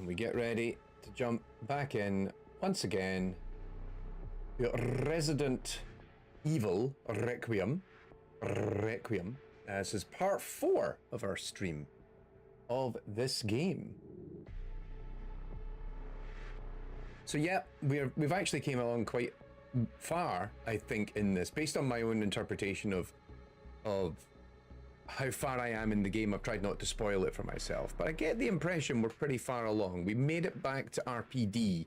And we get ready to jump back in once again. Resident Evil Requiem. This is part 4 of our stream of this game. So yeah, we've actually came along quite far, I think, in this, based on my own interpretation of how far I am in the game. I've tried not to spoil it for myself, but I get the impression we're pretty far along. We made it back to RPD,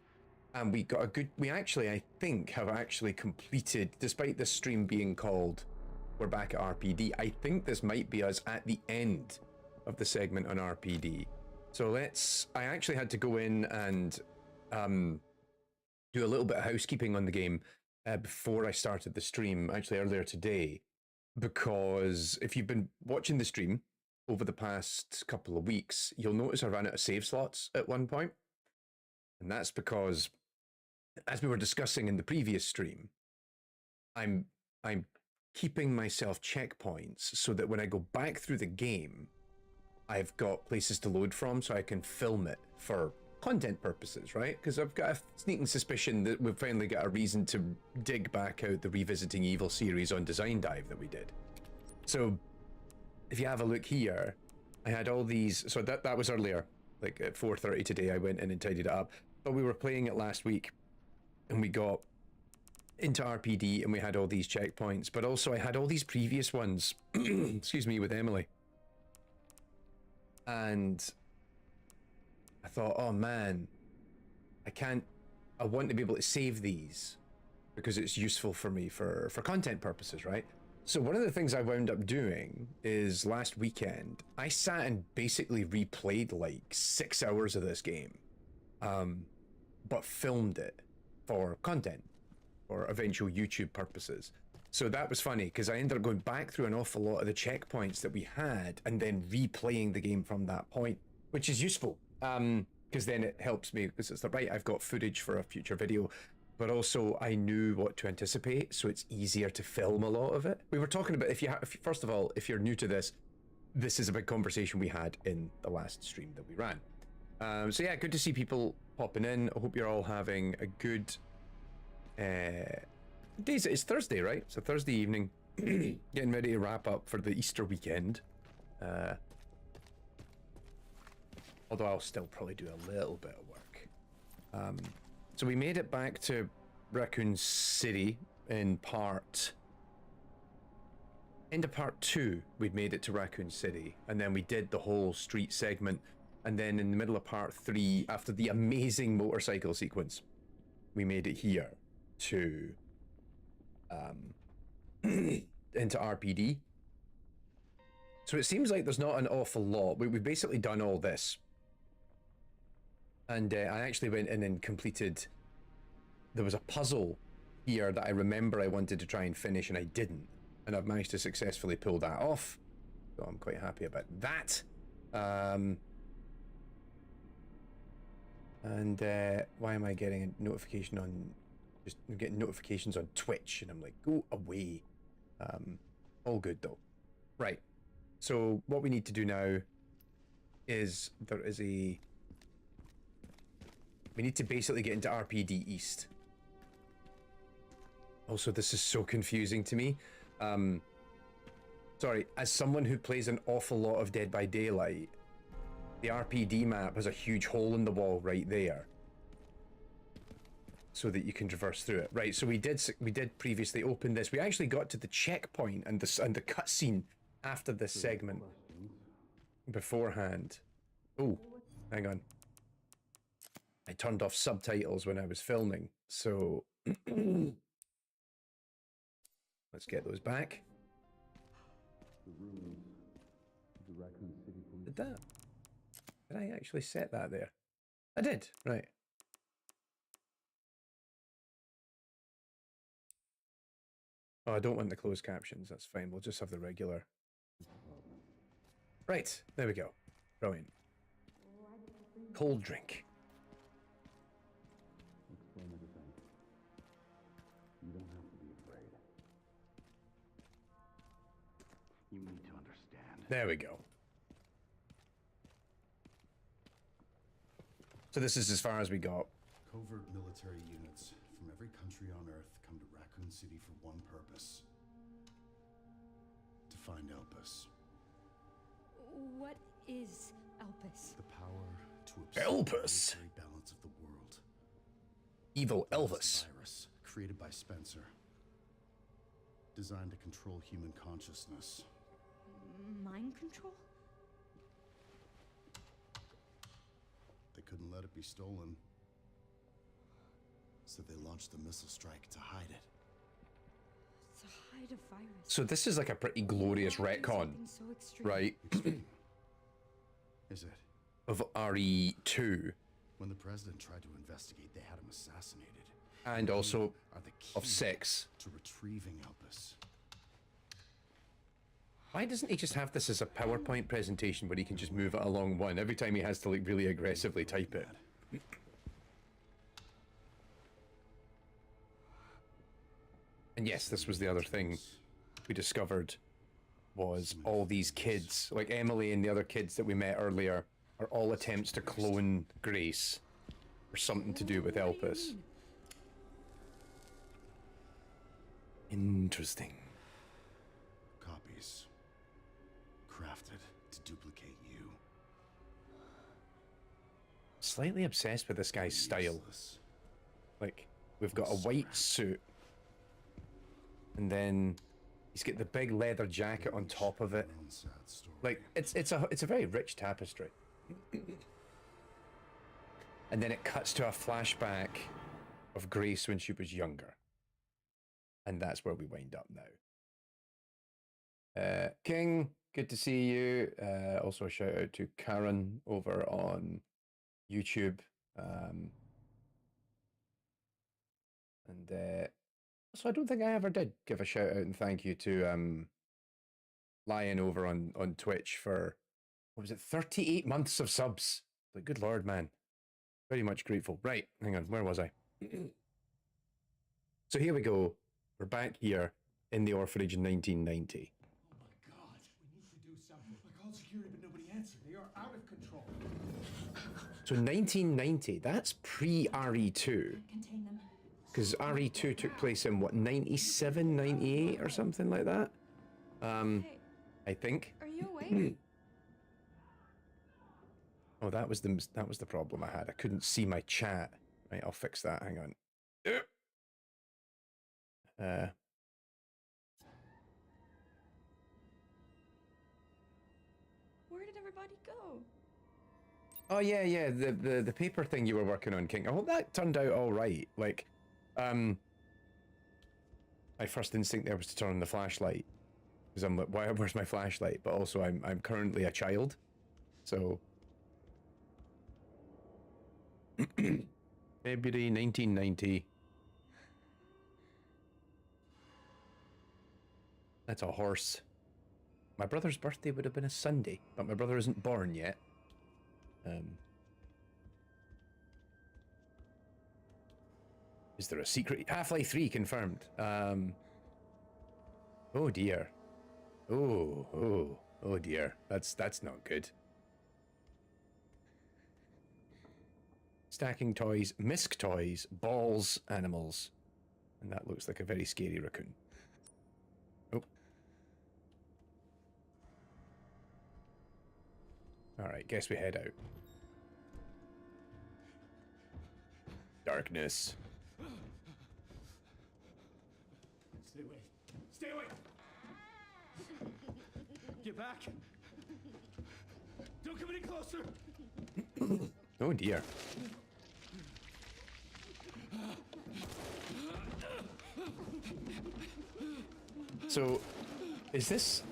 and we got a good, we actually, I think, have actually completed, despite this stream being called We're Back at RPD, I think this might be us at the end of the segment on RPD. So I actually had to go in and do a little bit of housekeeping on the game before I started the stream, actually earlier today, because if you've been watching the stream over the past couple of weeks, you'll notice I ran out of save slots at one point. And that's because, as we were discussing in the previous stream, I'm keeping myself checkpoints so that when I go back through the game, I've got places to load from so I can film it for content purposes, right? Because I've got a sneaking suspicion that we've finally got a reason to dig back out the Revisiting Evil series on Design Dive that we did. So if you have a look here, I had all these, so that was earlier, like at 4:30 today, I went in and tidied it up, but we were playing it last week and we got into RPD and we had all these checkpoints, but also I had all these previous ones, excuse me, with Emily. And I thought, oh man, I want to be able to save these because it's useful for me for content purposes, right? So one of the things I wound up doing is last weekend, I sat and basically replayed like 6 hours of this game, but filmed it for content, for eventual YouTube purposes. So that was funny because I ended up going back through an awful lot of the checkpoints that we had and then replaying the game from that point, which is useful. Because then it helps me, because it's like, right, I've got footage for a future video, but also I knew what to anticipate, so it's easier to film a lot of it. We were talking about, first of all, if you're new to this is a big conversation we had in the last stream that we ran. So yeah, good to see people popping in. I hope you're all having a good days. It's Thursday, right? So Thursday evening, getting ready to wrap up for the Easter weekend. Although I'll still probably do a little bit of work. So we made it back to Raccoon City in end of part 2. We'd made it to Raccoon City, and then we did the whole street segment, and then in the middle of part 3, after the amazing motorcycle sequence, we made it here to into RPD. So it seems like there's not an awful lot. We've basically done all this. And I actually went in and completed, there was a puzzle here that I remember I wanted to try and finish and I didn't. And I've managed to successfully pull that off. So I'm quite happy about that. Why am I getting a notification on, I'm getting notifications on Twitch and I'm like, go away. All good though. Right. So what we need to do now is we need to basically get into RPD East. Also, this is so confusing to me. Sorry, as someone who plays an awful lot of Dead by Daylight, the RPD map has a huge hole in the wall right there, so that you can traverse through it. Right, so we did previously open this. We actually got to the checkpoint and the cutscene after this segment beforehand. Oh, hang on. I turned off subtitles when I was filming, so let's get those back. Did I actually set that there? I did, right. Oh, I don't want the closed captions, that's fine. We'll just have the regular. Right, there we go. Brilliant. Cold drink. You don't have to be afraid. You need to understand. There we go. So this is as far as we got. Covert military units from every country on Earth come to Raccoon City for one purpose. To find Elpis. What is Elpis? The power to upset Elpis? the military balance of the world. Evil It's Elvis. a virus created by Spencer. Designed to control human consciousness. Mind control? They couldn't let it be stolen. So they launched the missile strike to hide it. To hide a virus. So this is like a pretty glorious Why do retcon, something so extreme? right? Is it? Of RE2. When the president tried to investigate, they had him assassinated. And also Are the key of 6. to retrieving Elpis. Why doesn't he just have this as a PowerPoint presentation where he can just move it along one every time he has to like really aggressively type it? And yes, this was the other thing we discovered, was all these kids, like Emily and the other kids that we met earlier, are all attempts to clone Grace, or something to do with What do you Elpis. mean? Interesting. Copies. Crafted to duplicate you. Slightly obsessed with this guy's style. Useless. Like, we've got a white suit, and then he's got the big leather jacket on top of it. Their own sad story. Like, it's a very rich tapestry. And then it cuts to a flashback of Grace when she was younger. And that's where we wind up now. King, good to see you. Also a shout out to Karen over on YouTube. So I don't think I ever did give a shout out and thank you to Lion over on Twitch for, what was it, 38 months of subs. Like, good lord, man. Very much grateful. Right, hang on, where was I? So here we go. We're back here in the orphanage in 1990. Oh my God, we need to do something. I called security, but nobody answered. They are out of control. So 1990, that's pre-RE2. Contain them. Because RE2 took place in, what, 97, 98 or something like that? Hey, I think. are you awake? Oh, that was the problem I had. I couldn't see my chat. Right, I'll fix that. Hang on. Where did everybody go? Oh yeah, the paper thing you were working on, King. Oh, that turned out all right. Like, my first instinct there was to turn on the flashlight, because I'm like, where's my flashlight? But also, I'm currently a child, so February 1990. That's a horse. My brother's birthday would have been a Sunday, but my brother isn't born yet. Is there a secret? Half-Life 3 confirmed. Oh dear. Oh dear. That's not good. Stacking toys, misc toys, balls, animals. And that looks like a very scary raccoon. Oh. Alright, guess we head out. Darkness. Stay away. Stay away! Get back! Don't come any closer! Oh dear. So, is this...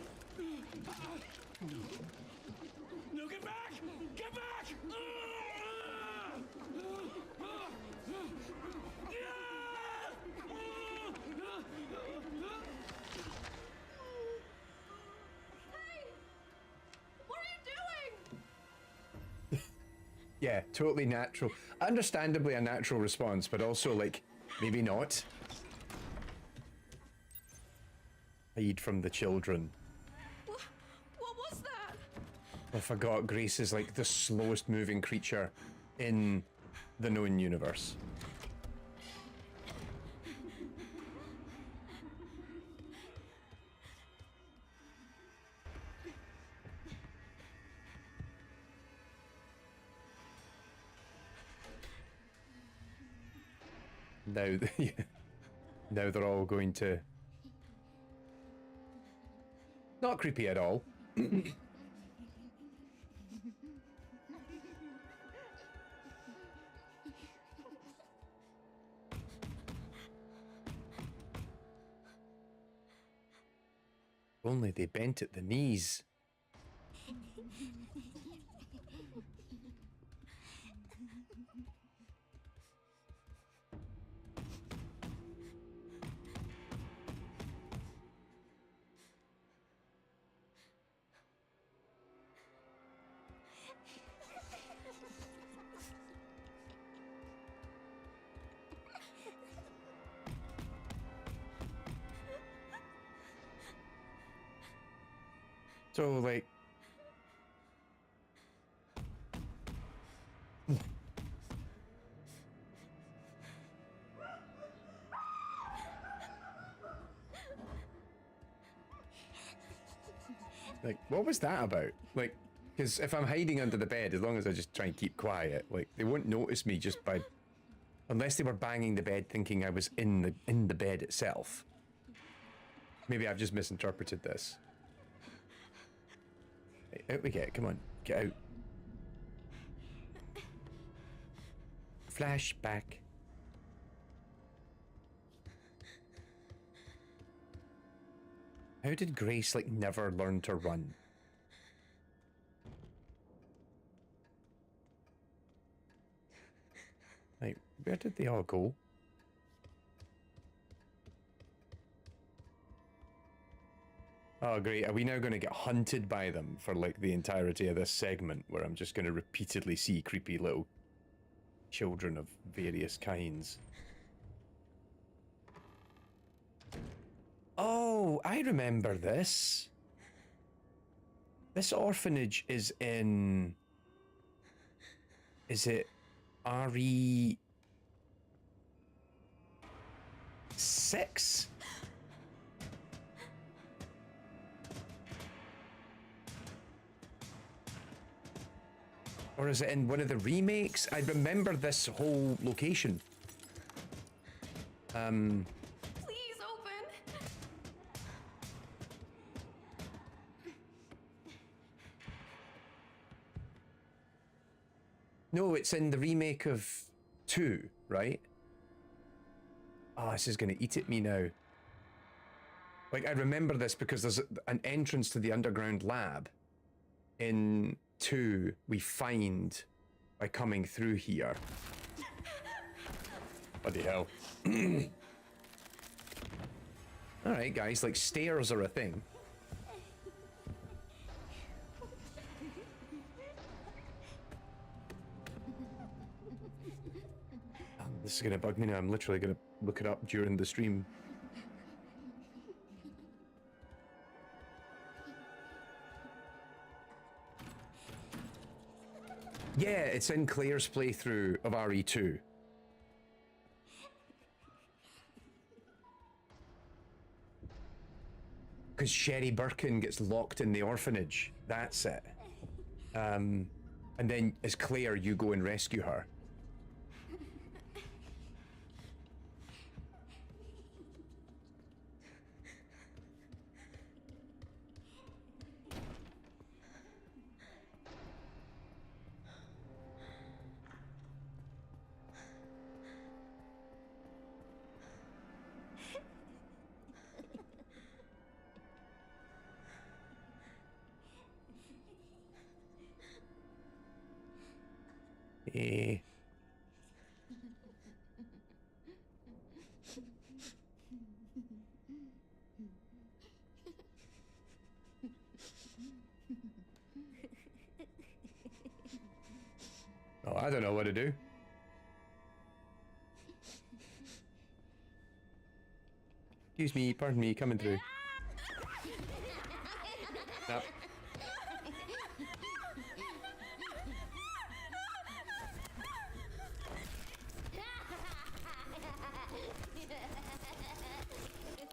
No, get back! Get back! What are you doing? Yeah, totally natural. Understandably a natural response, but also, like, maybe not. Hide from the children. What was that? I forgot Grace is, like, the slowest moving creature in the known universe. Now, now they're all going to... Not creepy at all. Only they bent at the knees. So, like... Like, what was that about? Like, because if I'm hiding under the bed, as long as I just try and keep quiet, like, they won't notice me just by... Unless they were banging the bed thinking I was in the bed itself. Maybe I've just misinterpreted this. Right, out we get, come on, get out. Flashback. How did Grace, like, never learn to run? Like, where did they all go? Oh, great. Are we now going to get hunted by them for, like, the entirety of this segment, where I'm just going to repeatedly see creepy little children of various kinds? Oh, I remember this. This orphanage is in... Is it RE... 6? Or is it in one of the remakes? I remember this whole location. Please open. No, it's in the remake of 2, right? Oh, this is going to eat at me now. Like, I remember this because there's an entrance to the underground lab in 2 we find by coming through here. Bloody hell. Alright, guys, like, stairs are a thing. This is gonna bug me now. I'm literally gonna look it up during the stream. Yeah, it's in Claire's playthrough of RE2. Because Sherry Birkin gets locked in the orphanage. That's it. And then as Claire, you go and rescue her. Eh. Oh, I don't know what to do. Excuse me, pardon me, coming through. Yep.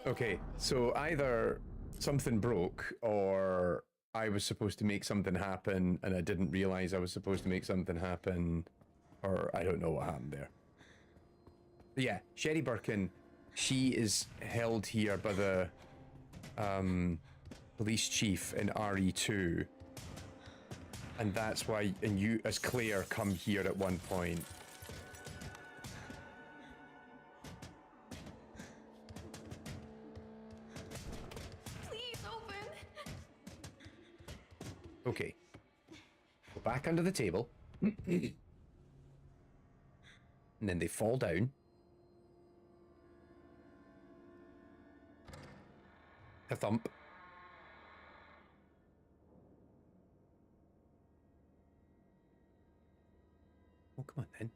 Okay, so either something broke or I was supposed to make something happen and I didn't realize I was supposed to make something happen, or I don't know what happened there. But yeah, Sherry Birkin, she is held here by the police chief in RE2. And that's why, and you as Claire come here at one point. Please open. Okay. Go back under the table. And then they fall down. A thump. Oh, come on then.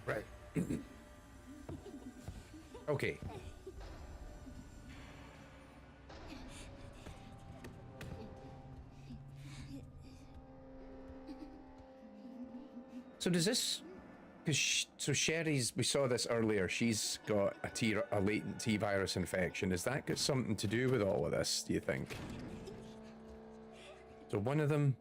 Right. Okay. So does this... Because so Sherry's, we saw this earlier, she's got a latent T virus infection. Has that got something to do with all of this, do you think? So one of them...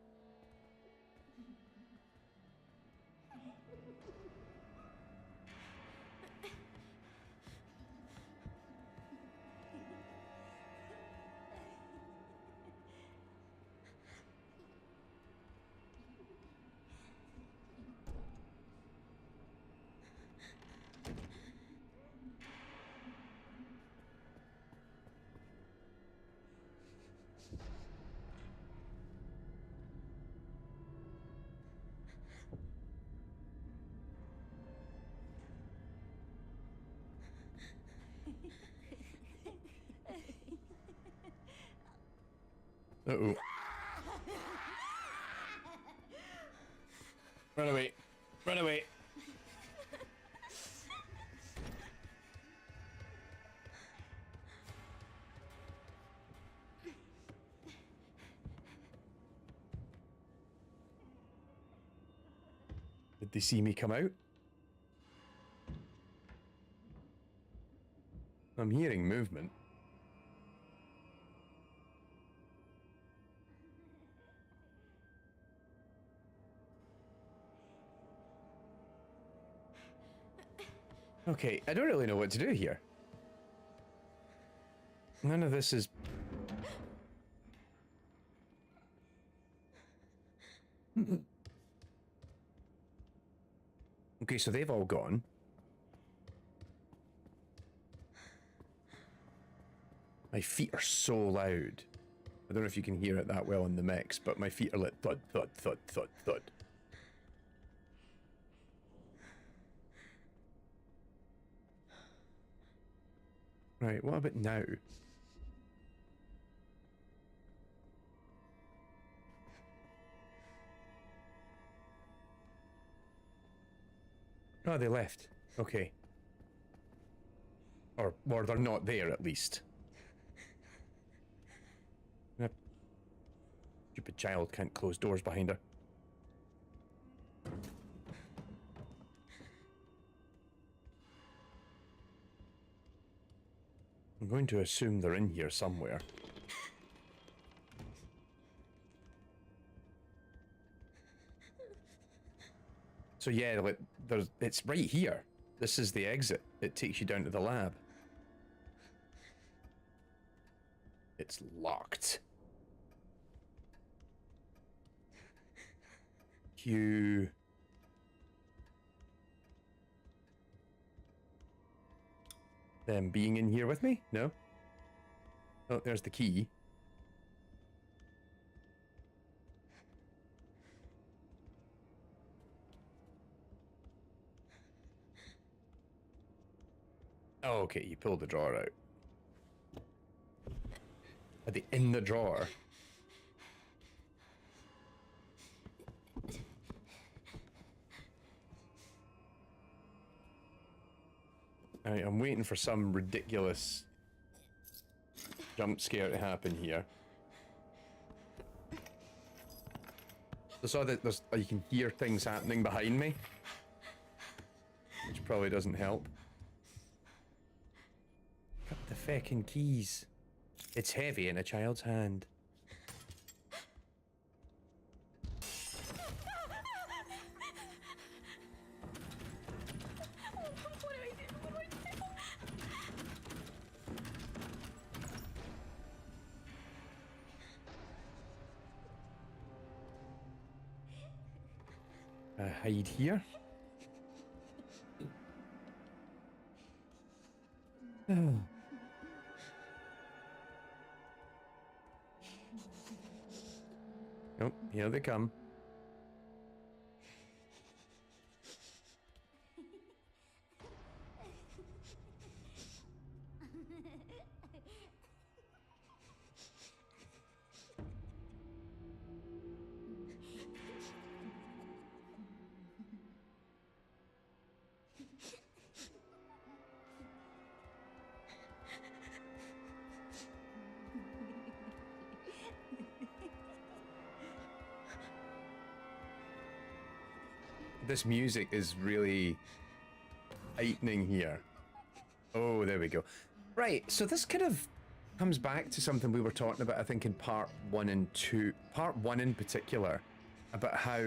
Uh-oh. Run away. Run away. Did they see me come out? I'm hearing movement. Okay, I don't really know what to do here. None of this is... Okay, so they've all gone. My feet are so loud. I don't know if you can hear it that well in the mix, but my feet are like thud, thud, thud, thud, thud. Right, what about now? Oh, they left. Okay. Or they're not there, at least. Yep. Stupid child can't close doors behind her. I'm going to assume they're in here somewhere. So yeah, like, it's right here. This is the exit. It takes you down to the lab. It's locked. Q. Them being in here with me? No? Oh, there's the key. Oh, okay, you pulled the drawer out. Are they in the drawer? Alright, I'm waiting for some ridiculous jump scare to happen here. saw that there's, you can hear things happening behind me, which probably doesn't help. Got the feckin' keys. It's heavy in a child's hand. What do I do? What do I do? Hide here. Oh. Oh, here they come. This music is really heightening here. Oh, there we go. Right, so this kind of comes back to something we were talking about, I think, in part 1 and 2. Part 1 in particular, about how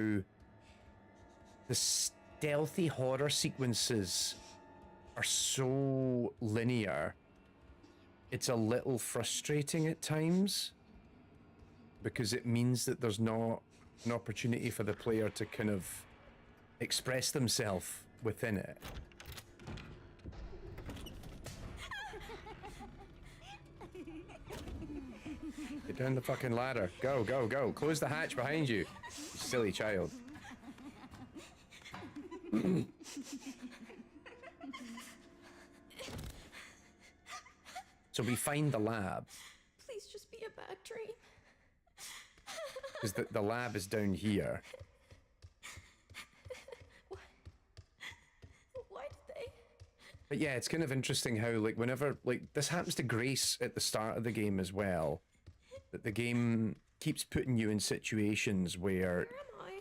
the stealthy horror sequences are so linear. It's a little frustrating at times, because it means that there's not an opportunity for the player to kind of express themselves within it. Get down the fucking ladder. Go, go, go. Close the hatch behind you, you silly child. So we find the lab. Please just be a bad dream. Because the lab is down here. Why did they? But yeah, it's kind of interesting how, like, whenever, like, this happens to Grace at the start of the game as well, that the game keeps putting you in situations where Where am I?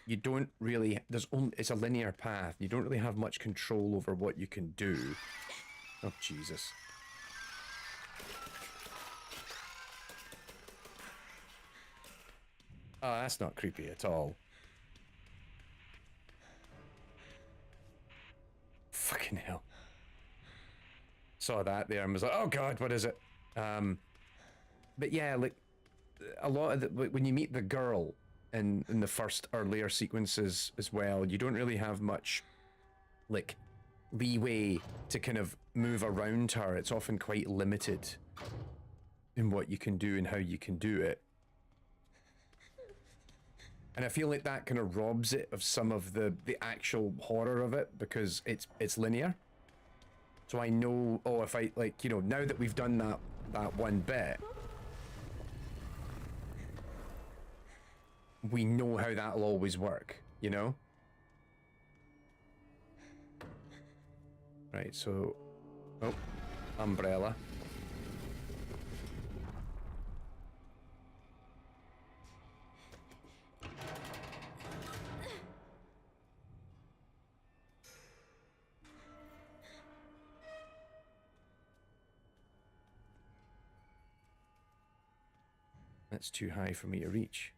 you don't really, it's a linear path. You don't really have much control over what you can do. Oh, Jesus. Oh, that's not creepy at all. Fucking hell. Saw that there and was like, oh god, what is it? But yeah, like, a lot of the, when you meet the girl in the first earlier sequences as well, you don't really have much, like, leeway to kind of move around her. It's often quite limited in what you can do and how you can do it. And I feel like that kind of robs it of some of the actual horror of it, because it's linear. So I know, oh, if I, like, you know, now that we've done that one bit, we know how that'll always work, you know? Right, so, oh, umbrella. That's too high for me to reach.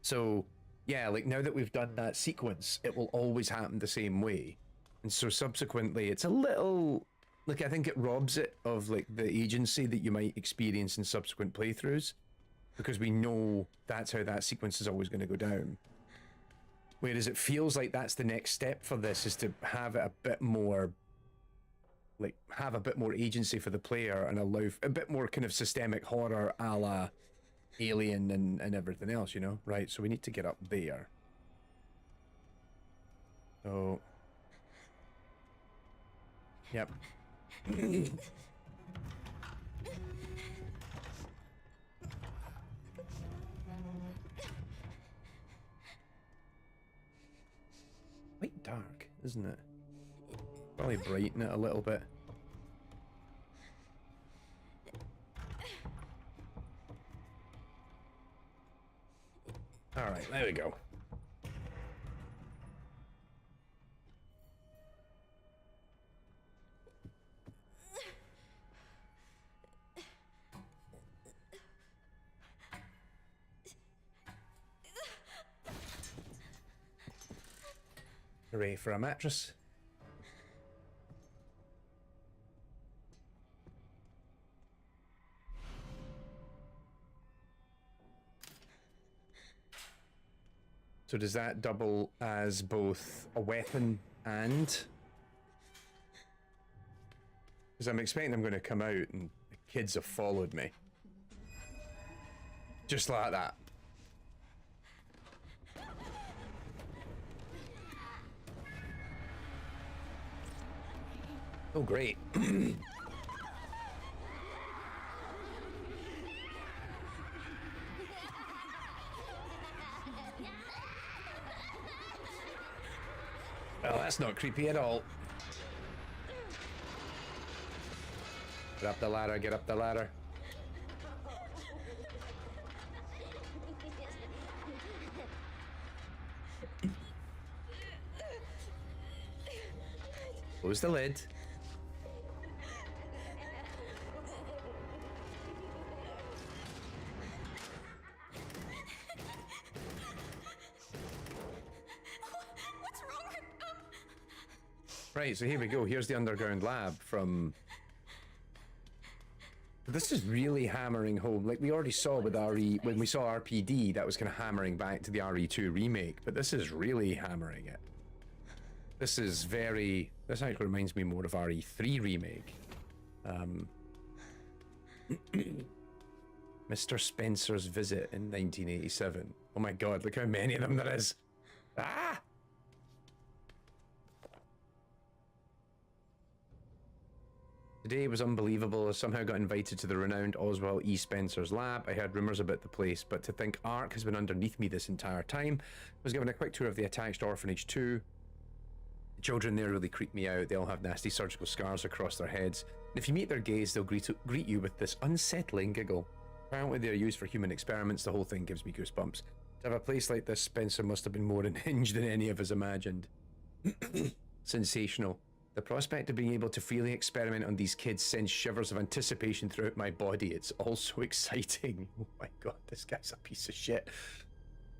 So, yeah, like, now that we've done that sequence, it will always happen the same way. And so subsequently, it's a little, like, I think it robs it of, like, the agency that you might experience in subsequent playthroughs, because we know that's how that sequence is always going to go down. Whereas it feels like that's the next step for this, is to have it a bit more, like, have a bit more agency for the player and allow a bit more kind of systemic horror a la Alien and everything else, you know? Right, so we need to get up there. So, yep. Quite dark, isn't it? Probably brighten it a little bit. All right, there we go. Hooray for a mattress. So does that double as both a weapon and... Because I'm expecting I'm going to come out and the kids have followed me. Just like that. Oh, great. Well, that's not creepy at all. Get up the ladder, get up the ladder. Close the lid. What's wrong with them? Right, so here we go. Here's the underground lab from... This is really hammering home. Like we already saw with RE, when we saw RPD, that was kind of hammering back to the RE2 remake, but this is really hammering it. This is very... This actually reminds me more of RE3 remake. Mr. Spencer's visit in 1987. Oh my god, look how many of them there is. Ah! Today was unbelievable. I somehow got invited to the renowned Oswald E. Spencer's lab. I heard rumors about the place, but to think Ark has been underneath me this entire time. I was given a quick tour of the attached orphanage too. The children there really creep me out. They all have nasty surgical scars across their heads. And if you meet their gaze, they'll greet you with this unsettling giggle. Apparently they're used for human experiments. The whole thing gives me goosebumps. To have a place like this, Spencer must have been more unhinged than any of us imagined. Sensational. The prospect of being able to freely experiment on these kids sends shivers of anticipation throughout my body. It's all so exciting. Oh my god, this guy's a piece of shit.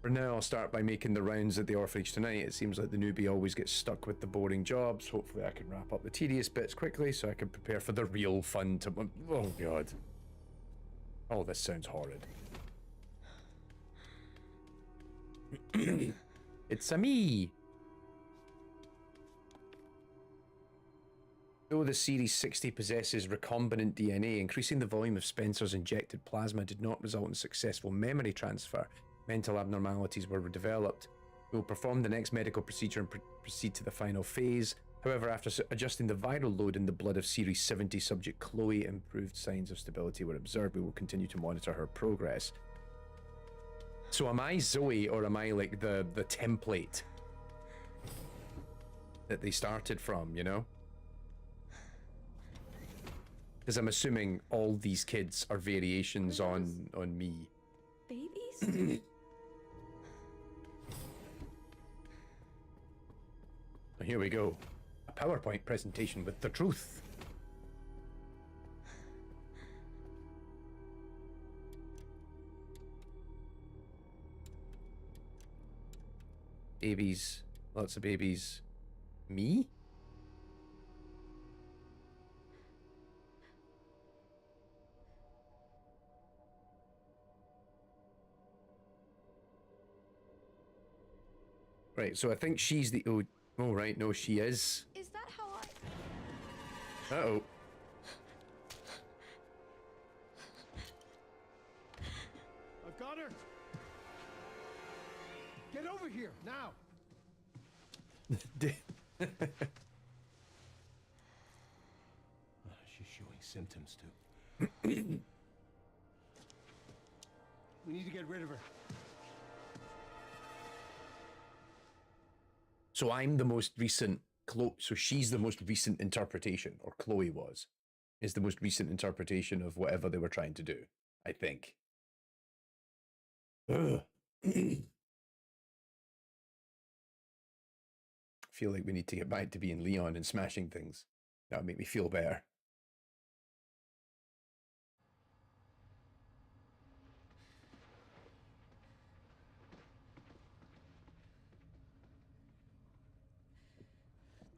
For now, I'll start by making the rounds at the orphanage tonight. It seems like the newbie always gets stuck with the boring jobs. Hopefully I can wrap up the tedious bits quickly so I can prepare for the real fun to... Oh god. Oh, this sounds horrid. It's a me. Though the Series 60 possesses recombinant DNA, increasing the volume of Spencer's injected plasma did not result in successful memory transfer. Mental abnormalities were developed. We will perform the next medical procedure and proceed to the final phase. However, after adjusting the viral load in the blood of Series 70 subject Chloe, improved signs of stability were observed. We will continue to monitor her progress. So am I Zoe, or am I like the template that they started from, you know? Because I'm assuming all these kids are variations on me. Babies? Here we go. A PowerPoint presentation with the truth. Babies. Lots of babies. Me? Right, so I think she's the... Oh, right, no, she is. Is that how I... Uh-oh. I've got her! Get over here, now! She's showing symptoms, too. We need to get rid of her. So I'm the most recent... So she's the most recent interpretation, or Chloe is the most recent interpretation of whatever they were trying to do, I think. Ugh. feel like we need to get back to being Leon and smashing things. That would make me feel better.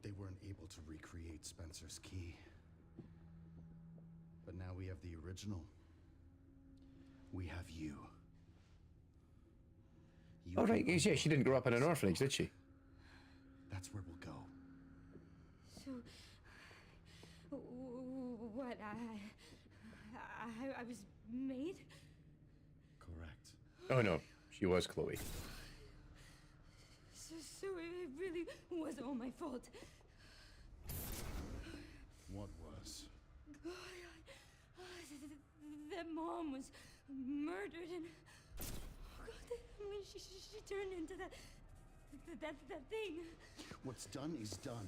They weren't able to recreate Spencer's key. But now we have the original. We have you. Oh, right. Yeah, she didn't grow up in an orphanage, did she? That's where we'll go. So, what? I was made? Correct. Oh, no. She was Chloe. So it really was all my fault. What was? That mom was murdered, and when she turned into that thing. What's done is done.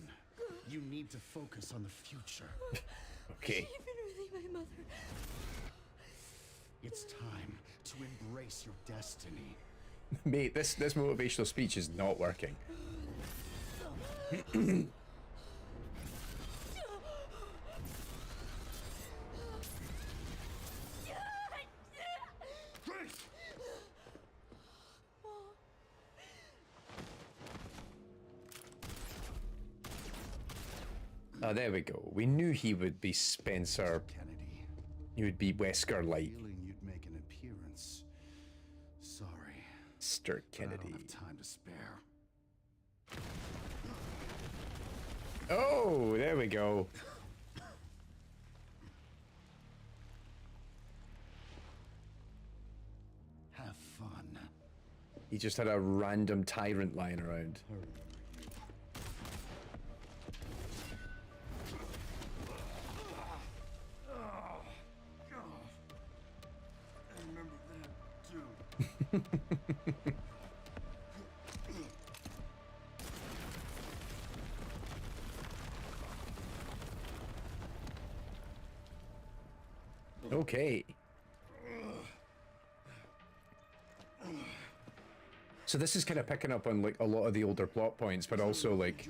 You need to focus on the future. Okay. Is she even really my mother? It's time to embrace your destiny. Mate, this motivational speech is not working. Oh, there we go. We knew he would be Spencer. Kennedy. He would be Wesker-like. Feeling you'd make an appearance. Sorry. Mr. But I don't Kennedy. have time to spare. Oh, there we go. Have fun. He just had a random tyrant lying around. I remember that too. Okay. So this is kind of picking up on like a lot of the older plot points, but also like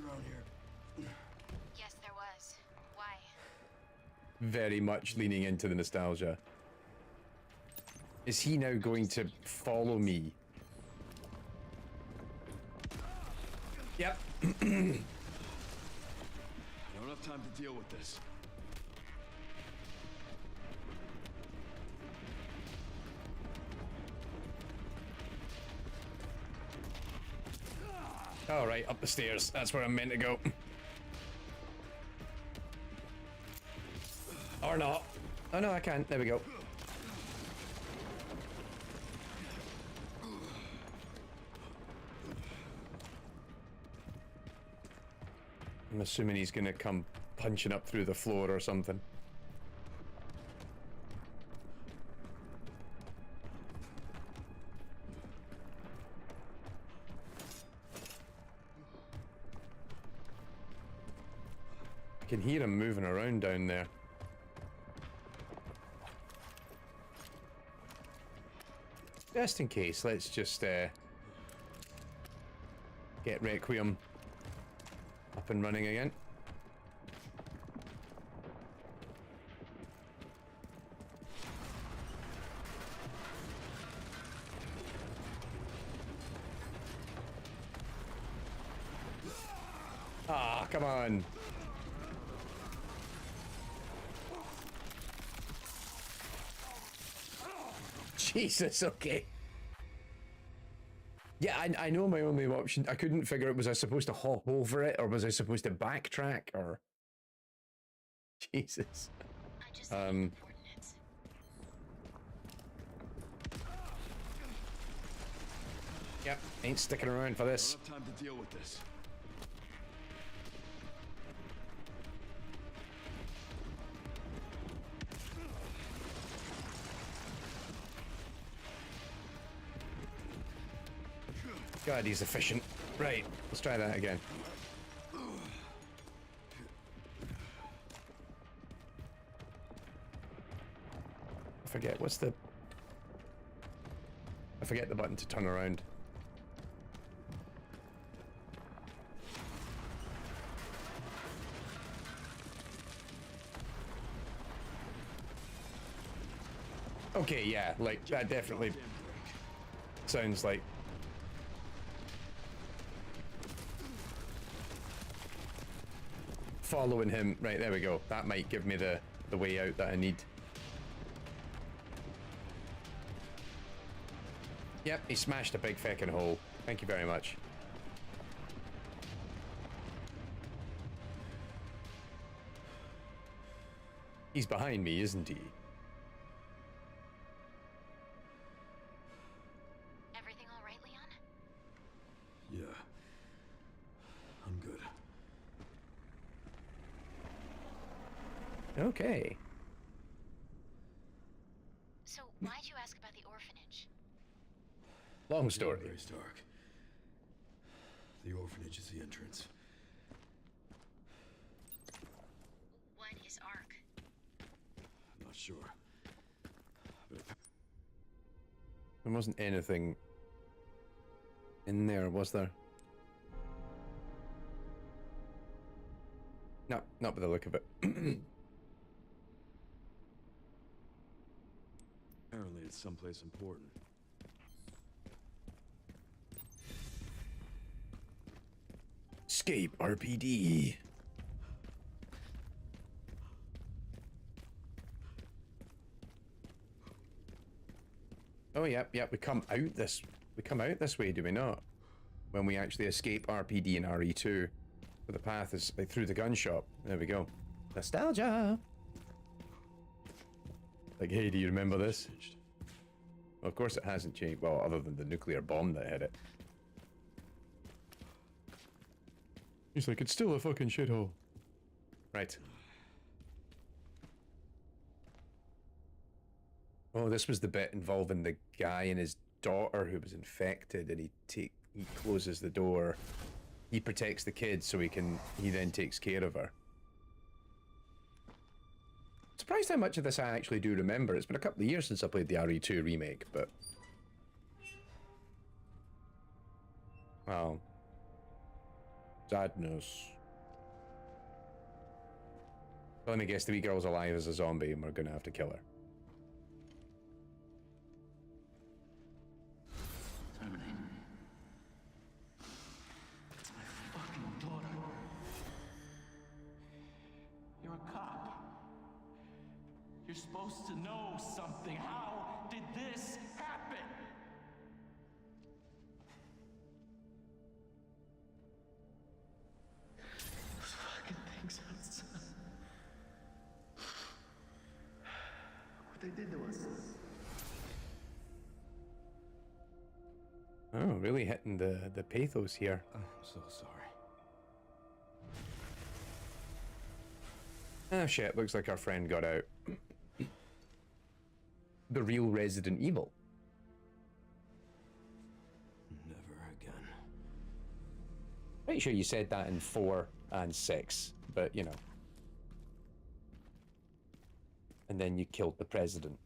Yes, there was. Why? very much leaning into the nostalgia. Is he now going to follow me? Yep. I don't have time to deal with this. All right, up the stairs. That's where I'm meant to go. Or not. Oh no, I can't. There we go. I'm assuming he's gonna come punching up through the floor or something. I can hear him moving around down there. Just in case, let's just get Requiem up and running again. Ah, come on. Jesus, okay. Yeah, I know my only option. I couldn't figure out, was I supposed to hop over it or was I supposed to backtrack or... Jesus. I just need coordinates. Yep, ain't sticking around for I this. don't have time to deal with this. God, he's efficient. Right, let's try that again. I forget, what's the... I forget the button to turn around. Okay, yeah, like that definitely sounds like. Following him, right, there we go. That might give me the way out that I need. Yep, he smashed a big feckin' hole. Thank you very much. He's behind me, isn't he? Everything all right, Leon? Yeah. I'm good. Okay. So, why'd you ask about the orphanage? Long story. Very Stark. The orphanage is the entrance. What is ARC? I'm not sure. But There wasn't anything in there, was there? No, not by the look of it. apparently it's someplace important. Escape RPD. Oh yep, we come out this way, do we not? When we actually escape RPD and RE2. But the path is like through the gun shop. There we go. Nostalgia. Like, hey, do you remember this? Well, of course it hasn't changed. Well, other than the nuclear bomb that hit it. He's like, it's still a fucking shithole. Right. Oh, this was the bit involving the guy and his daughter who was infected, and he closes the door. He protects the kid so he then takes care of her. Surprised how much of this I actually do remember. It's been a couple of years since I played the RE2 remake, but... Well... Sadness. Let me guess, the wee girl's alive as a zombie and we're gonna have to kill her. Terminate. My fucking daughter. You're a cop. You're supposed to know something. How did this happen? Those fucking things outside. What they did to us. Oh, really hitting the pathos here. I'm so sorry. Ah, shit, looks like our friend got out. The real Resident Evil. Never again. Pretty sure you said that in 4 and 6, but you know. And then you killed the president.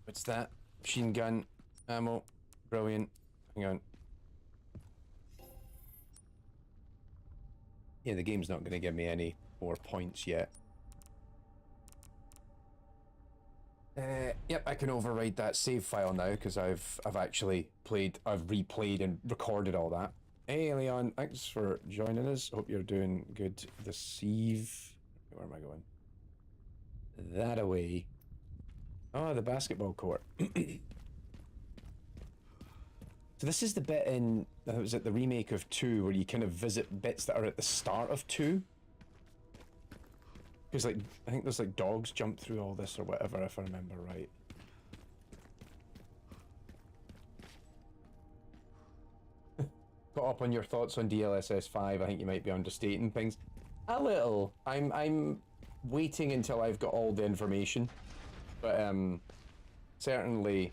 What's that? Machine gun, ammo, brilliant. Hang on. Yeah, the game's not going to give me any more points yet. Yep, I can override that save file now because I've actually replayed and recorded all that. Hey Leon, thanks for joining us. Hope you're doing good this eve. Where am I going? That away. Oh, the basketball court. So this is the bit in, was it the remake of 2 where you kind of visit bits that are at the start of 2? Because like, I think there's like dogs jump through all this or whatever, if I remember right. Caught up on your thoughts on DLSS 5, I think you might be understating things. A little. I'm waiting until I've got all the information. But certainly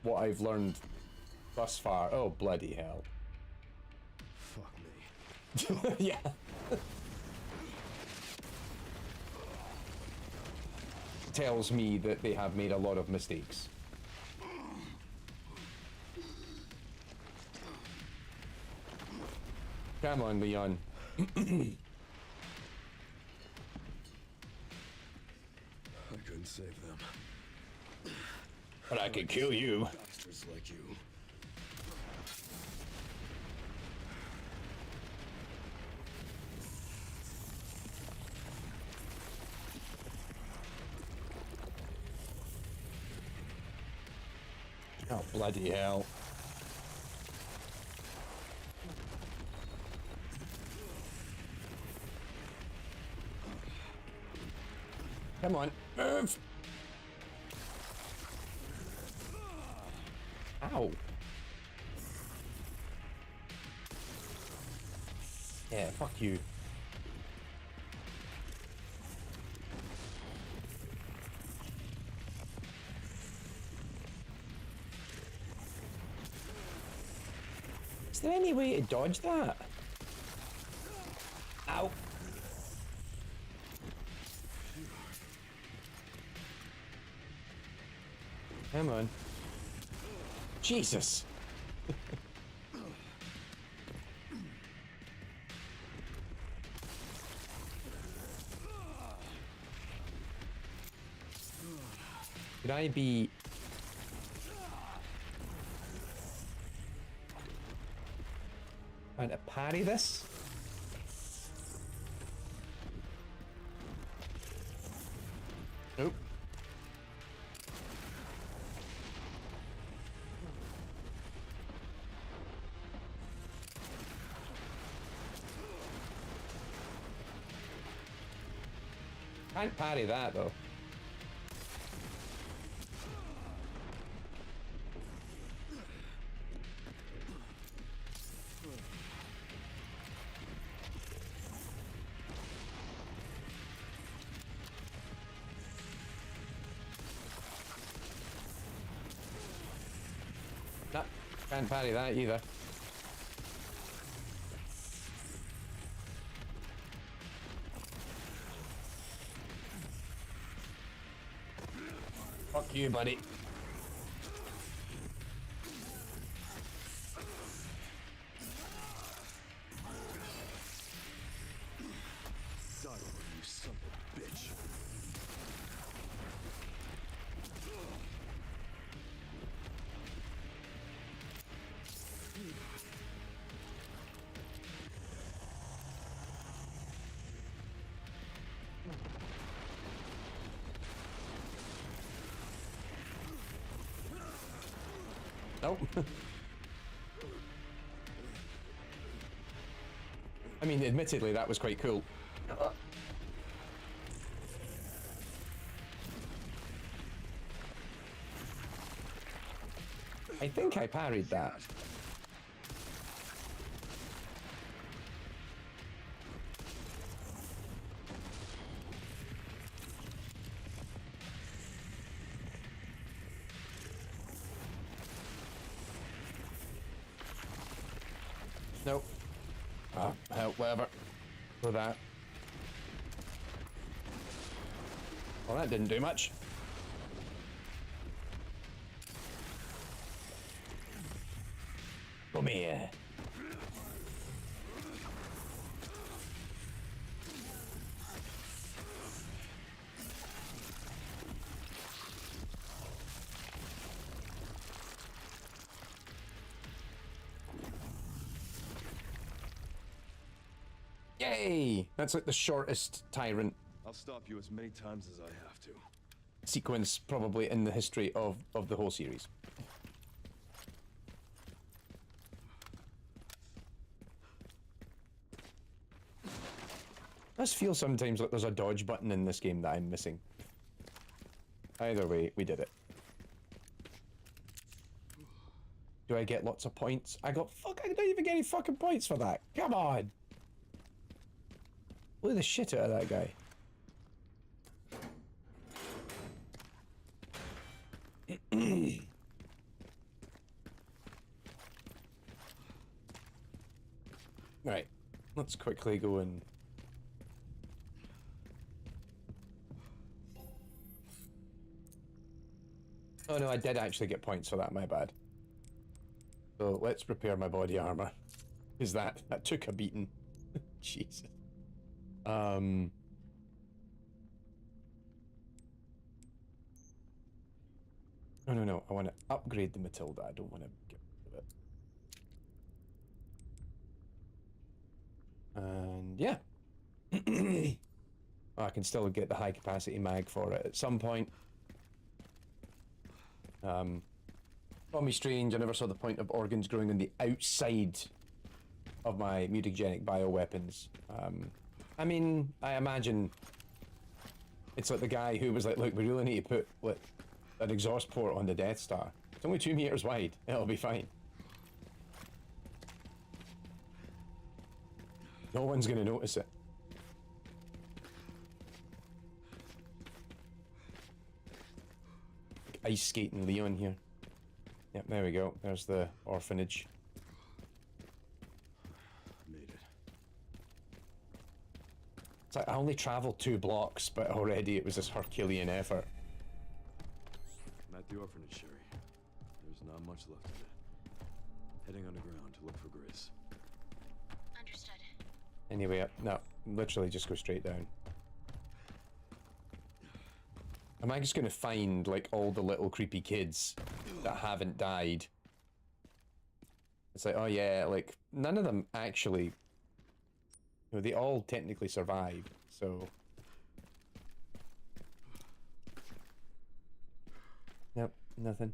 what I've learned thus far, oh bloody hell. Fuck me. Yeah. Tells me that they have made a lot of mistakes. Come on, Leon. I couldn't save them. But I could kill you. Bastards like you. Oh, bloody hell. Come on, move! Ow. Yeah, fuck you. Is there any way to dodge that? Ow. Come on. Jesus. Could I be... trying to parry this? Nope. Can't parry that though. No, can't parry that either. Fuck you, buddy. Die already, you son of a bitch. Nope. I mean, admittedly, that was quite cool. I think I parried that. Nope. Hell, whatever. For that. Well, that didn't do much. Come here. Yay! That's like the shortest tyrant I'll stop you as many times as I have to. sequence probably in the history of the whole series. It does feel sometimes like there's a dodge button in this game that I'm missing. Either way, we did it. Do I get lots of points? I don't even get any fucking points for that. Come on! Look at the shit out of that guy. Right, let's quickly go and... Oh no, I did actually get points for that, my bad. So let's repair my body armor. Because that took a beating. Jesus. No. I want to upgrade the Matilda. I don't want to get rid of it. And yeah. I can still get the high capacity mag for it at some point. Call me strange, I never saw the point of organs growing on the outside of my mutagenic bioweapons. I mean, I imagine it's like the guy who was like, look, we really need to put like an exhaust port on the Death Star. It's only 2 meters wide, it'll be fine. No one's gonna notice it. Ice skating Leon here. Yep, there we go. There's the orphanage. Made it. It's like I only traveled 2 blocks, but already it was this Herculean effort. I'm at the orphanage, Sherry. There's not much left of it. Heading underground to look for Gris. Understood. Anyway, no, literally just go straight down. Am I just gonna find like all the little creepy kids that haven't died? It's like, oh yeah, like none of them actually, you know, they all technically survived, so. Nope, nothing.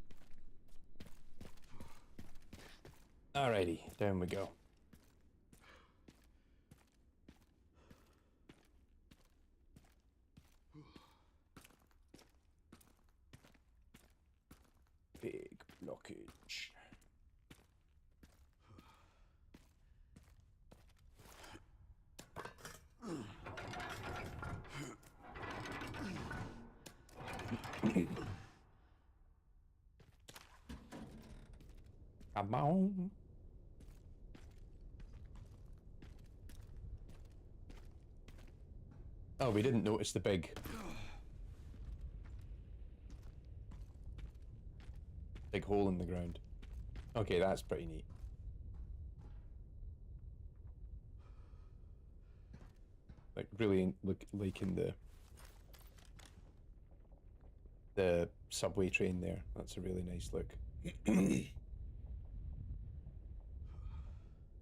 Alrighty, down we go. Big blockage. Come on. Oh, we didn't notice the big hole in the ground. Okay, that's pretty neat. Like really look like in the subway train there. That's a really nice look.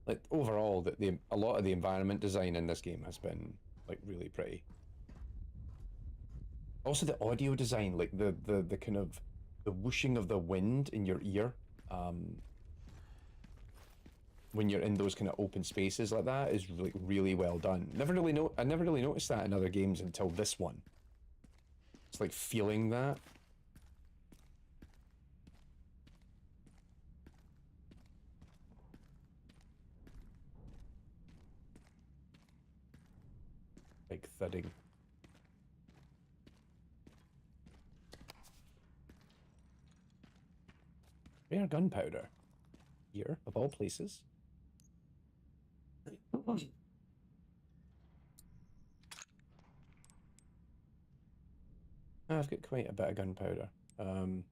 Like overall, a lot of the environment design in this game has been like really pretty. Also the audio design, like the kind of the whooshing of the wind in your ear, when you're in those kind of open spaces like that is like really well done. I never really noticed that in other games until this one. It's like feeling that. Like thudding. Rare gunpowder. Here, of all places. I've got quite a bit of gunpowder. Going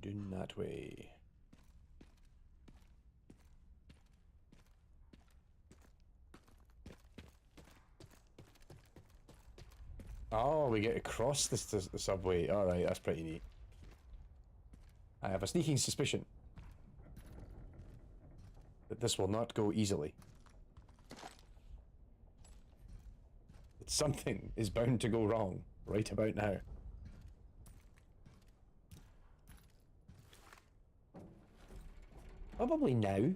down that way. Oh, we get across the subway. Alright, that's pretty neat. I have a sneaking suspicion that this will not go easily. That something is bound to go wrong right about now. Probably now.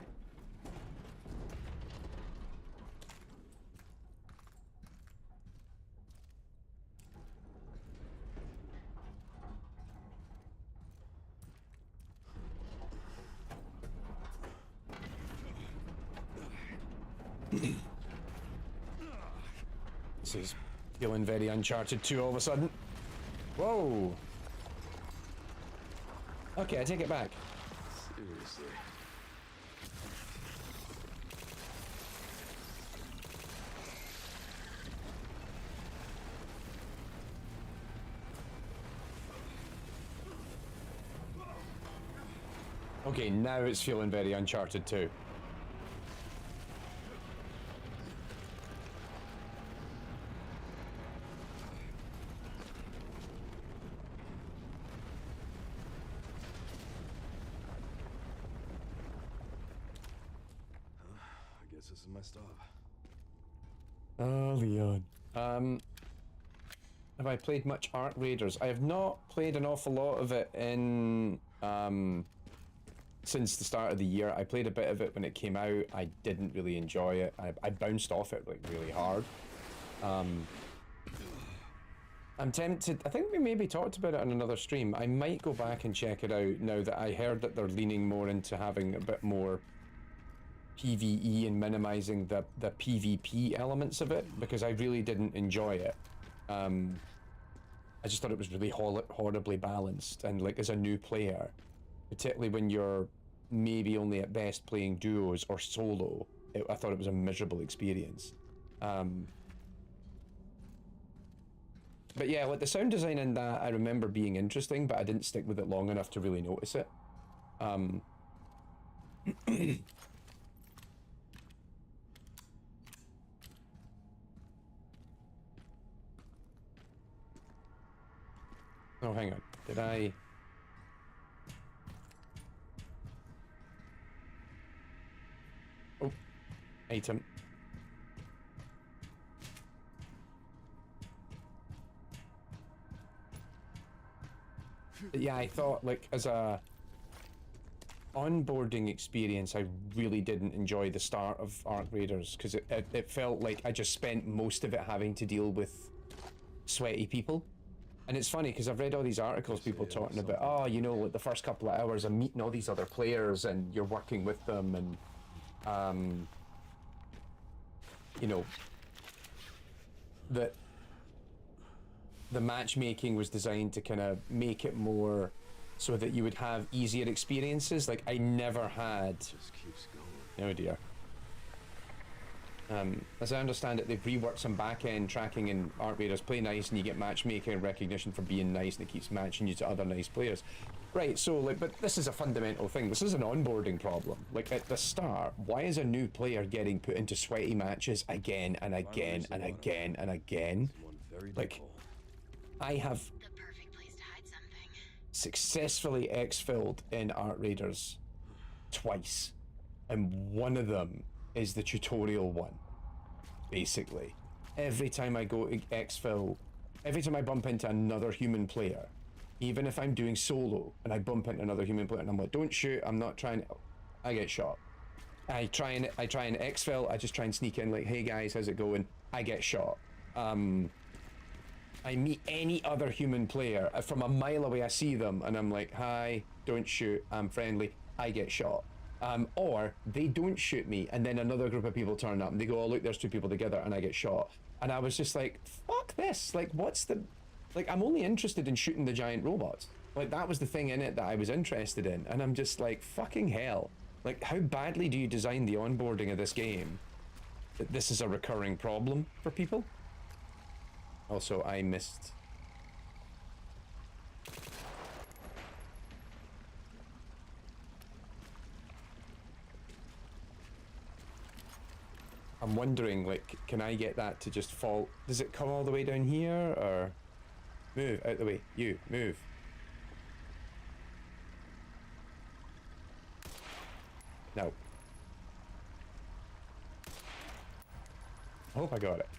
This is feeling very Uncharted 2 all of a sudden. Whoa! Okay, I take it back. Seriously. Okay, now it's feeling very Uncharted too. I guess this is my stop. Oh, Leon. Have I played much Arc Raiders? I have not played an awful lot of it in since the start of the year. I played a bit of it when it came out. I didn't really enjoy it. I bounced off it like really hard. I'm tempted. I think we maybe talked about it on another stream. I might go back and check it out now that I heard that they're leaning more into having a bit more PvE and minimizing the PvP elements of it, because I really didn't enjoy it. I just thought it was really horribly balanced, and like as a new player, particularly when you're maybe only at best playing duos or solo, I thought it was a miserable experience. But yeah, like the sound design in that I remember being interesting, but I didn't stick with it long enough to really notice it. Oh, hang on. Did I... Oh, item. Yeah, I thought, like, as a onboarding experience, I really didn't enjoy the start of Arc Raiders, because it felt like I just spent most of it having to deal with sweaty people. And it's funny, because I've read all these articles, people talking about, oh, you know, like the first couple of hours of meeting all these other players, and you're working with them, and, you know, that the matchmaking was designed to kind of make it more so that you would have easier experiences. Like, I never had... Just keeps going. Oh dear. As I understand it, they've reworked some back-end tracking in Arc Raiders. Play nice and you get matchmaking and recognition for being nice, and it keeps matching you to other nice players. Right, so, like, but this is a fundamental thing. This is an onboarding problem. Like, at the start, why is a new player getting put into sweaty matches again and again and again and again? Like, I have The perfect place to hide something. successfully exfilled in Arc Raiders twice, and one of them is the tutorial one. Basically, every time I go to exfil, every time I bump into another human player, even if I'm doing solo and I bump into another human player and I'm like, don't shoot, I'm not trying, I get shot. I try and exfil, I just try and sneak in like, hey guys, how's it going? I get shot. I meet any other human player, from a mile away I see them and I'm like, hi, don't shoot, I'm friendly, I get shot. Or they don't shoot me and then another group of people turn up and they go, oh look, there's two people together, and I get shot. And I was just like, fuck this, like what's the, like I'm only interested in shooting the giant robots. Like that was the thing in it that I was interested in, and I'm just like, fucking hell. Like how badly do you design the onboarding of this game that this is a recurring problem for people? Also, I missed. I'm wondering, like, can I get that to just fall? Does it come all the way down here, or move out the way? You move. No. I hope I got it.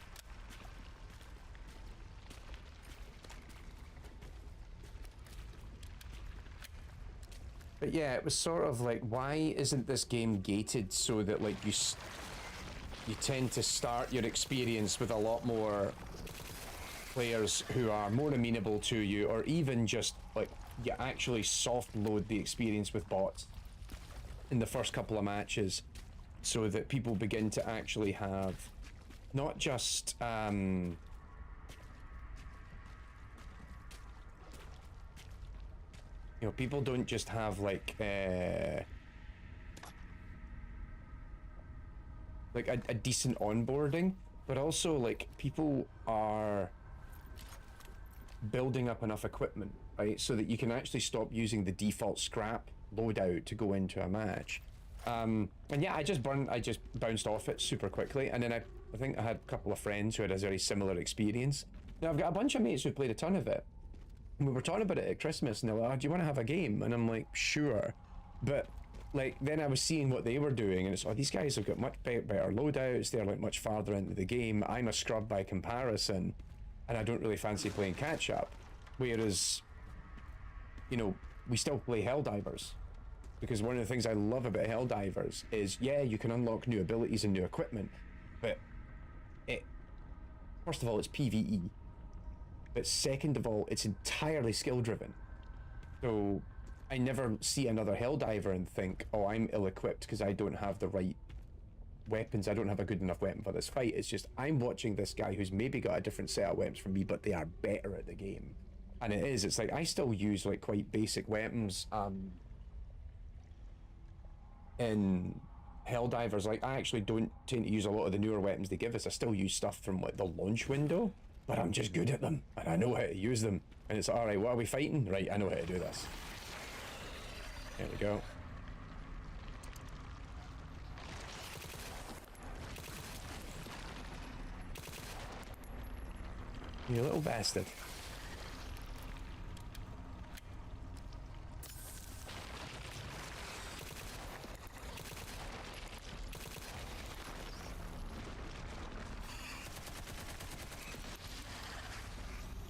But yeah, it was sort of like, why isn't this game gated so that like you tend to start your experience with a lot more players who are more amenable to you, or even just like you actually soft load the experience with bots in the first couple of matches, so that people begin to actually have not just you know, people don't just have like a decent onboarding, but also like people are building up enough equipment, right, so that you can actually stop using the default scrap loadout to go into a match. And yeah, I just bounced off it super quickly, and then I think I had a couple of friends who had a very similar experience. Now I've got a bunch of mates who played a ton of it, and we were talking about it at Christmas, and they're like, oh, do you want to have a game? And I'm like, sure. But like, then I was seeing what they were doing, and it's, oh, these guys have got much better loadouts, they're like much farther into the game. I'm a scrub by comparison, and I don't really fancy playing catch up. Whereas, you know, we still play Helldivers, because one of the things I love about Helldivers is, yeah, you can unlock new abilities and new equipment, but first of all, it's PvE, but second of all, it's entirely skill driven. So I never see another Helldiver and think, oh, I'm ill-equipped because I don't have the right weapons, I don't have a good enough weapon for this fight. It's just, I'm watching this guy who's maybe got a different set of weapons from me, but they are better at the game. And it's like, I still use like quite basic weapons in Helldivers. Like, I actually don't tend to use a lot of the newer weapons they give us. I still use stuff from like the launch window, but I'm just good at them and I know how to use them. And it's all right, what are we fighting? Right, I know how to do this. There we go. You little bastard.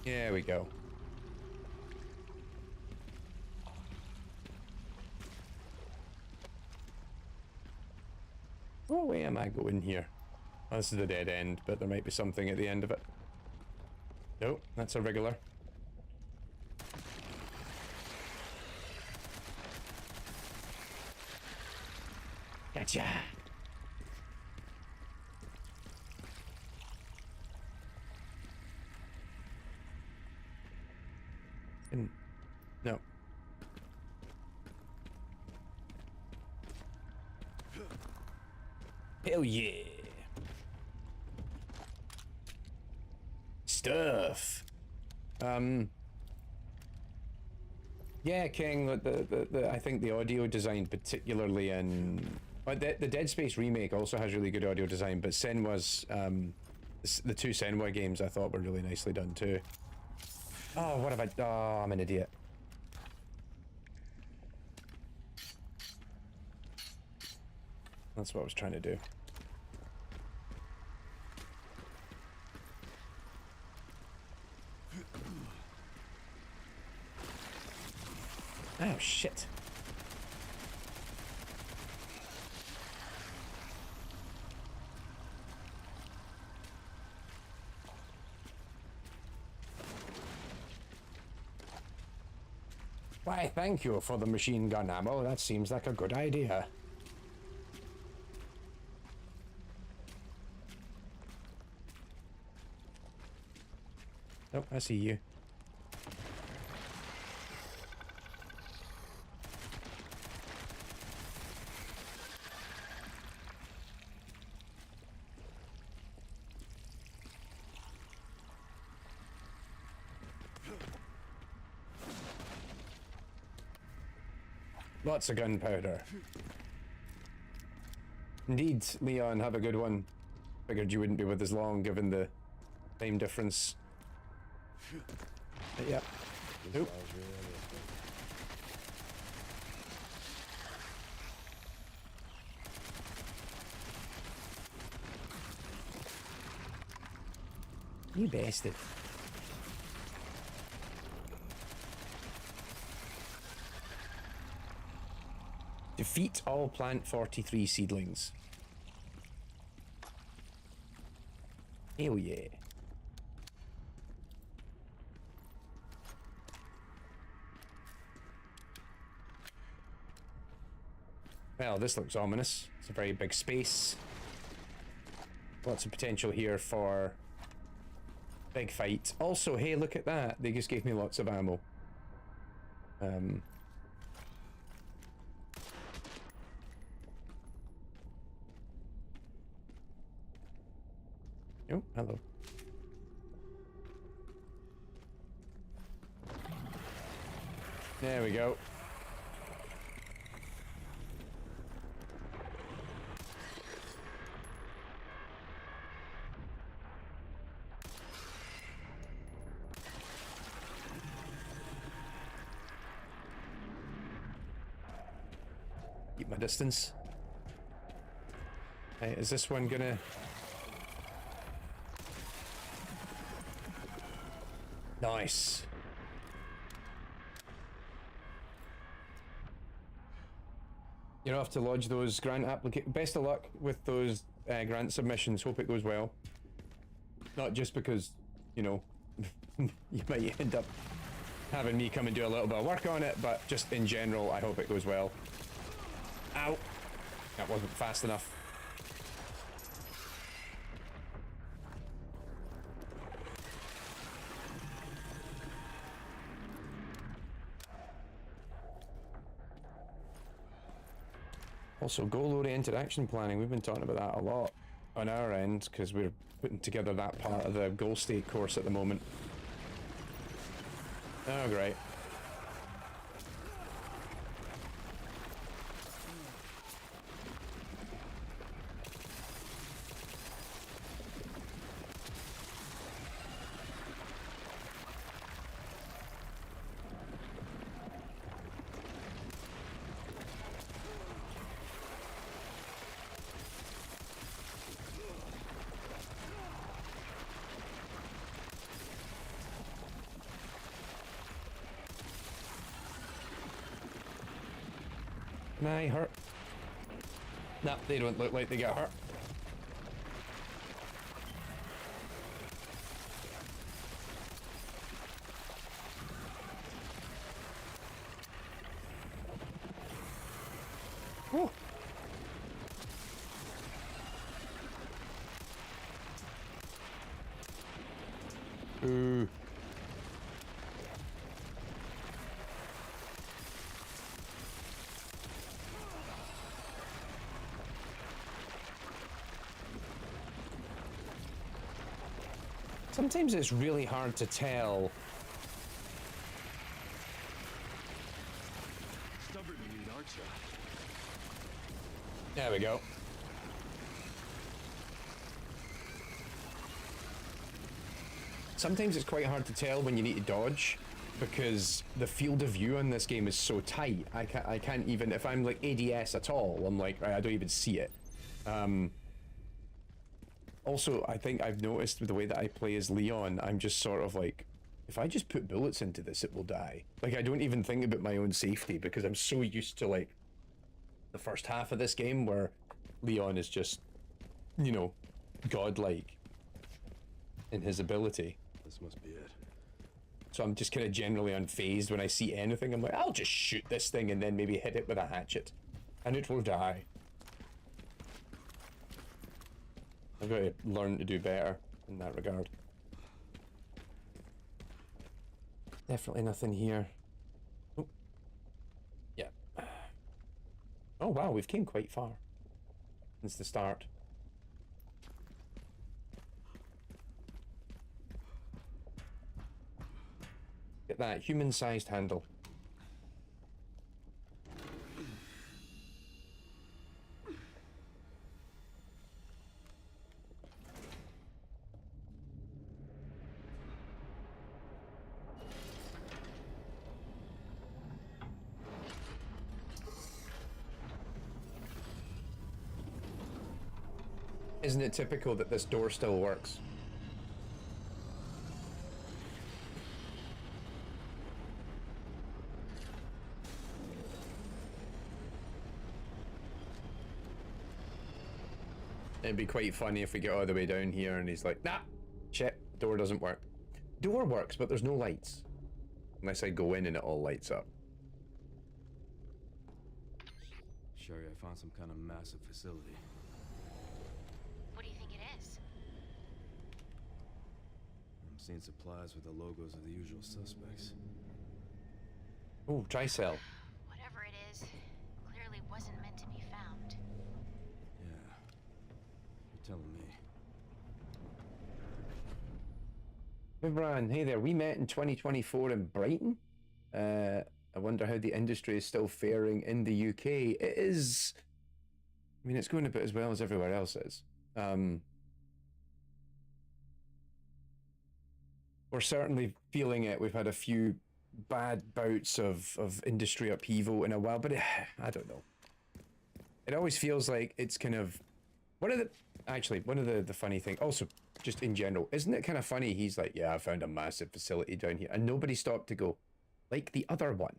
There we go. What way am I going here? Oh, this is the dead end, but there might be something at the end of it. Nope, that's a regular. Gotcha! No. Hell yeah! Stuff. Yeah, King. I think the audio design, particularly in the Dead Space remake, also has really good audio design. But Senwa's the two Senwa games I thought were really nicely done too. Oh, what have I? Oh, I'm an idiot. That's what I was trying to do. Oh, shit. Why, thank you for the machine gun ammo. That seems like a good idea. Oh, I see you. Lots of gunpowder. Indeed, Leon, have a good one. Figured you wouldn't be with us long, given the time difference. But yeah. Nope. You bastard. Defeat all plant 43 seedlings. Hell yeah. Well, this looks ominous. It's a very big space. Lots of potential here for big fight. Also, hey, look at that. They just gave me lots of ammo. Oh, hello. There we go. Keep my distance. Hey, is this one gonna... Nice. You don't have to lodge those grant applications. Best of luck with those grant submissions. Hope it goes well. Not just because, you know, you might end up having me come and do a little bit of work on it, but just in general, I hope it goes well. Ow! That wasn't fast enough. Also, goal-oriented action planning. We've been talking about that a lot on our end because we're putting together that part of the goal state course at the moment. Oh, great. Nah, hurt. Nah, they don't look like they got hurt. Whoa. Ooh. Sometimes it's really hard to tell. Stubborn meat, aren't you? There we go. Sometimes it's quite hard to tell when you need to dodge because the field of view on this game is so tight. I can't even, if I'm like ADS at all, I'm like, right, I don't even see it. Also, I think I've noticed with the way that I play as Leon, I'm just sort of like, if I just put bullets into this, it will die. Like, I don't even think about my own safety because I'm so used to, like, the first half of this game where Leon is just, you know, godlike in his ability. This must be it. So I'm just kind of generally unfazed when I see anything. I'm like, I'll just shoot this thing and then maybe hit it with a hatchet. And it will die. I've got to learn to do better in that regard. Definitely nothing here. Oh. Yeah. Oh wow, we've came quite far since the start. Get that human-sized handle. Isn't it typical that this door still works? It'd be quite funny if we get all the way down here and he's like, nah, shit, door doesn't work. Door works, but there's no lights. Unless I go in and it all lights up. Sherry, I found some kind of massive facility. What do you think it is? I'm seeing supplies with the logos of the usual suspects. Oh, Tricell. Whatever it is, clearly wasn't meant to be found. Yeah. You're telling me. Hey Brian, hey there. We met in 2024 in Brighton. I wonder how the industry is still faring in the UK. It is... I mean, it's going a bit as well as everywhere else is. We're certainly feeling it. We've had a few bad bouts of industry upheaval in a while, but I don't know. it always feels like it's kind of one of the funny thing. Also, just in general, isn't it kind of funny? He's like, yeah, I found a massive facility down here, and nobody stopped to go, like the other one.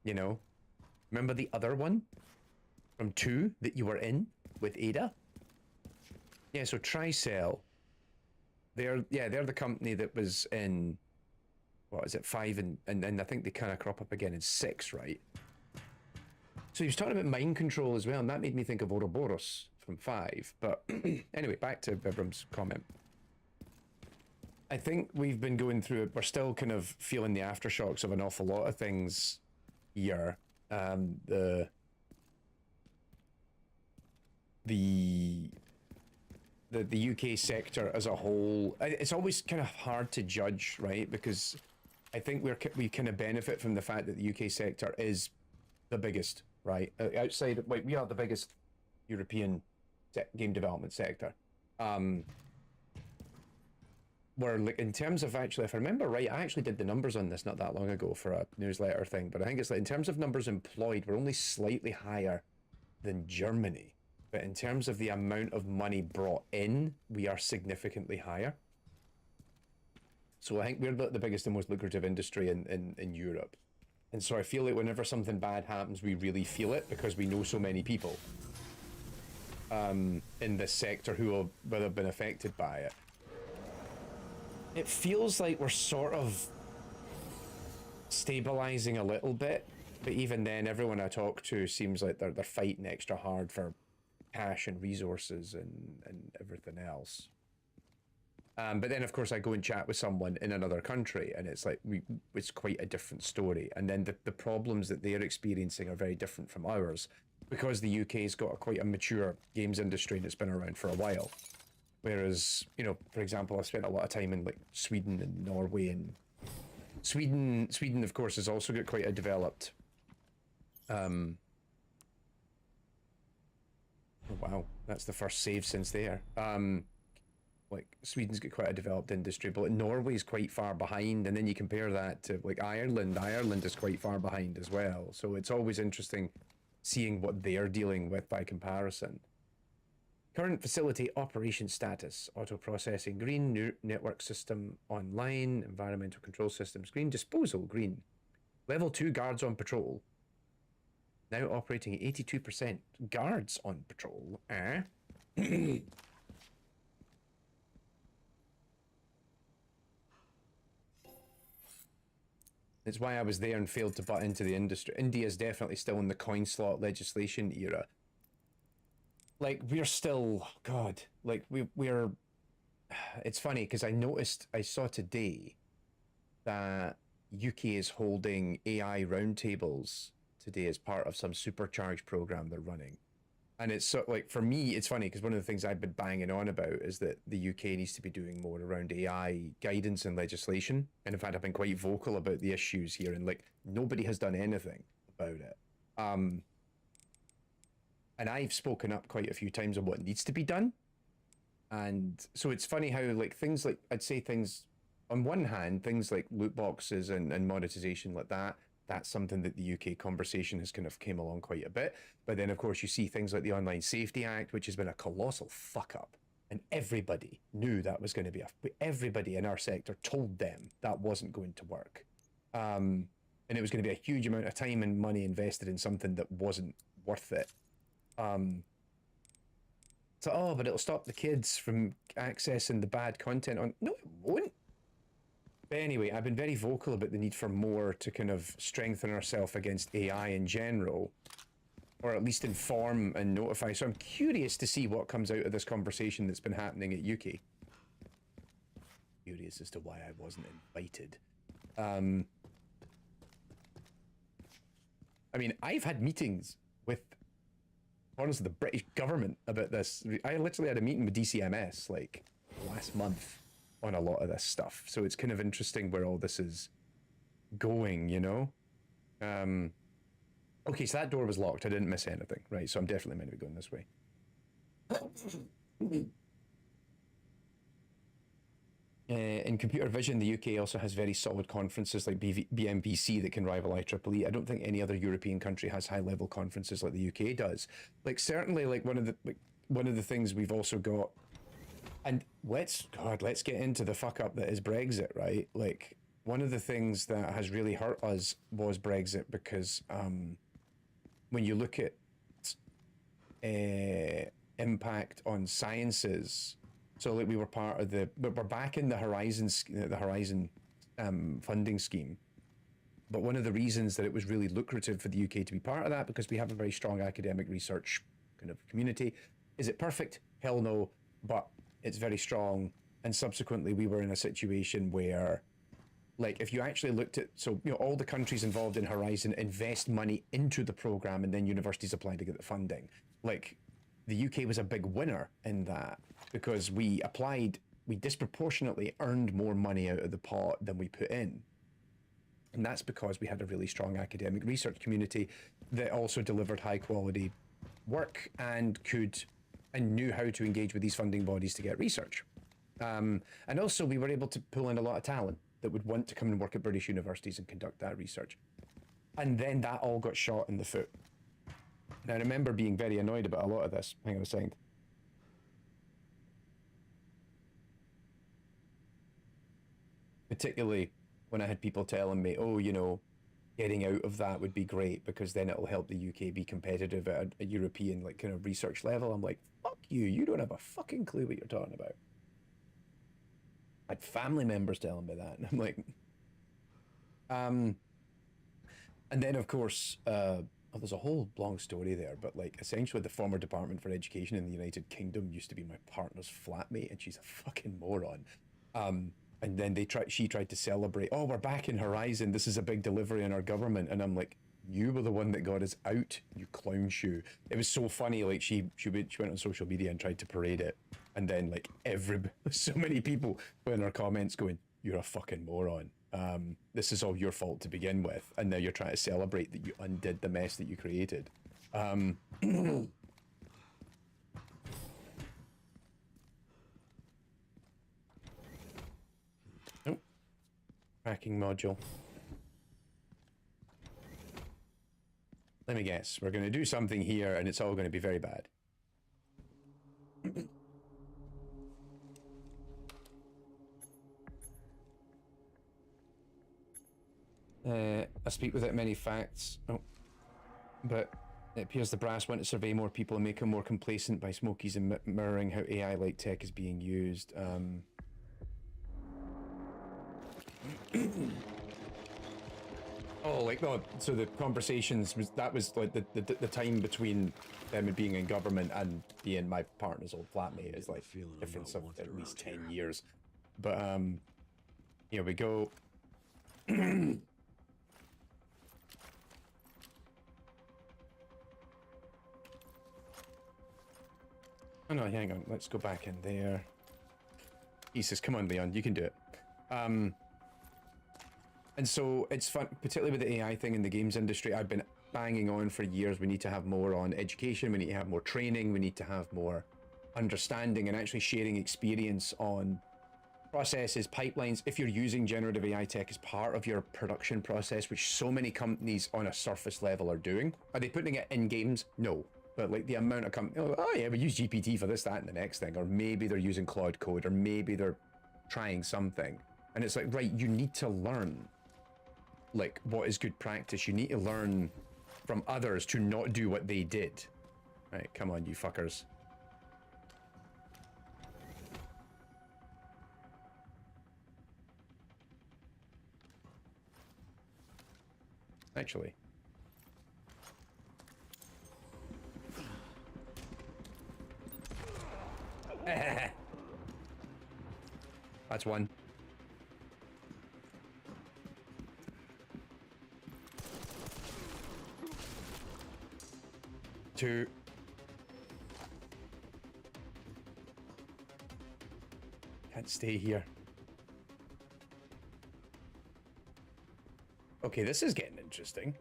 You know, remember the other one from 2 that you were in with Ada? Yeah, so Tricell. They're the company that was in, what is it, 5 and I think they kind of crop up again in 6, right? So he was talking about mind control as well, and that made me think of Ouroboros from 5. But anyway, back to Vibram's comment. I think we've been going through it. We're still kind of feeling the aftershocks of an awful lot of things here. The UK sector as a whole, it's always kind of hard to judge, right? Because I think we kind of benefit from the fact that the UK sector is the biggest, right? Outside, like, we are the biggest European game development sector. Where, like, in terms of, actually, if I remember right, I actually did the numbers on this not that long ago for a newsletter thing, but I think it's like, in terms of numbers employed, we're only slightly higher than Germany. But in terms of the amount of money brought in, we are significantly higher. So I think we're the biggest and most lucrative industry in Europe. And so I feel like whenever something bad happens, we really feel it because we know so many people in this sector who will have been affected by it. It feels like we're sort of stabilizing a little bit, but even then, everyone I talk to seems like they're fighting extra hard for cash and resources and everything else. But then, of course, I go and chat with someone in another country, and it's like it's quite a different story. And then the problems that they're experiencing are very different from ours, because the UK's got quite a mature games industry and it's been around for a while. Whereas, you know, for example, I've spent a lot of time in like Sweden and Norway, and Sweden, of course, has also got quite a developed. Oh wow, that's the first save since there. Like Sweden's got quite a developed industry, but Norway's quite far behind, and then you compare that to like Ireland. Ireland is quite far behind as well. So it's always interesting seeing what they're dealing with by comparison. Current facility operation status: auto processing green, network system online, environmental control systems green, disposal green, level 2 guards on patrol. Now operating at 82%. Guards on patrol, eh? It's why I was there and failed to butt into the industry. India is definitely still in the coin slot legislation era. Like, we're still, God, like, we're, it's funny, because I saw today that UK is holding AI roundtables today as part of some supercharged program they're running. And it's so, like, for me, it's funny, because one of the things I've been banging on about is that the UK needs to be doing more around AI guidance and legislation. And in fact, I've been quite vocal about the issues here, and, like, nobody has done anything about it. And I've spoken up quite a few times on what needs to be done. And so it's funny how, like, things like, I'd say things, on one hand, things like loot boxes and monetization like that, that's something that the UK conversation has kind of came along quite a bit. But then, of course, you see things like the Online Safety Act, which has been a colossal fuck up. And everybody knew that was going to be everybody in our sector told them that wasn't going to work. And it was going to be a huge amount of time and money invested in something that wasn't worth it. So, oh, but it'll stop the kids from accessing the bad content on. No, it won't. But anyway, I've been very vocal about the need for more to kind of strengthen ourselves against AI in general, or at least inform and notify. So I'm curious to see what comes out of this conversation that's been happening at UK. Curious as to why I wasn't invited. I mean, I've had meetings with, honestly, the British government about this. I literally had a meeting with DCMS like last month on a lot of this stuff. So it's kind of interesting where all this is going, you know? Okay, so that door was locked. I didn't miss anything, right? So I'm definitely meant to be going this way. In computer vision, the UK also has very solid conferences like BMVC that can rival IEEE. I don't think any other European country has high-level conferences like the UK does. Like certainly, like one of the things we've also got, and let's get into the fuck up that is Brexit, right? Like one of the things that has really hurt us was Brexit because when you look at impact on sciences. So like we were part of but we're back in the Horizon funding scheme. But one of the reasons that it was really lucrative for the UK to be part of that, because we have a very strong academic research kind of community. Is it perfect? Hell no, but it's very strong. And subsequently we were in a situation where, like, if you actually looked at, so, you know, all the countries involved in Horizon invest money into the program and then universities apply to get the funding. Like, the UK was a big winner in that because we disproportionately earned more money out of the pot than we put in. And that's because we had a really strong academic research community that also delivered high quality work and knew how to engage with these funding bodies to get research. And also we were able to pull in a lot of talent that would want to come and work at British universities and conduct that research. And then that all got shot in the foot. And I remember being very annoyed about a lot of this. Hang on a second. Particularly when I had people telling me, oh, you know, getting out of that would be great because then it'll help the UK be competitive at a European, like, kind of research level. I'm like, fuck you, you don't have a fucking clue what you're talking about. I had family members telling me that, and I'm like, and then of course, there's a whole long story there, but like essentially the former Department for Education in the United Kingdom used to be my partner's flatmate, and she's a fucking moron. And then she tried to celebrate, oh, we're back in Horizon, this is a big delivery in our government, and I'm like, you were the one that got us out, you clown shoe. It was so funny, like she went on social media and tried to parade it, and then like so many people put in her comments going, you're a fucking moron. This is all your fault to begin with, and now you're trying to celebrate that you undid the mess that you created. Nope. Tracking module. Let me guess, we're going to do something here and it's all going to be very bad. I speak without many facts, but it appears the brass want to survey more people and make them more complacent by Smokies and mirroring how AI-like tech is being used. Oh, like, no, so the conversations was like the time between them being in government and being my partner's old flatmate is like difference of at least 10 years. But here we go. Oh no, hang on, let's go back in there. Jesus, come on, Leon, you can do it. And so it's fun, particularly with the AI thing in the games industry. I've been banging on for years. We need to have more on education. We need to have more training. We need to have more understanding and actually sharing experience on processes, pipelines. If you're using generative AI tech as part of your production process, which so many companies on a surface level are doing. Are they putting it in games? No. But like the amount of companies, oh yeah, we use GPT for this, that, and the next thing. Or maybe they're using Claude Code, or maybe they're trying something. And it's like, right, you need to learn like what is good practice. You need to learn from others to not do what they did. Right, come on, you fuckers. Actually. That's one. Two. Can't stay here. Okay, this is getting interesting.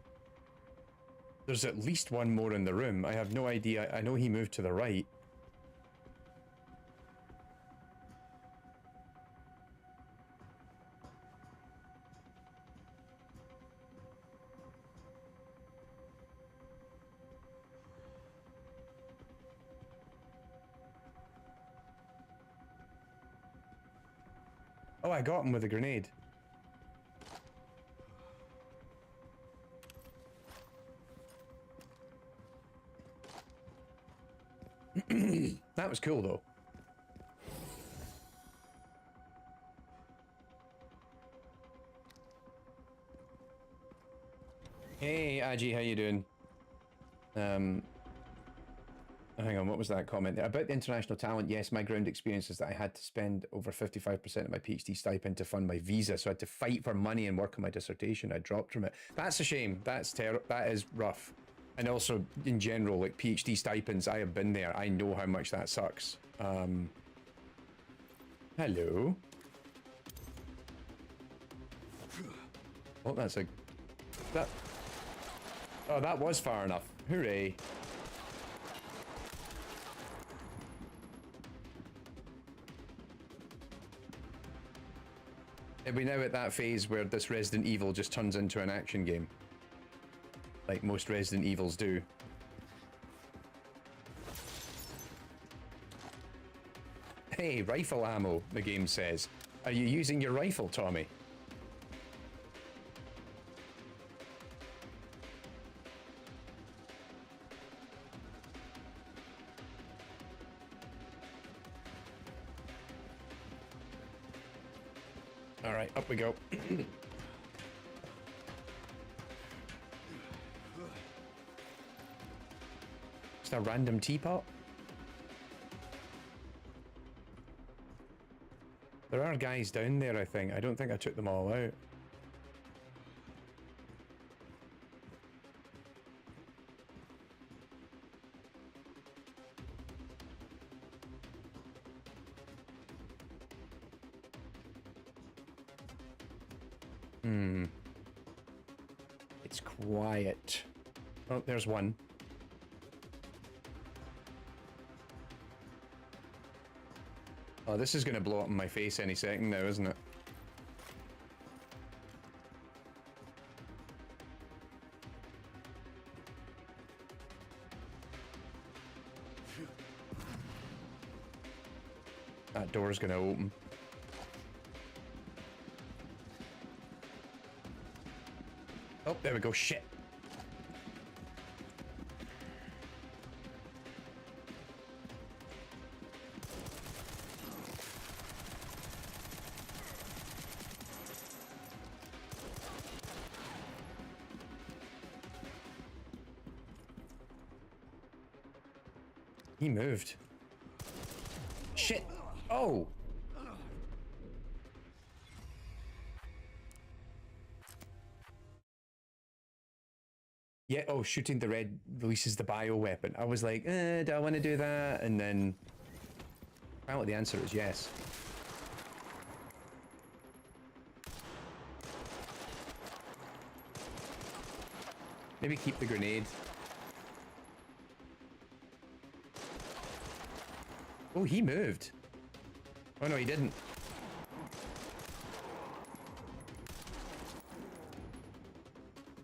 There's at least one more in the room. I have no idea. I know he moved to the right. Oh, I got him with a grenade. That was cool, though. Hey, Aji, how you doing? Hang on, what was that comment there? About the international talent, yes, my ground experience is that I had to spend over 55% of my PhD stipend to fund my visa, so I had to fight for money and work on my dissertation. I dropped from it. That's a shame. That's terrible. That is rough. And also, in general, like PhD stipends, I have been there. I know how much that sucks. Hello. Oh, that's a... That... Oh, that was far enough. Hooray. Are we now at that phase where this Resident Evil just turns into an action game? Like most Resident Evils do. Hey, rifle ammo, the game says. Are you using your rifle, Tommy? All right, up we go. Just a random teapot. There are guys down there, I think. I don't think I took them all out. It's quiet. Oh, there's one. Oh, this is going to blow up in my face any second now, isn't it? That door's going to open. Oh, there we go. Shit. He moved. Shit. Oh. Yeah, oh, shooting the red releases the bio weapon. I was like, do I want to do that? And then apparently the answer is yes. Maybe keep the grenade. Oh, he moved. Oh no, he didn't.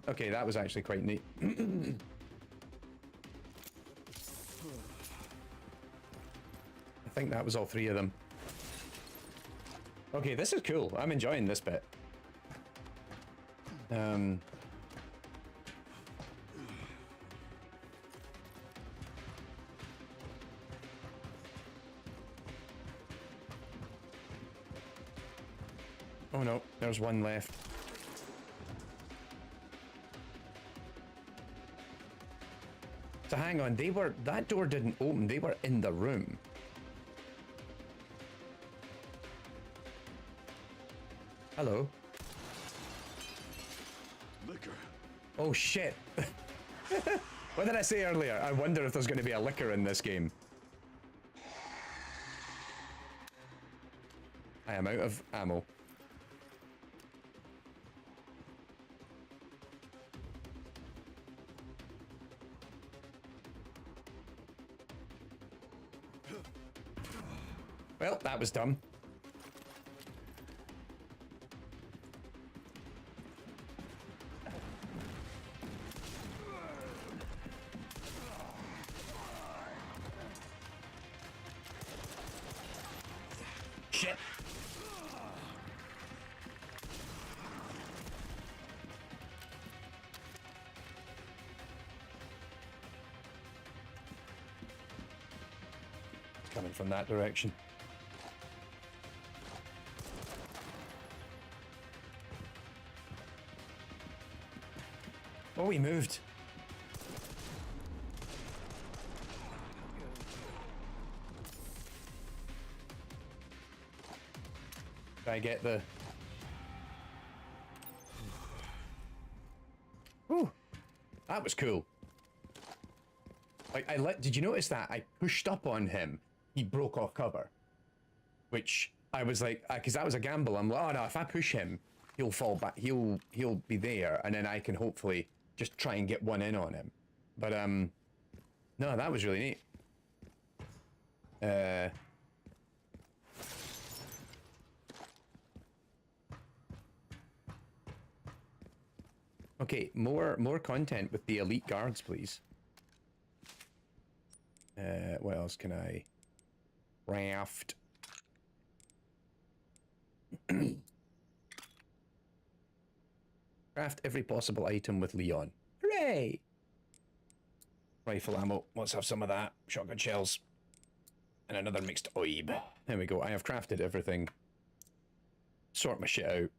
Okay, that was actually quite neat. I think that was all three of them. Okay, this is cool. I'm enjoying this bit. Oh no, there's one left. So hang on, that door didn't open, they were in the room. Hello. Liquor. Oh shit. What did I say earlier? I wonder if there's going to be a liquor in this game. I am out of ammo. Well, that was dumb. Shit. Coming from that direction. Oh, he moved. Did I get the... Ooh, that was cool. Like, did you notice that? I pushed up on him. He broke off cover. Which, I was like, because that was a gamble. I'm like, oh no, if I push him, he'll fall back. He'll be there, and then I can hopefully just try and get one in on him. But, no, that was really neat. Okay, more content with the elite guards, please. What else can I craft? Craft every possible item with Leon. Hooray! Rifle ammo. Let's have some of that. Shotgun shells. And another mixed oib. There we go. I have crafted everything. Sort my shit out.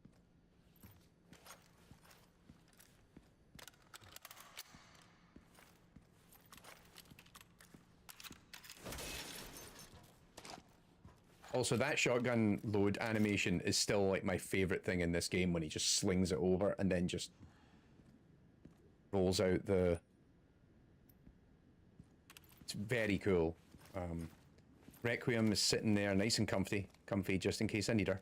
Also, that shotgun load animation is still like my favorite thing in this game, when he just slings it over and then just rolls out the... It's very cool. Requiem is sitting there nice and comfy just in case I need her.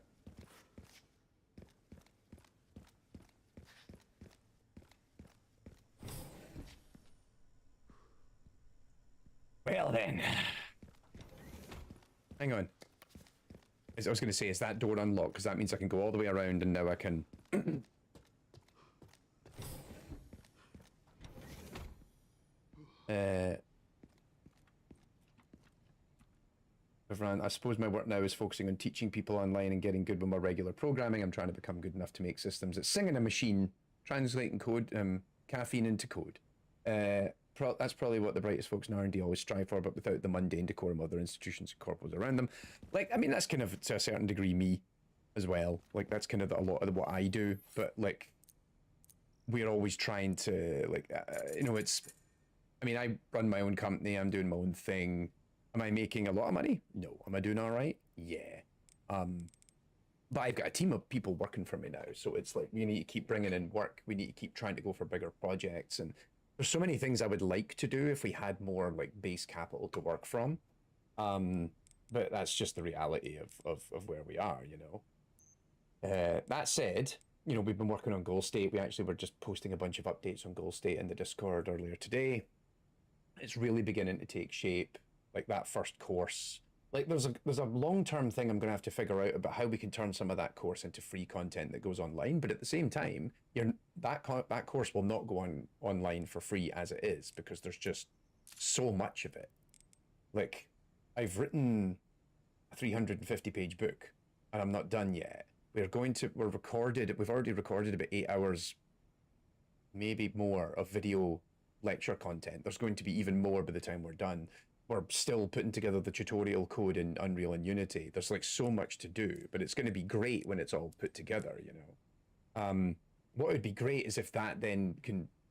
Well then. Hang on. I was going to say, is that door unlocked? Because that means I can go all the way around, and now I can... I suppose my work now is focusing on teaching people online and getting good with more regular programming. I'm trying to become good enough to make systems that sing in a machine, translating code, caffeine into code. That's probably what the brightest folks in R&D always strive for, but without the mundane decorum of other institutions and corporals around them. Like, I mean, that's kind of, to a certain degree, me as well. Like, that's kind of a lot of what I do, but, like, we're always trying to, like, you know, it's... I mean, I run my own company, I'm doing my own thing. Am I making a lot of money? No. Am I doing all right? Yeah. But I've got a team of people working for me now, so it's like, we need to keep bringing in work. We need to keep trying to go for bigger projects, and there's so many things I would like to do if we had more like base capital to work from. But that's just the reality of where we are, you know. That said, you know, we've been working on Goal State. We actually were just posting a bunch of updates on Goal State in the Discord earlier today. It's really beginning to take shape. Like that first course. Like there's a long-term thing I'm going to have to figure out about how we can turn some of that course into free content that goes online. But at the same time, that course will not go online for free as it is, because there's just so much of it. Like, I've written a 350-page book, and I'm not we've already recorded about 8 hours, maybe more, of video lecture content. There's going to be even more by the time we're done. We're still putting together the tutorial code in Unreal and Unity. There's like so much to do, but it's going to be great when it's all put together, you know. What would be great is if that then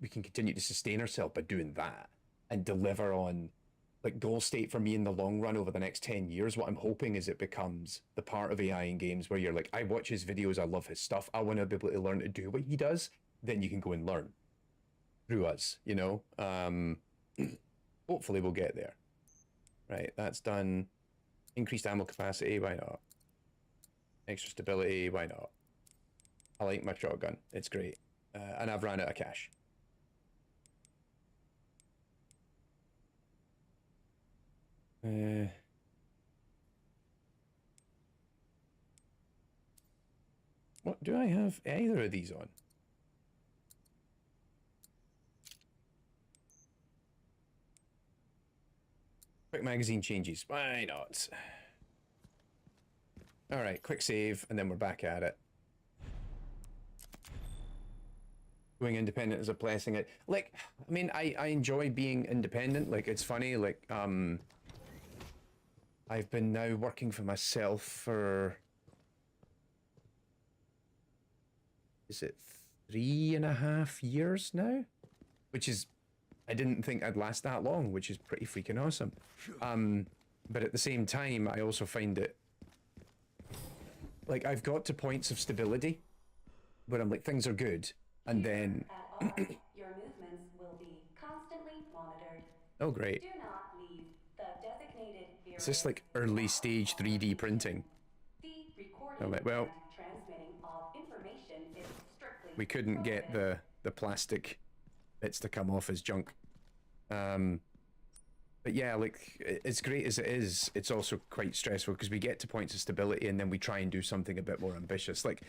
we can continue to sustain ourselves by doing that and deliver on like Goal State for me in the long run over the next 10 years. What I'm hoping is it becomes the part of AI in games where you're like, I watch his videos, I love his stuff, I want to be able to learn to do what he does. Then you can go and learn through us, you know. Hopefully we'll get there. Right, that's done. Increased ammo capacity, why not? Extra stability, why not? I like my shotgun, it's great. And I've ran out of cash. What do I have either of these on? Quick magazine changes. Why not? All right, quick save, and then we're back at it. Going independent is a blessing. Like, I mean, I enjoy being independent. Like, it's funny. Like, I've been now working for myself for... Is it 3.5 years now? Which is... I didn't think I'd last that long, which is pretty freaking awesome. But at the same time, I also find it... Like, I've got to points of stability where I'm like, things are good. And then... Your movements will be constantly monitored. Oh, great. Do not leave the designated area. Is this like early stage 3D printing? The recording Oh, right, well, and transmitting of information is strictly we couldn't get prohibited. the plastic bits to come off as junk. But yeah, like, as great as it is, it's also quite stressful because we get to points of stability and then we try and do something a bit more ambitious. Like,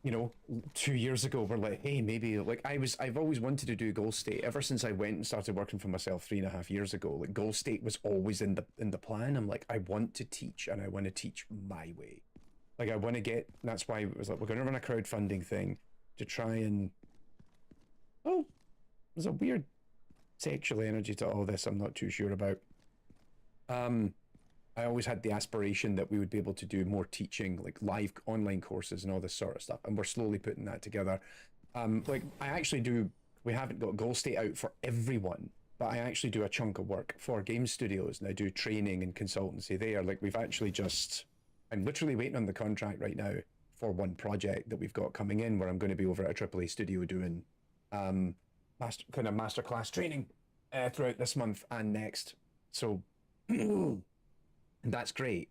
you know, 2 years ago, we're like, hey, maybe, like, I've always wanted to do Goal State ever since I went and started working for myself 3.5 years ago. Like, Goal State was always in the plan. I'm like, I want to teach, and I want to teach my way. Like, I want to get, that's why it was like, we're going to run a crowdfunding thing to try and, oh, there's a weird sexual energy to all this I'm not too sure about. I always had the aspiration that we would be able to do more teaching, like live online courses and all this sort of stuff, and we're slowly putting that together. Like, I actually do, we haven't got Goal State out for everyone, but I actually do a chunk of work for game studios, and I do training and consultancy there. Like, we've actually just, I'm literally waiting on the contract right now for one project that we've got coming in where I'm going to be over at a AAA studio doing masterclass training throughout this month and next. So and that's great.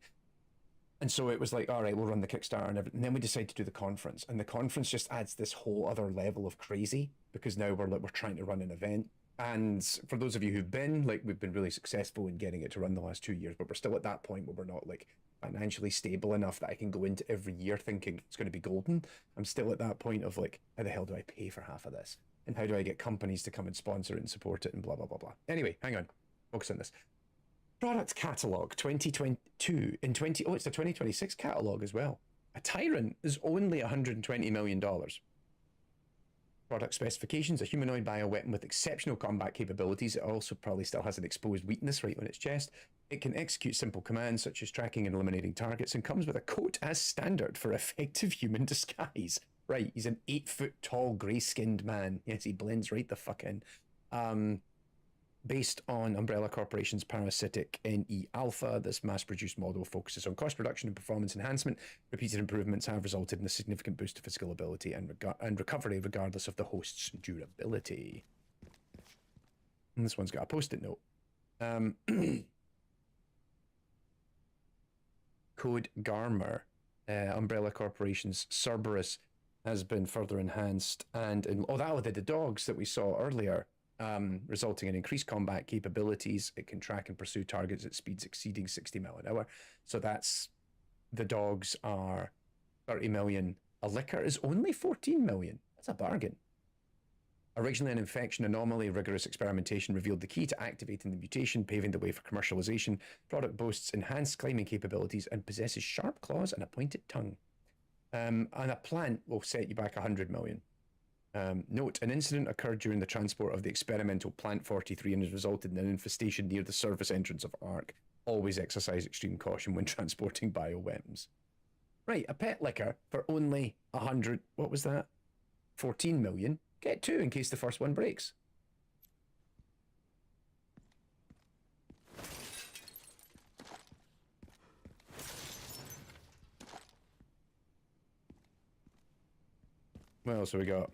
And so it was like, all right, we'll run the Kickstarter and everything. And then we decided to do the conference, and the conference just adds this whole other level of crazy because now we're trying to run an event. And for those of you who've been, like, we've been really successful in getting it to run the last 2 years, but we're still at that point where we're not like financially stable enough that I can go into every year thinking it's going to be golden. I'm still at that point of like, how the hell do I pay for half of this? And how do I get companies to come and sponsor it and support it and blah, blah, blah, blah. Anyway, hang on. Focus on this. Product catalog 2022 in 20. Oh, it's the 2026 catalog as well. A Tyrant is only $120 million. Product specifications: a humanoid bioweapon with exceptional combat capabilities. It also probably still has an exposed weakness right on its chest. It can execute simple commands such as tracking and eliminating targets, and comes with a coat as standard for effective human disguise. Right, he's an 8-foot tall, grey-skinned man. Yes, he blends right the fuck in. Based on Umbrella Corporation's parasitic NE Alpha, this mass-produced model focuses on cost reduction and performance enhancement. Repeated improvements have resulted in a significant boost to physical ability and recovery, regardless of the host's durability. And this one's got a post-it note. Code Garmer, Umbrella Corporation's Cerberus, has been further enhanced, and the dogs that we saw earlier, resulting in increased combat capabilities. It can track and pursue targets at speeds exceeding 60 miles an hour. So that's, the dogs are 30 million. A liquor is only 14 million. That's a bargain. Originally an infection anomaly, rigorous experimentation revealed the key to activating the mutation, paving the way for commercialization. Product boasts enhanced climbing capabilities and possesses sharp claws and a pointed tongue. And a plant will set you back 100 million. Note, an incident occurred during the transport of the experimental Plant 43 and has resulted in an infestation near the service entrance of ARC. Always exercise extreme caution when transporting bioweapons. Right, a pet liquor for only 100, what was that? 14 million. Get two in case the first one breaks. What else have we got?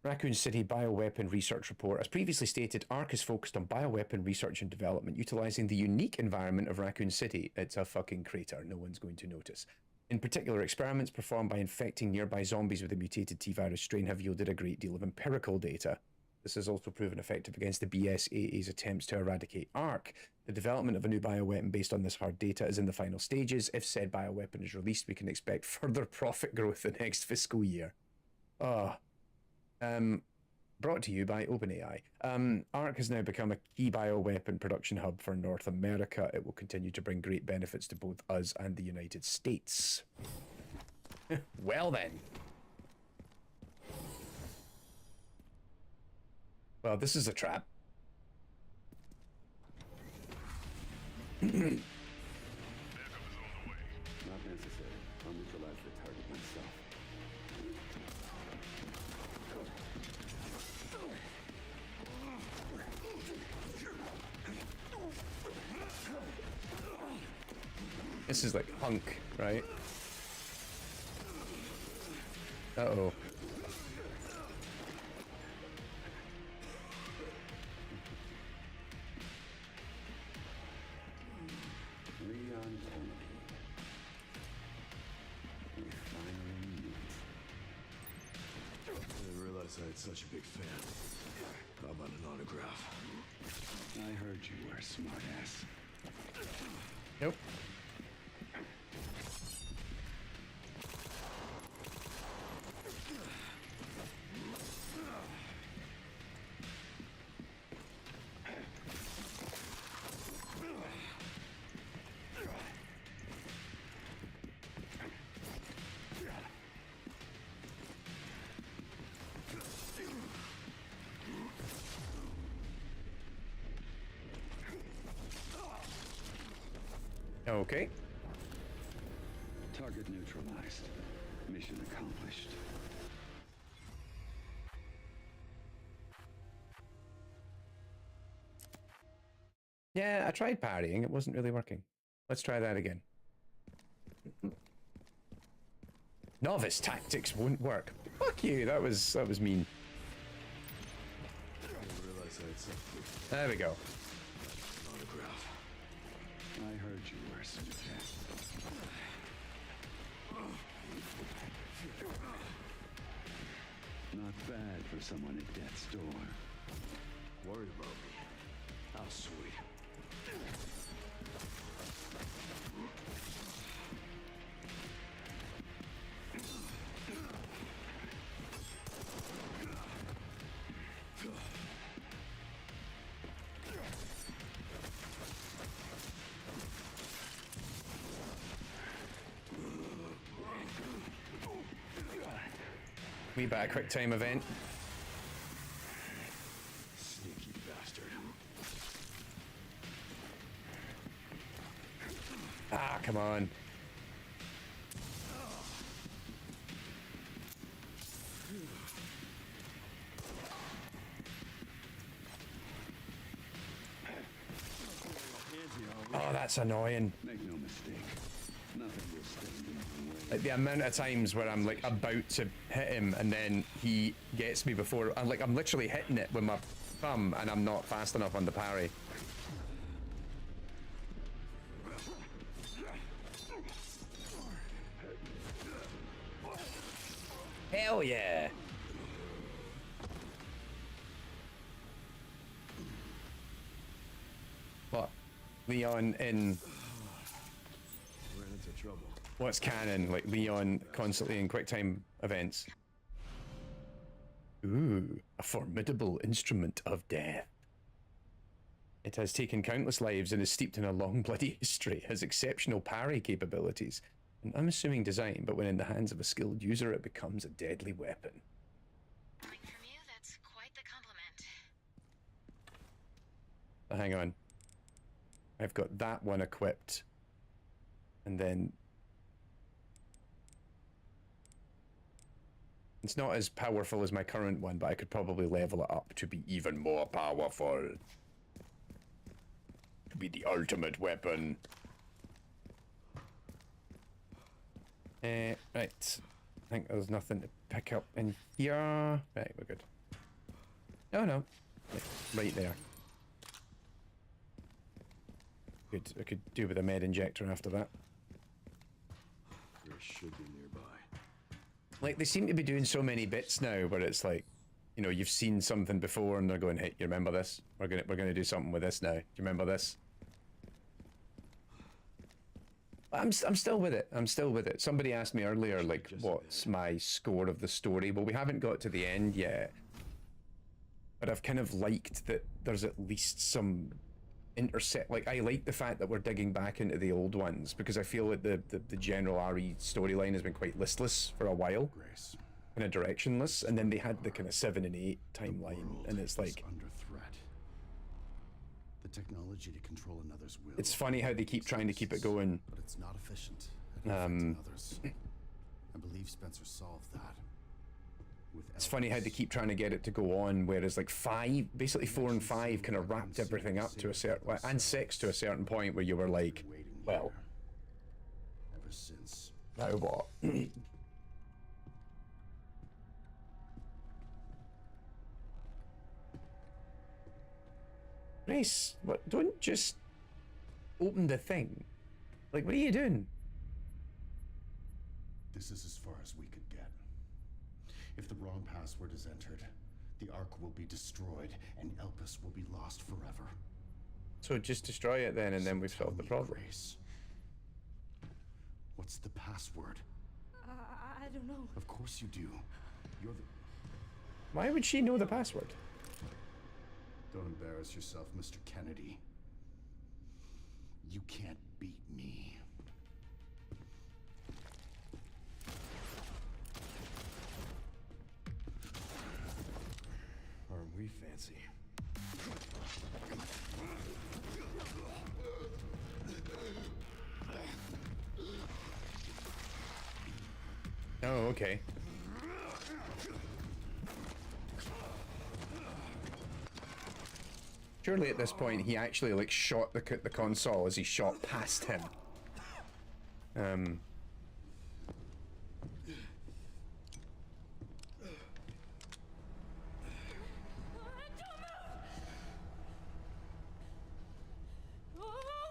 Raccoon City Bioweapon Research Report. As previously stated, ARC is focused on bioweapon research and development, utilizing the unique environment of Raccoon City. It's a fucking crater. No one's going to notice. In particular, experiments performed by infecting nearby zombies with a mutated T-virus strain have yielded a great deal of empirical data. This has also proven effective against the BSAA's attempts to eradicate ARC. The development of a new bioweapon based on this hard data is in the final stages. If said bioweapon is released, we can expect further profit growth the next fiscal year. Brought to you by OpenAI. ARC has now become a key bioweapon production hub for North America. It will continue to bring great benefits to both us and the United States. Well then. Well, this is a trap. Not necessary. I'll neutralize the target myself. This is like Hunk, right? Uh-oh. Leon Kennedy. We finally meet. I didn't realize I had such a big fan. How about an autograph? I heard you were a smartass. Nope. Okay. Target neutralized. Mission accomplished. Yeah, I tried parrying. It wasn't really working. Let's try that again. Novice tactics won't work. Fuck you. That was mean. I didn't realize I had such a big There we go. autograph. I heard you were a smartass. Not bad for someone at death's door. Worried about me? How sweet. We back quick time event. Sneaky bastard. Ah, come on. Oh, that's annoying. Make no mistake. Nothing will stand in my way. Like the amount of times where I'm like about to hit him and then he gets me before I'm literally hitting it with my thumb and I'm not fast enough on the parry. Hell yeah. What? Leon in Ran into trouble. what's canon? Like Leon constantly in QuickTime events. Ooh, a formidable instrument of death. It has taken countless lives and is steeped in a long bloody history, has exceptional parry capabilities, an unassuming design, but when in the hands of a skilled user it becomes a deadly weapon. Coming from you, that's quite the compliment. Hang on. I've got that one equipped. And then... It's not as powerful as my current one, but I could probably level it up to be even more powerful. To be the ultimate weapon. Right. I think there's nothing to pick up in here. Right, we're good. No. Right there. Good. I could do with a med injector after that. There should be nearby. Like, they seem to be doing so many bits now where it's like, you know, you've seen something before and they're going, hey, you remember this? We're gonna do something with this now. Do you remember this? I'm still with it. I'm still with it. Somebody asked me earlier, like, what's my score of the story? Well, we haven't got to the end yet. But I've kind of liked that there's at least some intersect. Like, I like the fact that we're digging back into the old ones because I feel like the general RE storyline has been quite listless for a while. Grace. Kind of directionless. And then they had the kind of 7 and 8 timeline. And it's like, under threat. The technology to control another's will. It's funny how they keep trying to keep it going. But it's not efficient at affecting others. I believe Spencer solved that. It's funny how they keep trying to get it to go on, whereas like 5, basically 4 and 5 kind of wrapped everything up to a certain, and 6 to a certain point where you were like, well, ever since. now what? Grace, what? Don't just open the thing. Like, what are you doing? This is as far as we could get. If the wrong password is entered, the Ark will be destroyed and Elpis will be lost forever. So just destroy it then, and then we've solved the problem. Grace, what's the password? I don't know. Of course you do. You're the... Why would she know the password? Don't embarrass yourself, Mr. Kennedy. You can't beat me. Aren't we fancy? Oh, okay. Surely at this point he actually like shot the console as he shot past him. Oh,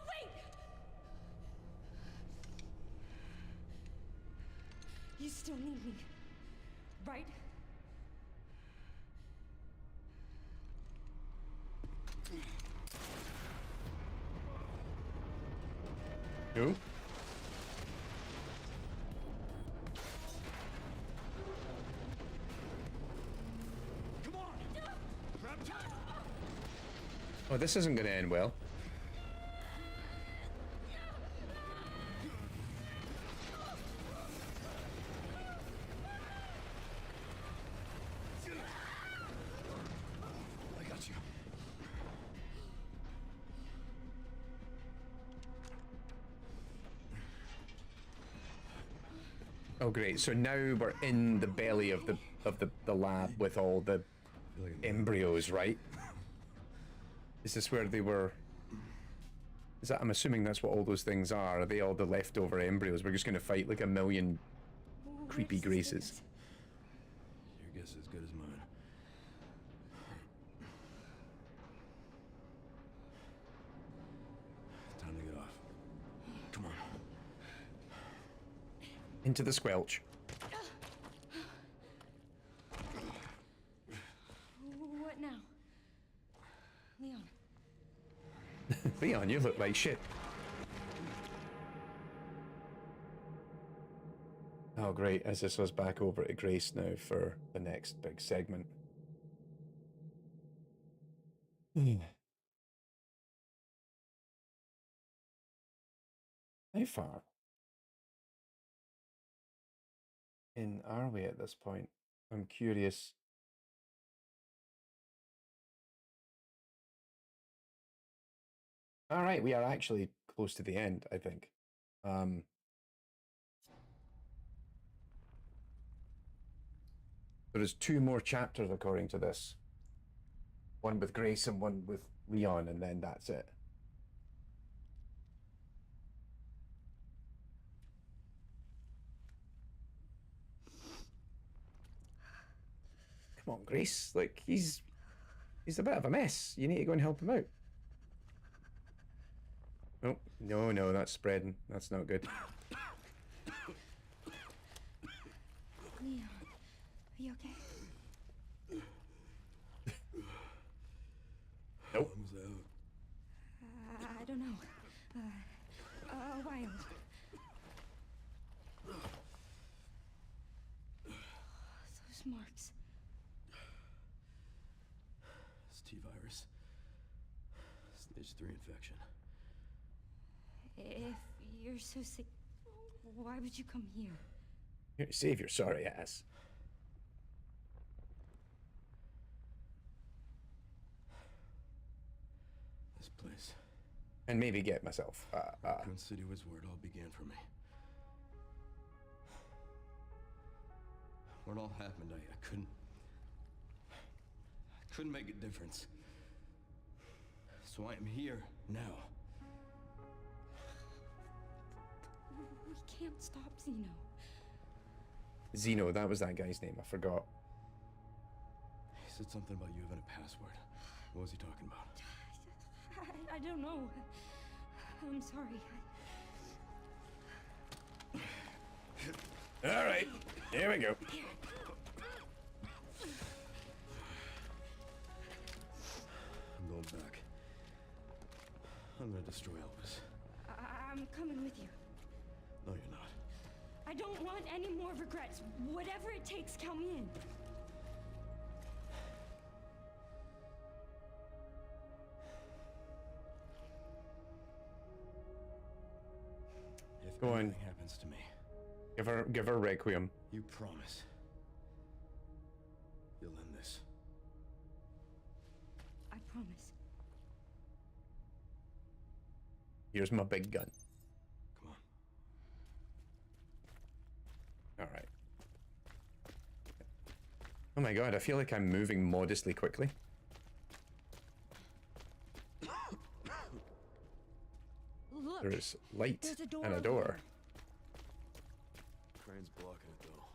wait! You still need me, right? Who? Come on! Grab time! Oh, this isn't going to end well. I got you. Oh, great. So now we're in the belly of the lab with all the embryos, right? Is this where they were? Is that? I'm assuming that's what all those things are. Are they all the leftover embryos? We're just going to fight like a million creepy Graces. Your guess is as good as mine. Time to get off. Come on. Into the squelch. What now? Leon. Leon, you look like shit. Oh, great. As this was back over to Grace now for the next big segment. How far in are we at this point? I'm curious. All right, we are actually close to the end, I think. There is 2 more chapters according to this. One with Grace and one with Leon, and then that's it. Come on, Grace. Like, he's a bit of a mess. You need to go and help him out. Oh, no, that's spreading. That's not good. Leon, are you okay? Nope. Thumbs out. I don't know. A while. Those marks. It's T-virus. Stage 3 infection. If you're so sick, why would you come here? Here, save your sorry ass. This this place. And maybe get myself. Raccoon City was where it all began for me. When it all happened, I couldn't make a difference. So I am here now. We can't stop Zeno. Zeno, that was that guy's name. I forgot. He said something about you having a password. What was he talking about? I don't know. I'm sorry. All right, here we go. I'm going back. I'm gonna destroy Elvis. I'm coming with you. No, you're not. I don't want any more regrets. Whatever it takes, count me in. If Go on. anything happens to me, Give her Requiem. you promise you'll end this. I promise. Here's my big gun. Come on. All right. Oh my god, I feel like I'm moving modestly quickly. Look. There's light There's a door and a over door. there. Crane's blocking it, though.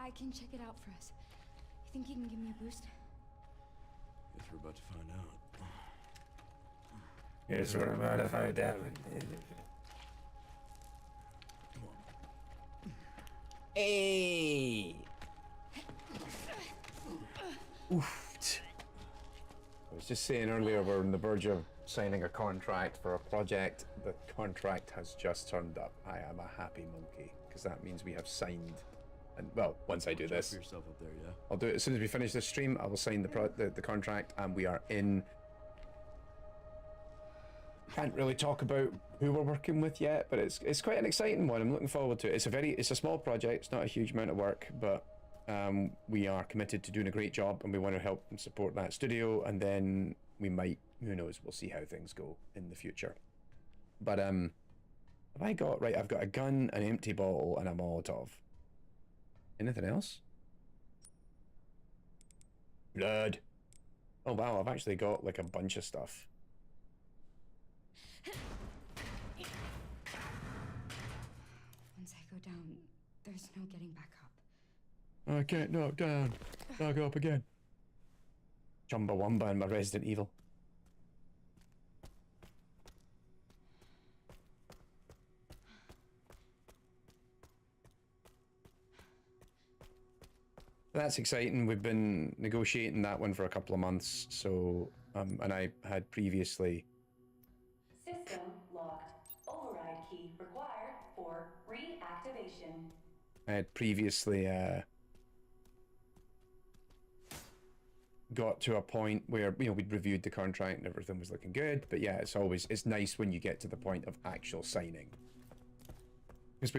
I can check it out for us. You think you can give me a boost? Guess we're about to find out. Here's what I'm about to find out. Hey! Oof. I was just saying earlier, we're on the verge of signing a contract for a project. The contract has just turned up. I am a happy monkey, because that means we have signed. And well, once I do Watch out this, for yourself up there, yeah? I'll do it as soon as we finish this stream. I will sign the contract, and we are in. Can't really talk about who we're working with yet, but it's quite an exciting one. I'm looking forward to it. It's a small project. It's not a huge amount of work, but we are committed to doing a great job, and we want to help and support that studio. And then we might, who knows? We'll see how things go in the future. But have I got right? I've got a gun, an empty bottle, and a Molotov. Anything else? Blood. Oh wow, I've actually got like a bunch of stuff. Once I go down, there's no getting back up. I can't knock down. Knock up again. Chumbawamba and my Resident Evil. That's exciting. We've been negotiating that one for a couple of months. So, and I had previously. System locked. Override key required for reactivation. I had previously got to a point where we'd reviewed the contract and everything was looking good. But yeah, it's nice when you get to the point of actual signing. Because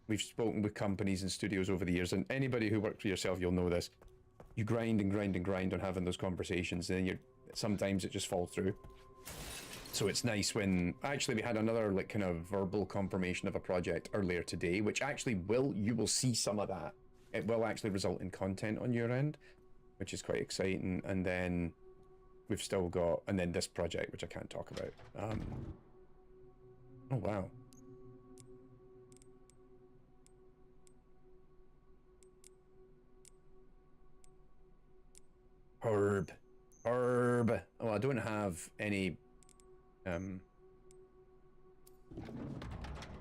we've spoken with companies and studios over the years, and anybody who worked for yourself, you'll know this. You grind and grind and grind on having those conversations, and then sometimes it just falls through. So it's nice when actually we had another like kind of verbal confirmation of a project earlier today, which actually you will see some of that. It will actually result in content on your end, which is quite exciting. And then we've still got, and then this project, which I can't talk about. Oh wow. Herb. Oh, I don't have any.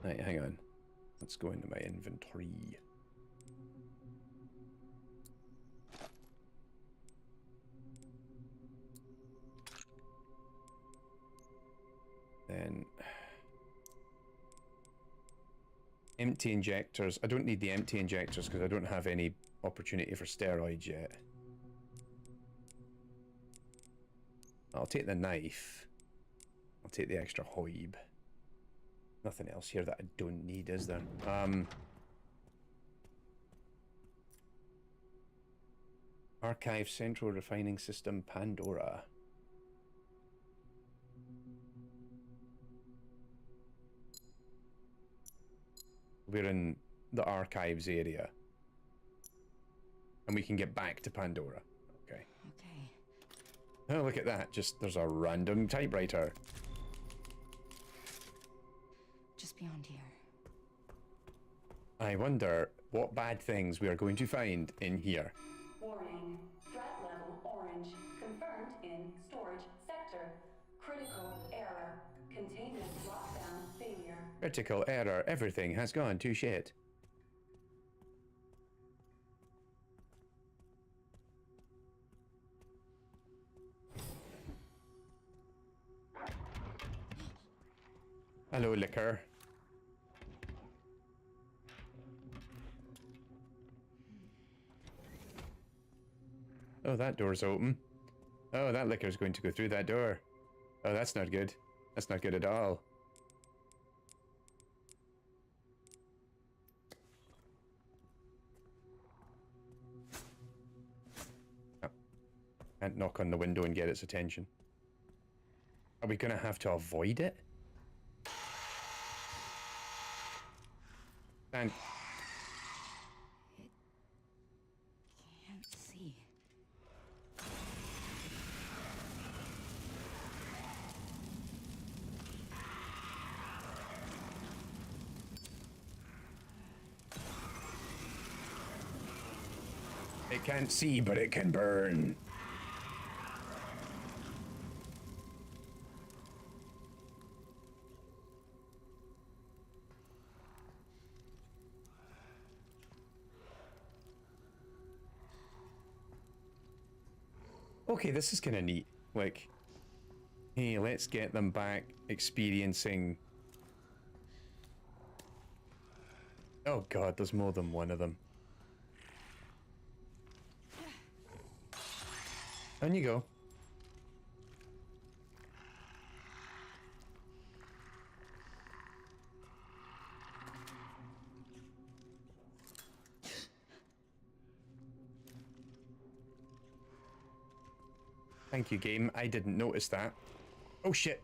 Right, hang on. Let's go into my inventory. Then empty injectors. I don't need the empty injectors because I don't have any opportunity for steroids yet. I'll take the knife. I'll take the extra hoib. Nothing else here that I don't need, is there? Archive Central Refining System Pandora. We're in the archives area. And we can get back to Pandora. Okay. Okay. Oh, look at that. Just, there's a random typewriter. Just beyond here. I wonder what bad things we are going to find in here. Warning. Threat level orange. Confirmed in storage sector. Critical error. Containment lockdown failure. Critical error. Everything has gone to shit. Hello, liquor. Oh, that door's open. Oh, that liquor's going to go through that door. Oh, that's not good. That's not good at all. Oh. Can't knock on the window and get its attention. Are we gonna have to avoid it? And Can't see. it can't see, but it can burn. Okay, this is kind of neat. Like, hey, let's get them back experiencing... Oh god, there's more than one of them. On you go. Thank you, game. I didn't notice that. Oh shit.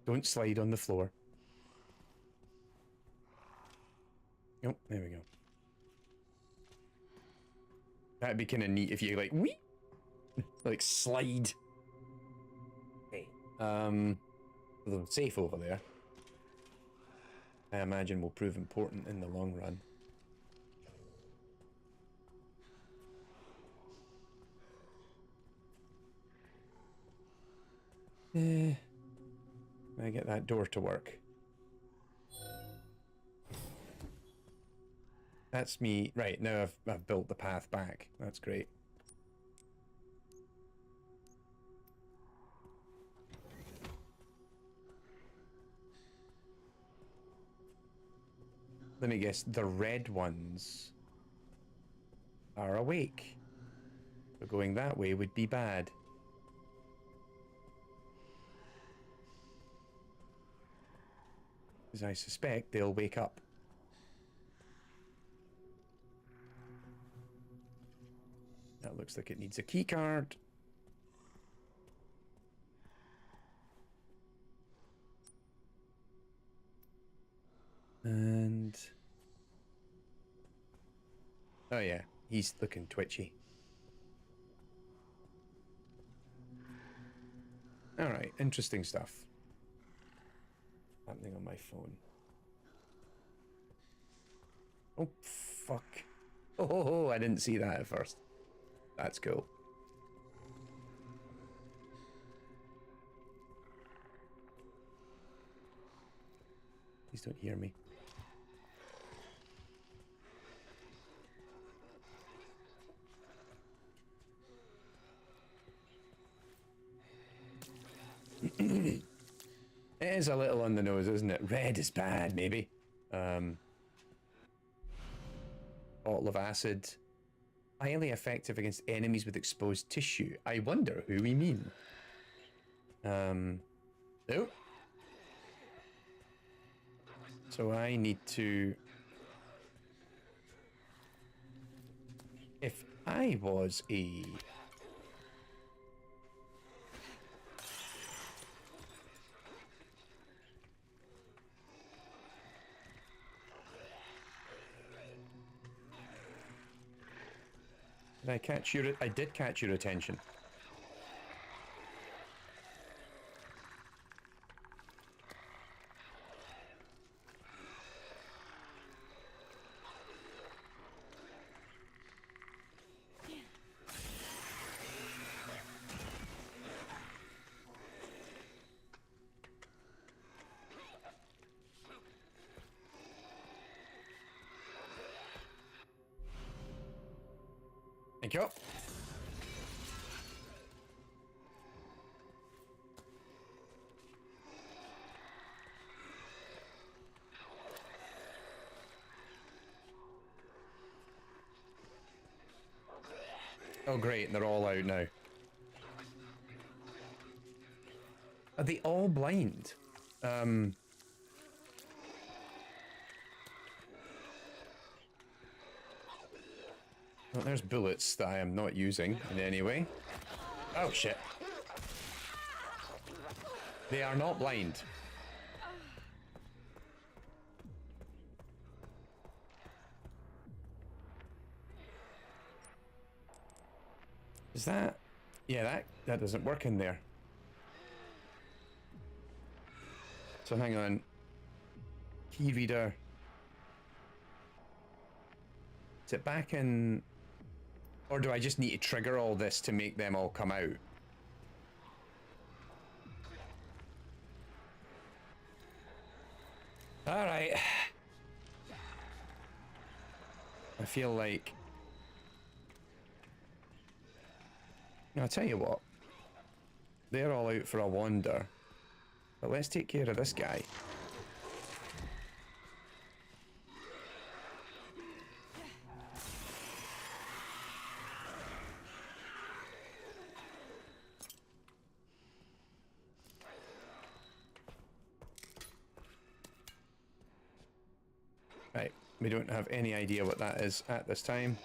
Don't slide on the floor. Oh, there we go. That'd be kind of neat if you like, wee, like slide. Okay. The safe over there, I imagine will prove important in the long run. I get that door to work. That's me. Right, now I've built the path back. That's great. Let me guess, the red ones are awake. So going that way would be bad. Because I suspect they'll wake up. That looks like it needs a key card. And... oh yeah, he's looking twitchy. Alright, interesting stuff. Happening on my phone. Oh, fuck. Oh, I didn't see that at first. That's cool. Please don't hear me. It is a little on the nose, isn't it? Red is bad, maybe. Bottle of acid. Highly effective against enemies with exposed tissue. I wonder who we mean. Nope. So I need to... If I was a... Did I catch your... I did catch your attention. Thank you. Oh great, they're all out now. Are they all blind? Well, there's bullets that I am not using in any way. Oh shit. They are not blind. Is that... Yeah, that doesn't work in there. So hang on. Key reader. Is it back in... Or do I just need to trigger all this to make them all come out? Alright. I feel like... I'll tell you what. They're all out for a wander. But let's take care of this guy. Right, we don't have any idea what that is at this time.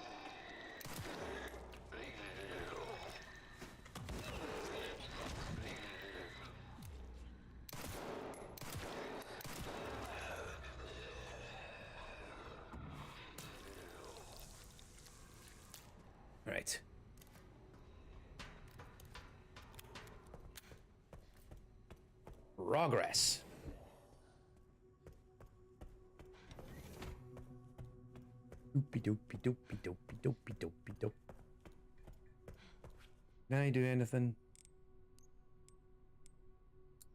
Right. Progress. Doopy doopy doopy doopy doopy doopy doop. Can I do anything?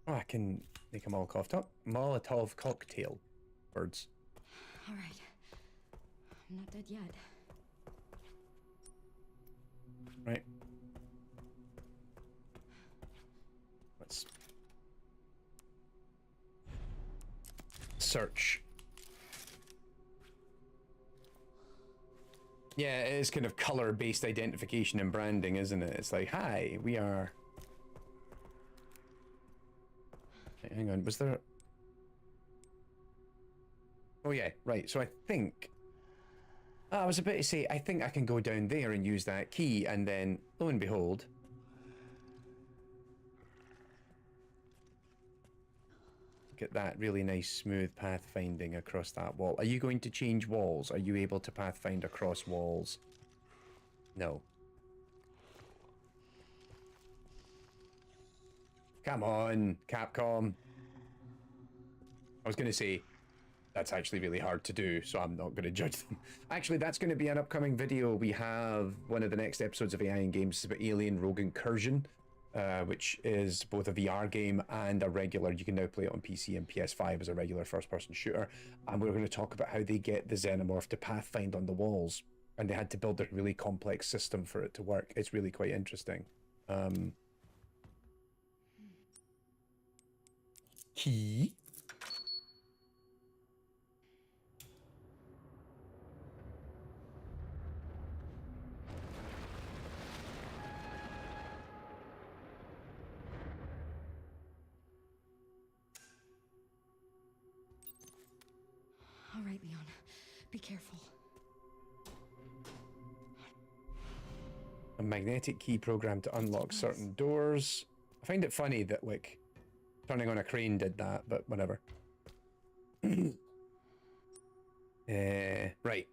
Oh, I can make them all coughed up. Molotov cocktail. Words. All right. I'm not dead yet. Right. Let's search. Yeah, it is kind of color-based identification and branding, isn't it? It's like, hi, we are... Wait, hang on, was there... Oh yeah, right, so I think... I was about to say, I think I can go down there and use that key, and then, lo and behold... Get that really nice smooth pathfinding across that wall. Are you going to change walls? Are you able to pathfind across walls? No. Come on, Capcom. I was going to say, that's actually really hard to do, so I'm not going to judge them. Actually, that's going to be an upcoming video. We have one of the next episodes of AI in Games about Alien Rogue Incursion. Which is both a VR game and a regular, you can now play it on PC and PS5 as a regular first-person shooter. And we're going to talk about how they get the Xenomorph to pathfind on the walls. And they had to build a really complex system for it to work. It's really quite interesting. Key. All right, Leon. Be careful. A magnetic key program to unlock certain doors. I find it funny that, like, turning on a crane did that, but whatever. Right.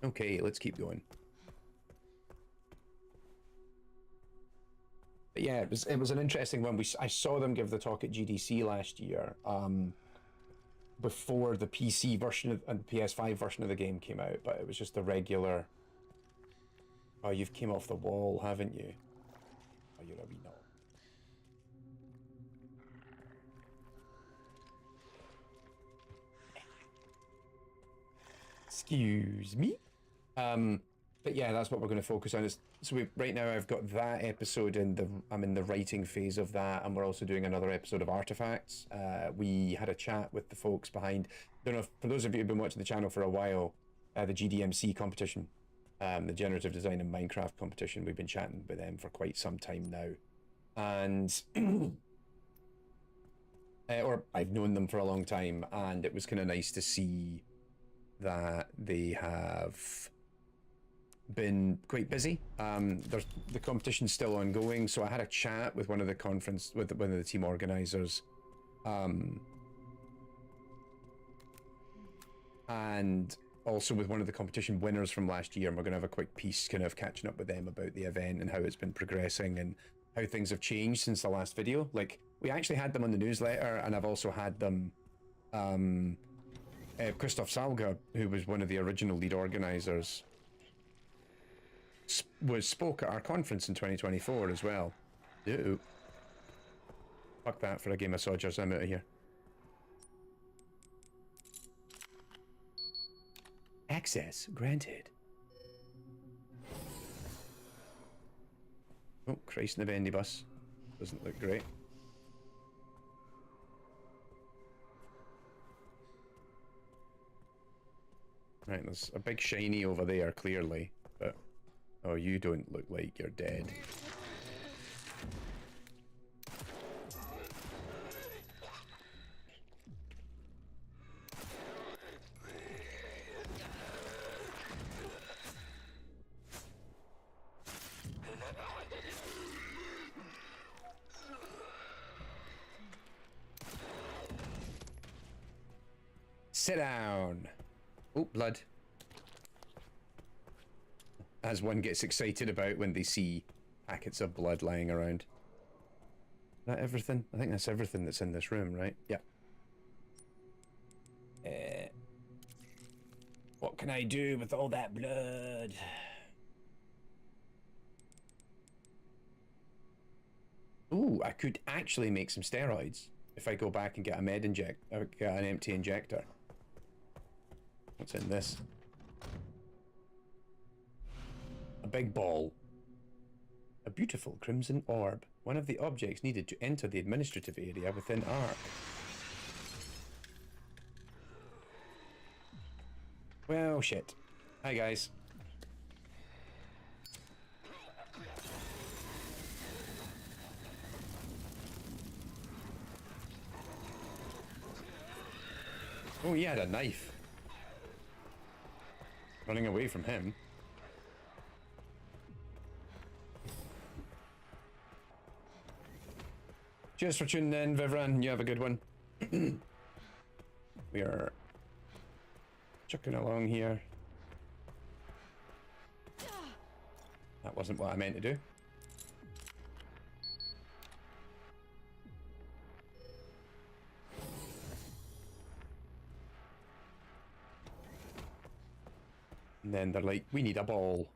Okay, let's keep going. But yeah, it was an interesting one. I saw them give the talk at GDC last year, before the PC version of, and the PS5 version of the game came out, but it was just the regular. Oh, you've came off the wall, haven't you? Oh, you're a wee knob. Excuse me. But yeah, that's what we're going to focus on. So right now I've got that episode I'm in the writing phase of that, and we're also doing another episode of Artifacts. We had a chat with the folks behind. Don't know if, for those of you who've been watching the channel for a while, the GDMC competition, the Generative Design in Minecraft competition. We've been chatting with them for quite some time now, and or I've known them for a long time, and it was kind of nice to see that they have been quite busy. The competition's still ongoing, so I had a chat with one of the one of the team organizers, and also with one of the competition winners from last year, and we're going to have a quick piece kind of catching up with them about the event and how it's been progressing and how things have changed since the last video. Like, we actually had them on the newsletter, and I've also had them, Christoph Salga, who was one of the original lead organizers, spoke at our conference in 2024 as well. Ew. Fuck that for a game of Sodgers. I'm out of here. Access granted. Oh, Christ in the bendy bus. Doesn't look great. Right, there's a big shiny over there, clearly, but oh, you don't look like you're dead. Sit down. Oh, blood. As one gets excited about when they see packets of blood lying around. Is that everything? I think that's everything that's in this room, right? Yeah. What can I do with all that blood? Ooh, I could actually make some steroids if I go back and get get an empty injector. What's in this? A big ball. A beautiful crimson orb. One of the objects needed to enter the administrative area within ARC. Well, shit. Hi, guys. Oh, he had a knife. Running away from him. Cheers for tuning in, Vivran. You have a good one. We are chucking along here. That wasn't what I meant to do. And then they're like, we need a ball.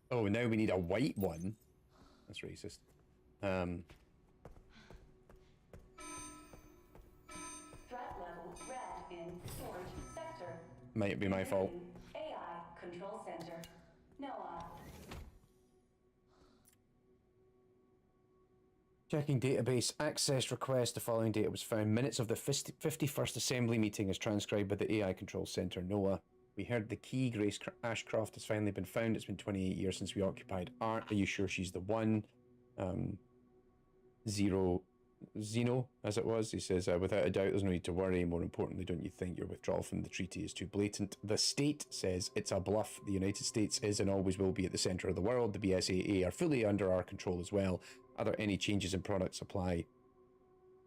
Oh, now we need a white one. That's racist. Threat level red in storage sector. Might be my fault. AI control center. Noah, Checking database access request. The following data was found. Minutes of the 51st assembly meeting as transcribed by the AI Control Center, NOAA. We heard the key. Grace Ashcroft has finally been found. It's been 28 years since we occupied Art. Are you sure she's the one? Zeno, as it was, he says, without a doubt, there's no need to worry. More importantly, don't you think your withdrawal from the treaty is too blatant? The state says it's a bluff. The United States is and always will be at the center of the world. The BSAA are fully under our control as well. Are there any changes in product supply?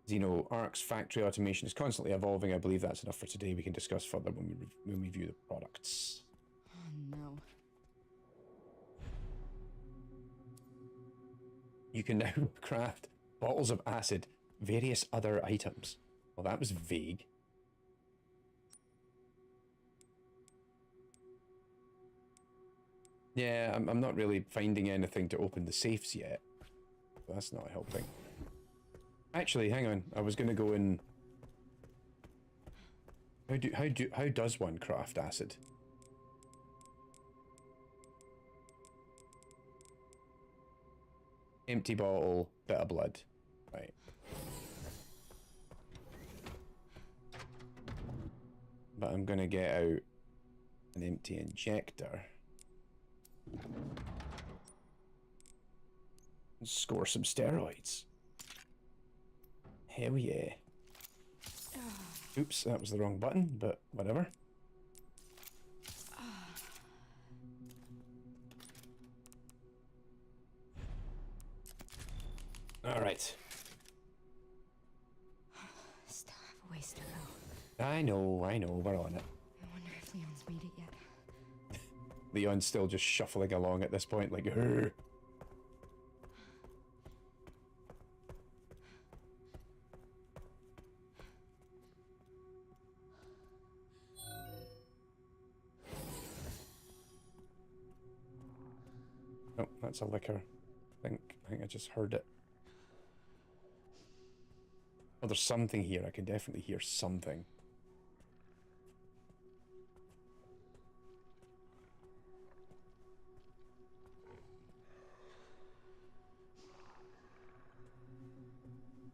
Zeno, ARC's factory automation is constantly evolving. I believe that's enough for today. We can discuss further when we view the products. Oh no. You can now craft bottles of acid, various other items. Well, that was vague. Yeah, I'm not really finding anything to open the safes yet. That's not helping. Actually, hang on. I was going to go in. How does one craft acid? Empty bottle, bit of blood. Right. But I'm gonna get out an empty injector. And score some steroids. Hell yeah. Oops, that was the wrong button, but whatever. All right. Still have a ways to go. I know, we're on it. I wonder if Leon's made it yet. Leon's still just shuffling along at this point, like, Hur. Oh, that's a liquor. I think I just heard it. Oh, there's something here. I can definitely hear something.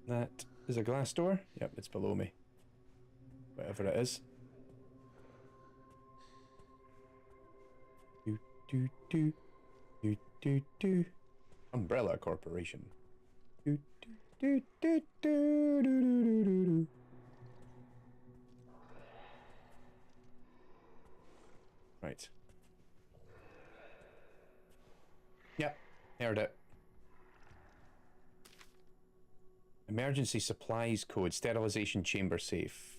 That is a glass door. Yep, it's below me. Whatever it is. Do. Umbrella Corporation. Do. Right. Yep, heard it. Emergency supplies code, sterilization chamber safe.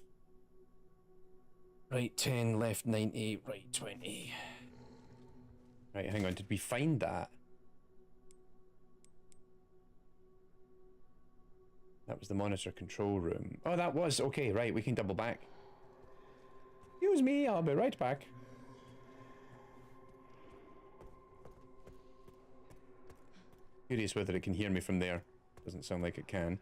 Right 10, left 90, right 20. Right, hang on, did we find that? That was the monitor control room. Oh, that was, okay, right, we can double back. Excuse me, I'll be right back. Curious whether it can hear me from there. Doesn't sound like it can.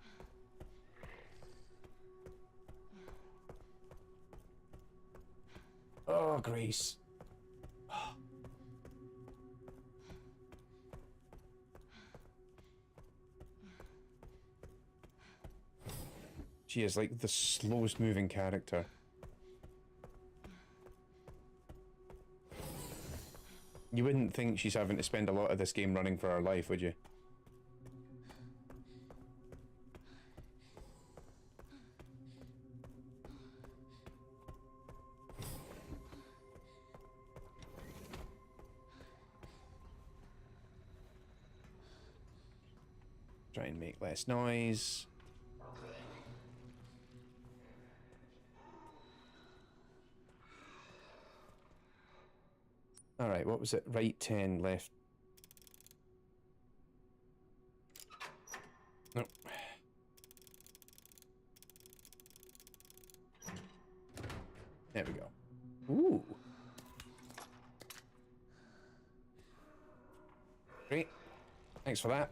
Oh, Grace. She is like the slowest moving character. You wouldn't think she's having to spend a lot of this game running for her life, would you? Try and make less noise. Alright, what was it? Right 10, left. Nope. There we go. Ooh. Great. Thanks for that.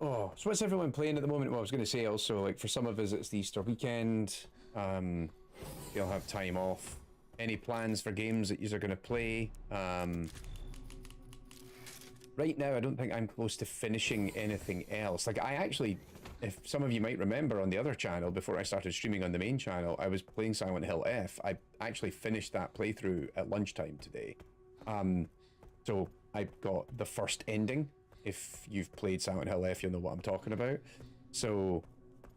Oh, so what's everyone playing at the moment? Well, I was going to say also, like, for some of us, it's the Easter weekend. You'll have time off. Any plans for games that you're going to play? Right now, I don't think I'm close to finishing anything else. Like, I actually, if some of you might remember on the other channel, before I started streaming on the main channel, I was playing Silent Hill F. I actually finished that playthrough at lunchtime today. So I got the first ending. If you've played Silent Hill F, you'll know what I'm talking about. So,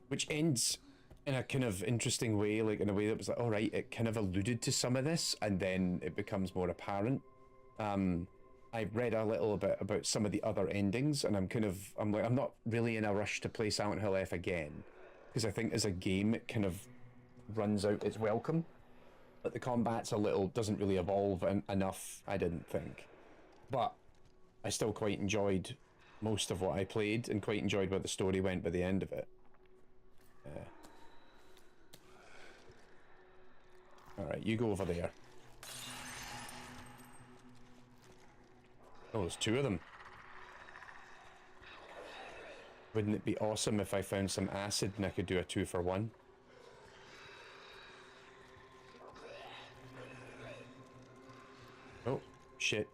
which ends in a kind of interesting way, like in a way that was like, all right, it kind of alluded to some of this, and then it becomes more apparent. I read a little bit about some of the other endings, and I'm not really in a rush to play Silent Hill F again, because I think as a game it kind of runs out its welcome. But the combat's doesn't really evolve enough, I didn't think. But I still quite enjoyed most of what I played, and quite enjoyed where the story went by the end of it. Alright, you go over there. Oh, there's two of them. Wouldn't it be awesome if I found some acid and I could do a 2-for-1? Oh, shit.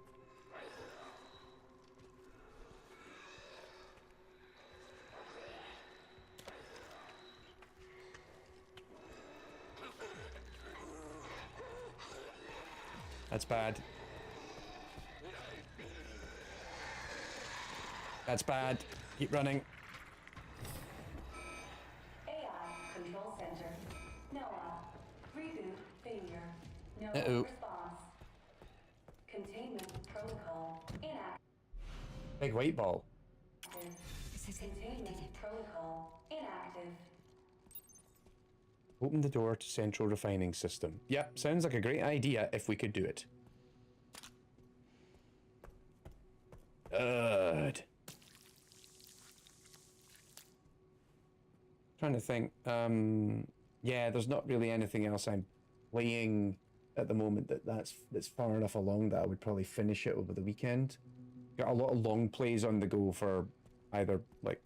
That's bad. That's bad. Keep running. AI Control Center. Noah. Reboot failure. No Uh-oh. response. Containment protocol inactive. Big white ball. This is it. I did Containment it. protocol inactive. Open the door to central refining system. Yep, sounds like a great idea if we could do it. Good. Trying to think. Yeah, there's not really anything else I'm playing at the moment that's far enough along that I would probably finish it over the weekend. Got a lot of long plays on the go for either like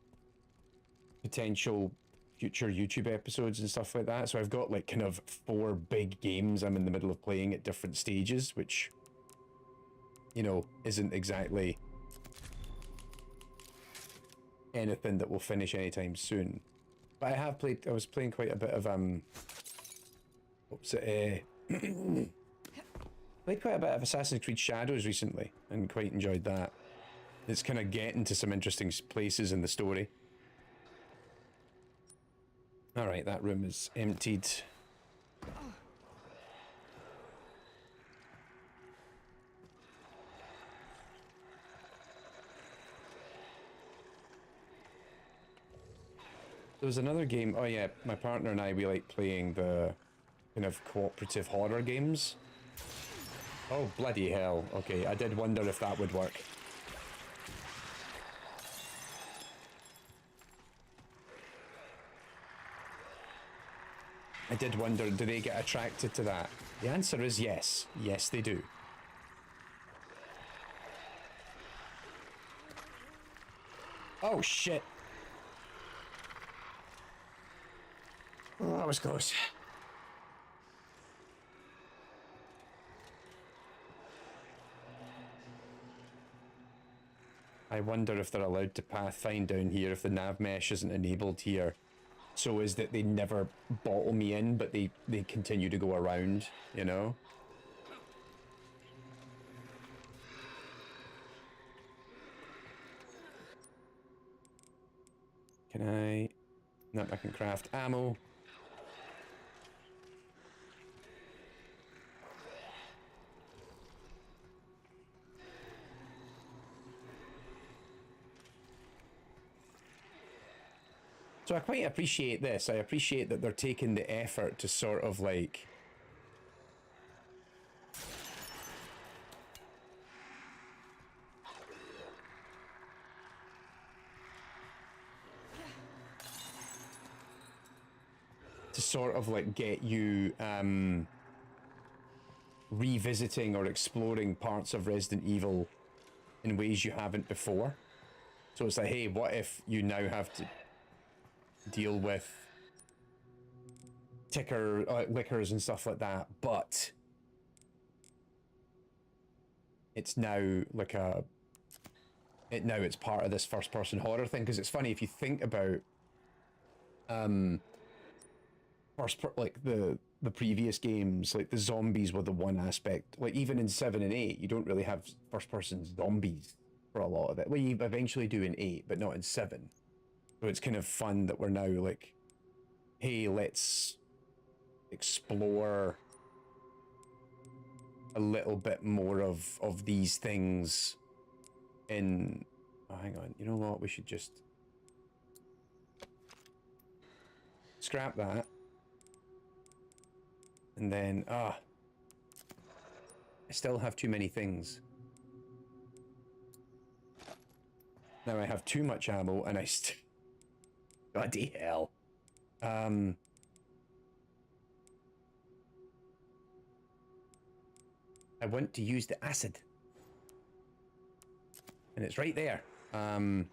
potential future YouTube episodes and stuff like that. So I've got like kind of 4 big games I'm in the middle of playing at different stages, which, you know, isn't exactly anything that will finish anytime soon. But I was playing quite a bit of played quite a bit of Assassin's Creed Shadows recently and quite enjoyed that. It's kind of getting to some interesting places in the story. Alright, that room is emptied. There was another game, oh yeah, my partner and I, we like playing the kind of cooperative horror games. Oh, bloody hell. Okay, I did wonder if that would work. I did wonder, do they get attracted to that? The answer is yes. Yes, they do. Oh, shit. Oh, that was close. I wonder if they're allowed to pathfind down here if the nav mesh isn't enabled here. So is that they never bottle me in, but they continue to go around, you know? Can I... No, I can craft ammo. So I quite appreciate this. I appreciate that they're taking the effort to sort of like... to sort of like get you revisiting or exploring parts of Resident Evil in ways you haven't before. So it's like, hey, what if you now have to deal with lickers and stuff like that, but it's now like it's part of this first person horror thing. Because it's funny if you think about like the previous games, like the zombies were the one aspect. Like even in 7 and 8, you don't really have first person zombies for a lot of it. Well, you eventually do in 8, but not in 7. So it's kind of fun that we're now like, hey, let's explore a little bit more of these things in... Oh, hang on. You know what? We should just scrap that. And then, I still have too many things. Now I have too much ammo and bloody hell. I want to use the acid. And it's right there. On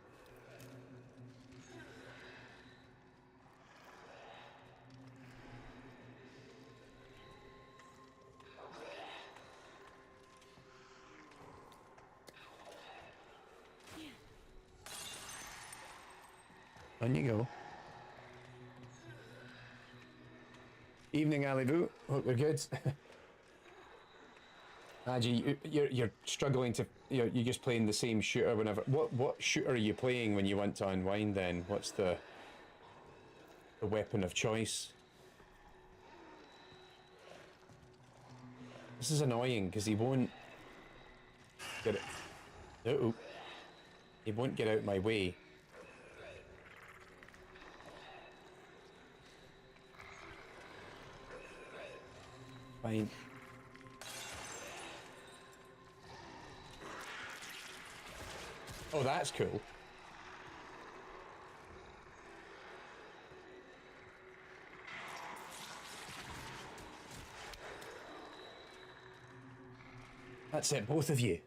you go. Evening, Alibu. Hope you're good. Aji, you're struggling to... You're just playing the same shooter whenever... What shooter are you playing when you want to unwind then? What's the weapon of choice? This is annoying because he won't get it. Uh-oh. He won't get out of my way. Fine. Oh, that's cool. That's it, both of you.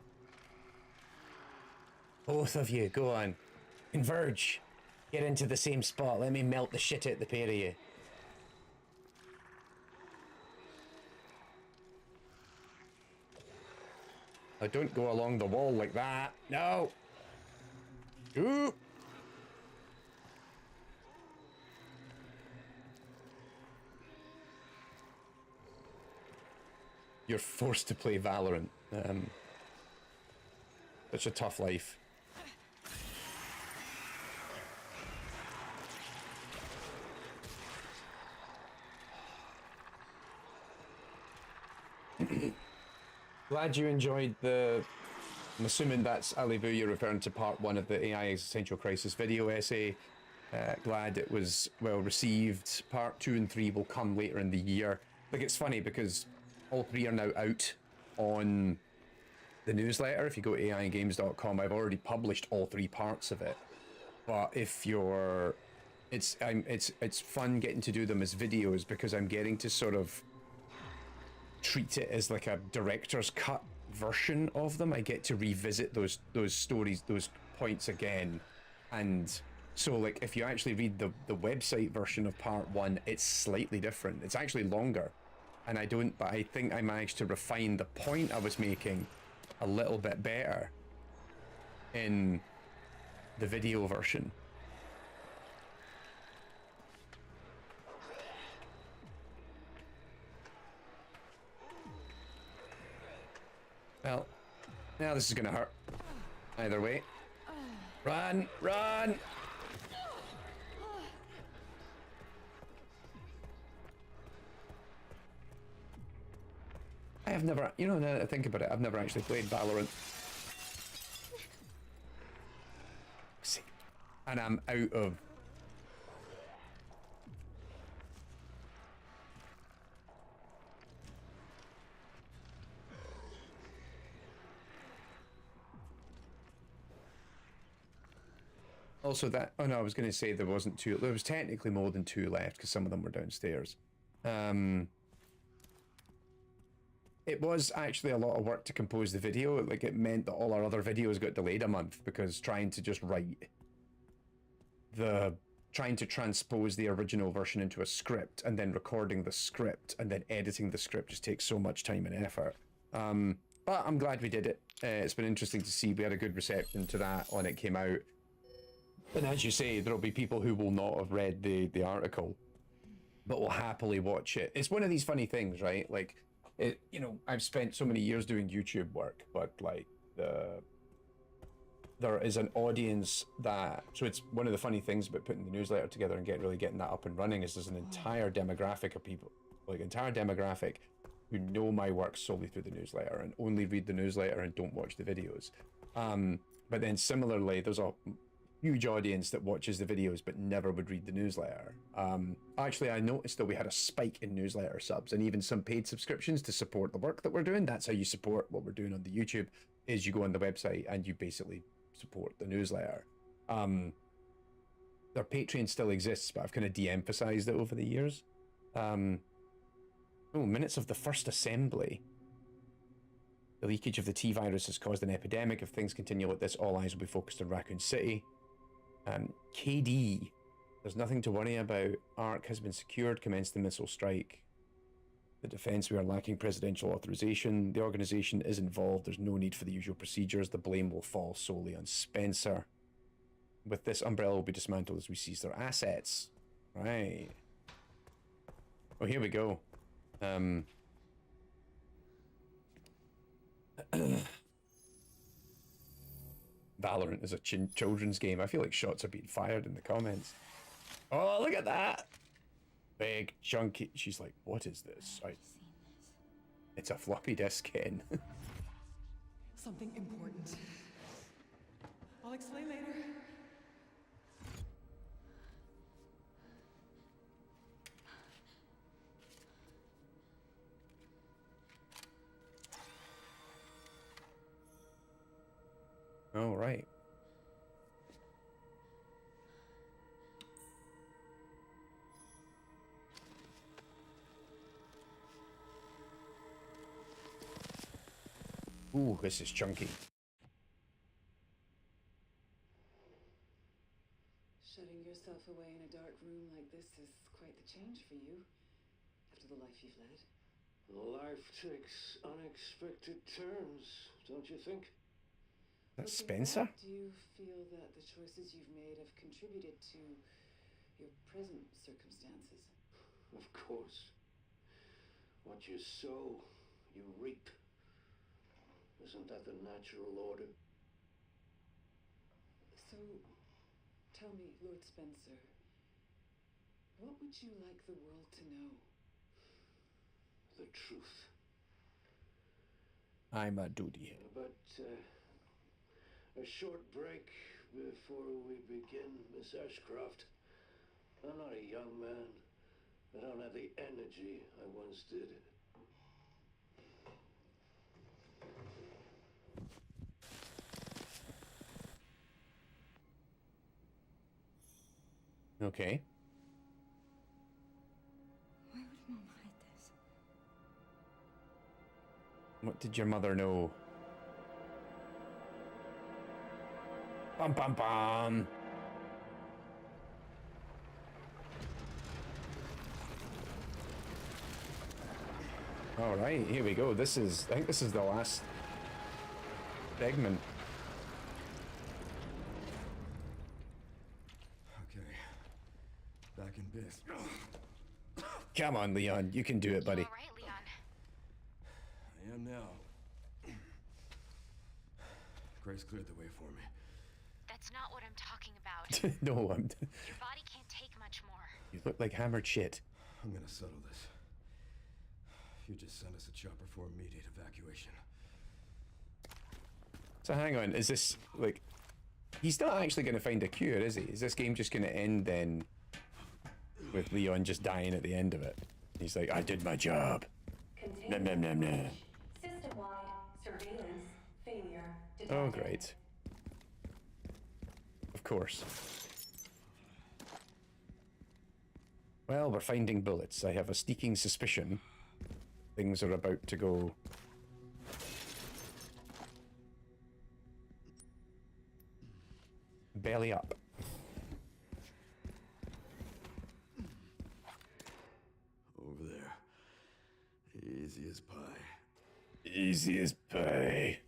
Both of you, go on. Converge. Get into the same spot. Let me melt the shit out the pair of you. I don't go along the wall like that. No. Ooh. You're forced to play Valorant. Such a tough life. Glad you enjoyed the... I'm assuming that's Alibu, you're referring to part 1 of the AI Existential Crisis video essay. Glad it was well received. Part 2 and 3 will come later in the year. Like, it's funny because all 3 are now out on the newsletter. If you go to aigames.com, I've already published all 3 parts of it. But if you're... It's fun getting to do them as videos because I'm getting to sort of treat it as like a director's cut version of them. I get to revisit those stories, those points again. And so like if you actually read the website version of part 1, it's slightly different. It's actually longer. And but I think I managed to refine the point I was making a little bit better in the video version. Well, now this is gonna hurt. Either way. Run! Run! I have never, you know, now that I think about it, I've never actually played Valorant. See, and I'm out of... Also that, oh no, I was going to say there wasn't 2, there was technically more than 2 left because some of them were downstairs. it was actually a lot of work to compose the video. Like, it meant that all our other videos got delayed a month because trying to just write trying to transpose the original version into a script and then recording the script and then editing the script just takes so much time and effort. But I'm glad we did it. It's been interesting to see. We had a good reception to that when it came out. And as you say, there'll be people who will not have read the article, but will happily watch it. It's one of these funny things, right? Like, you know, I've spent so many years doing YouTube work, but like there is an audience that, so it's one of the funny things about putting the newsletter together and getting that up and running is there's an entire demographic of people, like entire demographic who know my work solely through the newsletter and only read the newsletter and don't watch the videos. But then similarly, there's a huge audience that watches the videos but never would read the newsletter. Actually, I noticed that we had a spike in newsletter subs and even some paid subscriptions to support the work that we're doing. That's how you support what we're doing on the YouTube, is you go on the website and you basically support the newsletter. Their Patreon still exists, but I've kind of de-emphasized it over the years. Minutes of the first assembly. The leakage of the T-virus has caused an epidemic. If things continue like this, all eyes will be focused on Raccoon City. KD, there's nothing to worry about. ARC has been secured. Commence the missile strike. The defense, we are lacking presidential authorization. The organization is involved. There's no need for the usual procedures. The blame will fall solely on Spencer. With this, Umbrella will be dismantled as we seize their assets. Right. Oh, here we go. Valorant is a children's game. I feel like shots are being fired in the comments. Oh, look at that! Big, chunky. She's like, what is this? It's a floppy disk, Ken. Something important. I'll explain later. All right. Ooh, this is chunky. Shutting yourself away in a dark room like this is quite the change for you, after the life you've led. Life takes unexpected turns, don't you think? That's Looking Spencer? back, do you feel that the choices you've made have contributed to your present circumstances? Of course. What you sow, you reap. Isn't that the natural order? So, tell me, Lord Spencer, what would you like the world to know? The truth. I'm a duty. But, a short break before we begin, Miss Ashcroft. I'm not a young man. I don't have the energy I once did. Okay. Why would Mom hide this? What did your mother know? Bum bum bum. All right, here we go. I think this is the last segment. Okay. Back in biz. Come on, Leon. You can do it, buddy. You all right, Leon? I am now. Grace cleared the way for me. That's not what I'm talking about. No, Your body can't take much more. you look like hammered shit. I'm gonna settle this. You just send us a chopper for immediate evacuation. So hang on, is this, like... He's not actually going to find a cure, is he? Is this game just going to end then with Leon just dying at the end of it? He's like, I did my job. Nom, nom, nom, nom. System-wide surveillance failure detected. Oh, great. Of course. Well, we're finding bullets. I have a sneaking suspicion things are about to go. Belly up. Over there. Easy as pie. Easy as pie.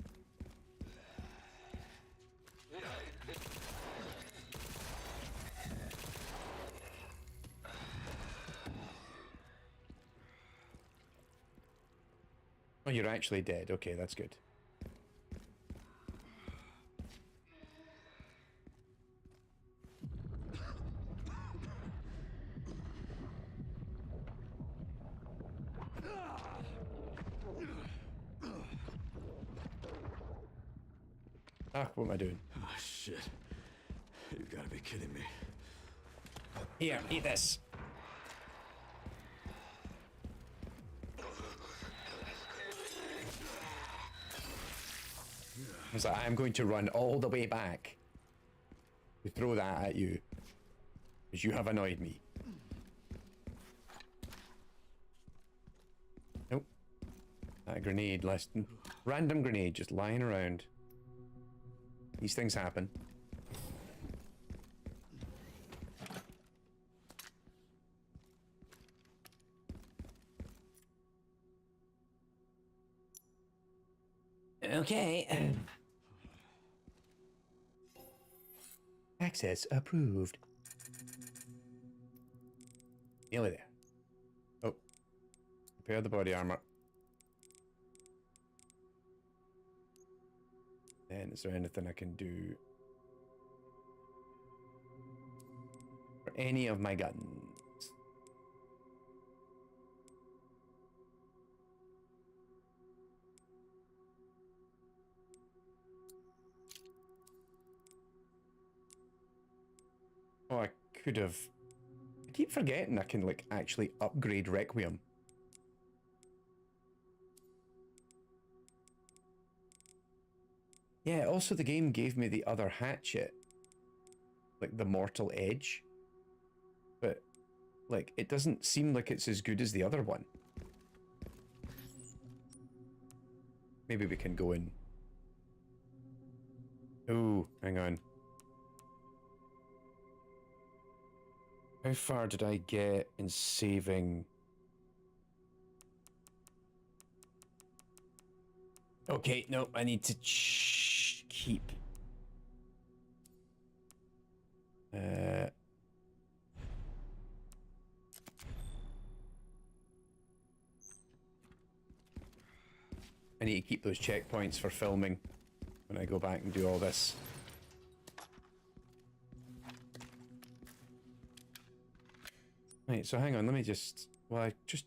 Oh, you're actually dead. Okay, that's good. Ah, what am I doing? Oh, shit. You've got to be kidding me. Here, eat this. I was like, I'm going to run all the way back to throw that at you, because you have annoyed me. Nope. That grenade, random grenade just lying around. These things happen. Okay. Access approved. Nearly there. Oh. Repair the body armor. And is there anything I can do for any of my guns? Oh, I could have. I keep forgetting I can, like, actually upgrade Requiem. Yeah, also the game gave me the other hatchet. Like, the Mortal Edge. But, like, it doesn't seem like it's as good as the other one. Maybe we can go in. Oh, hang on. How far did I get in saving? Okay, no, I need to keep. I need to keep those checkpoints for filming when I go back and do all this. Right, so hang on, let me just... Well, I just...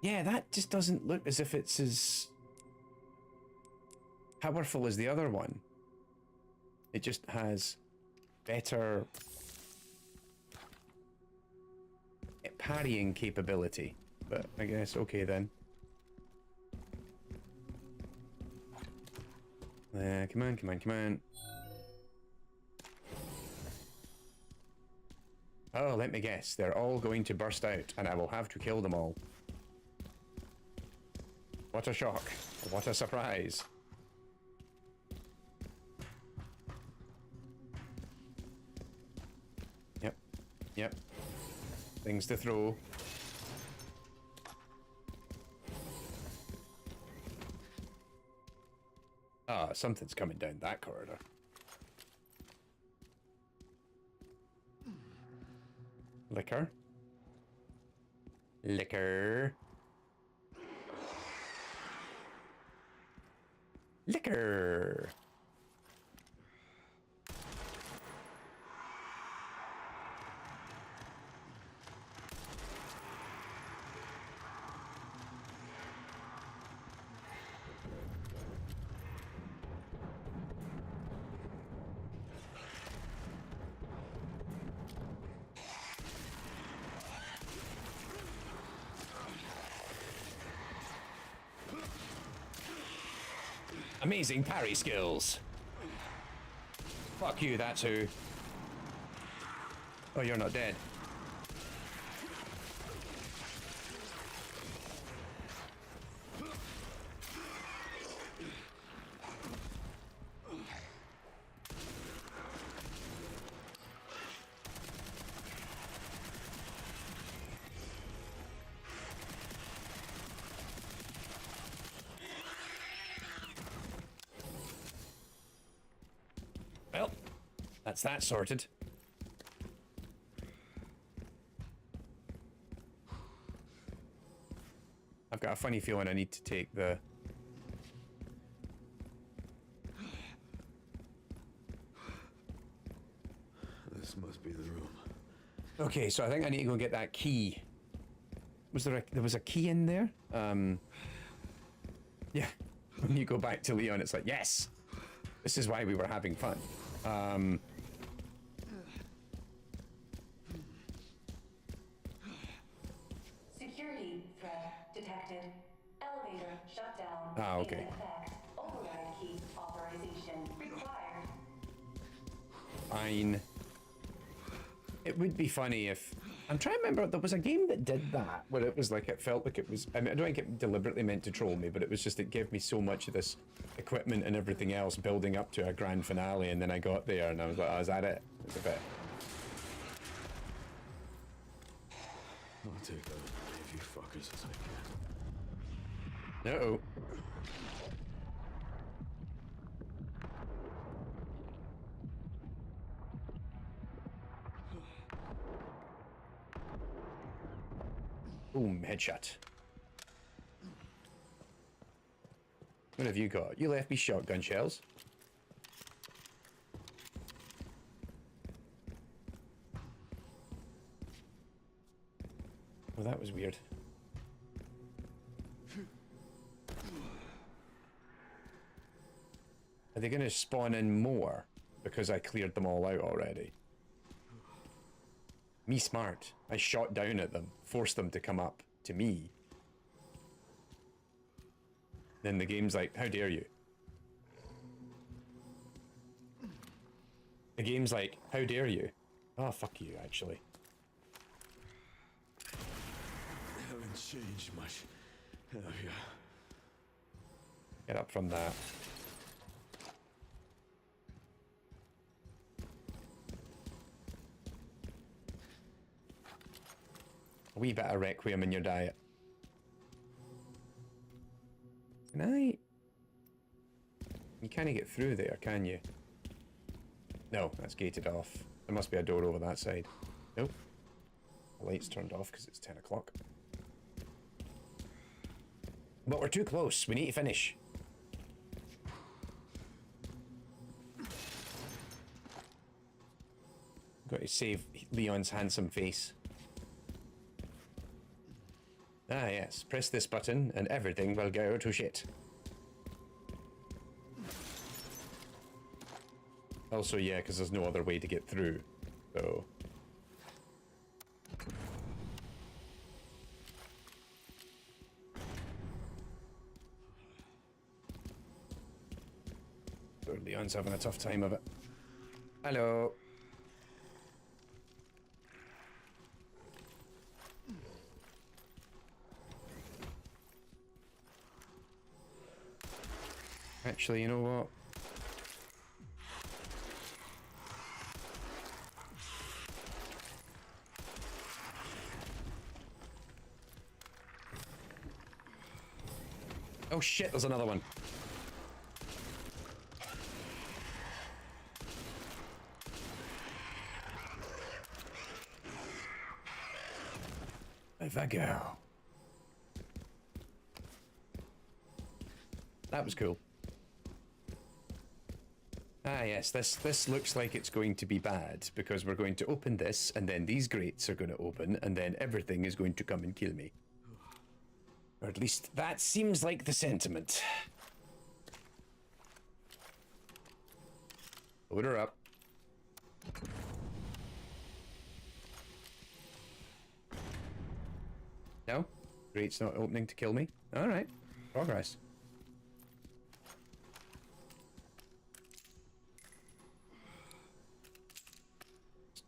Yeah, that just doesn't look as if it's as powerful as the other one. It just has better parrying capability. But I guess, okay then. Come on, come on, come on. Oh, let me guess. They're all going to burst out, and I will have to kill them all. What a shock. What a surprise. Yep. Yep. Things to throw. Ah, something's coming down that corridor. Liquor. Liquor. Liquor. Amazing parry skills. Fuck you, that's who. Oh, you're not dead. Well, that's that sorted. I've got a funny feeling I need to take the... This must be the room. Okay, so I think I need to go and get that key. Was there was a key in there? Yeah. When you go back to Leon, it's like, yes! This is why we were having fun. Security threat detected. Elevator shut down. Ah, okay. In effect. Override key authorization required. Fine. It would be funny if... I'm trying to remember, there was a game that did that, where it was like, it felt like it was... I mean, I don't think it deliberately meant to troll me, but it was just, it gave me so much of this equipment and everything else building up to a grand finale, and then I got there and I was like, oh, is that it? It's a bit... I'll take out as many of you fuckers as I can. Uh-oh. Boom, headshot. What have you got? You left me shotgun shells. Well, that was weird. Are they going to spawn in more? Because I cleared them all out already. Me smart. I shot down at them, forced them to come up to me. Then the game's like, how dare you? The game's like, how dare you? Oh, fuck you, actually. They haven't changed much, have you? Get up from that. A wee bit of Requiem in your diet. Can I... You can't get through there, can you? No, that's gated off. There must be a door over that side. Nope. The light's turned off because it's 10 o'clock. But we're too close. We need to finish. Got to save Leon's handsome face. Ah, yes. Press this button and everything will go to shit. Also, yeah, because there's no other way to get through. So... Leon's having a tough time of it. Hello. Actually, you know what? Oh shit, there's another one. If I go. That was cool. Ah yes, this looks like it's going to be bad, because we're going to open this, and then these grates are going to open, and then everything is going to come and kill me. Or at least that seems like the sentiment. Load her up. No? Grate's not opening to kill me? Alright. Progress.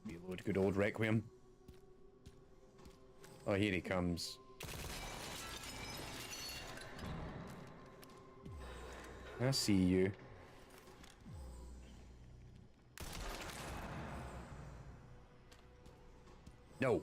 Reload Good old Requiem. Oh, here he comes. I see you. No.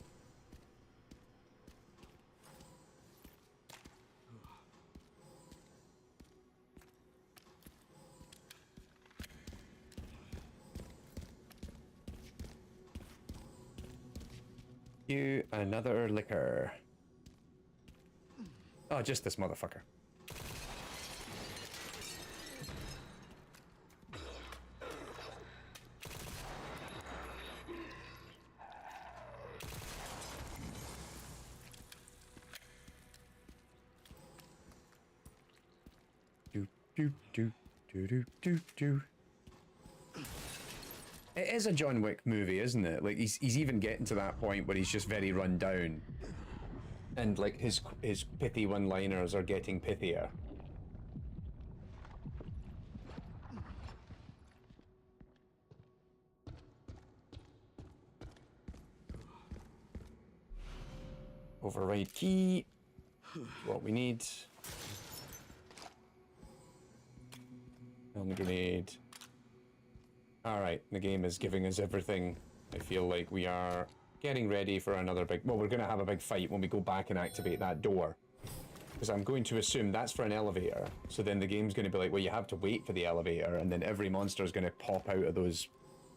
You another liquor. Oh, just this motherfucker. Do. It is a John Wick movie, isn't it? Like he's even getting to that point where he's just very run down, and like his pithy one-liners are getting pithier. Override key. What we need. Helmet grenade. Alright, the game is giving us everything. I feel like we are getting ready for another big... Well, we're going to have a big fight when we go back and activate that door. Because I'm going to assume that's for an elevator. So then the game's going to be like, well, you have to wait for the elevator, and then every monster is going to pop out of those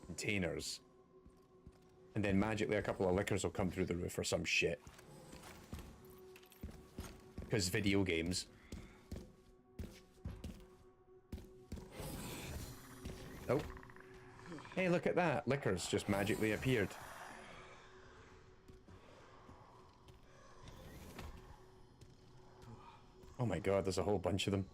containers. And then magically a couple of lickers will come through the roof or some shit. Because video games. Oh. Hey, look at that. Lickers just magically appeared. Oh my god, there's a whole bunch of them.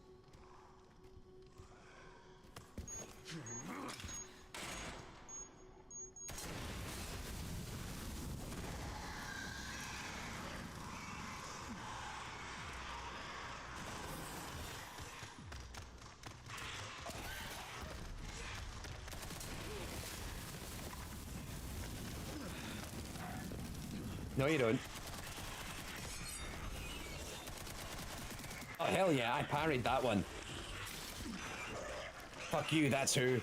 No, you don't. Oh, hell yeah, I parried that one. Fuck you, that's who.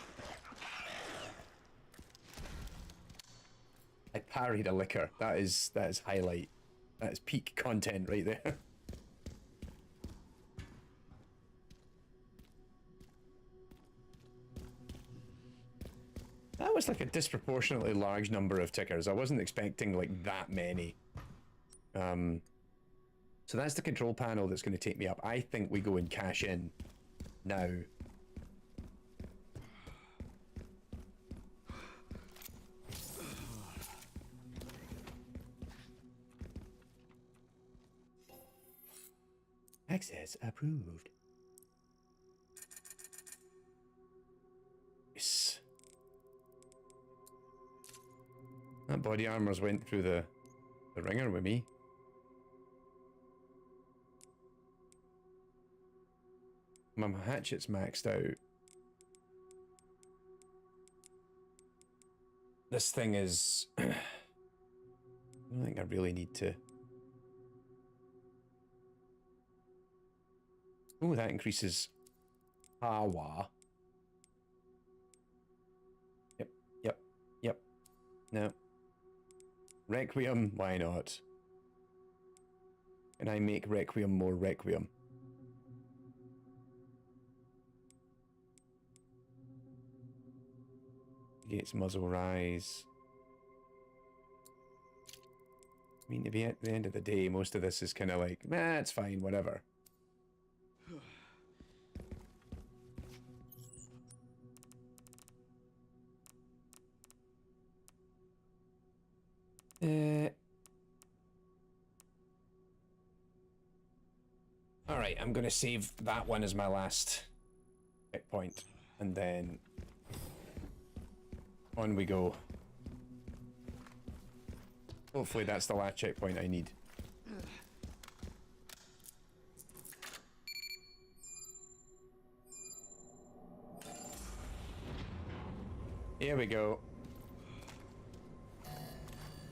I parried a licker. That is highlight. That is peak content right there. That was like a disproportionately large number of tickers. I wasn't expecting like that many. So that's the control panel that's going to take me up. I think we go and cash in now. Access approved. Yes. That body armor's went through the ringer with me. My hatchet's maxed out. This thing is... I don't think I really need to... Oh, that increases power. Yep. No. Requiem, why not? Can I make Requiem more Requiem? Gates muzzle rise. I mean, to be at the end of the day, most of this is kind of like, nah, it's fine, whatever. Alright, I'm gonna save that one as my last checkpoint, and then on we go. Hopefully that's the last checkpoint I need. Here we go.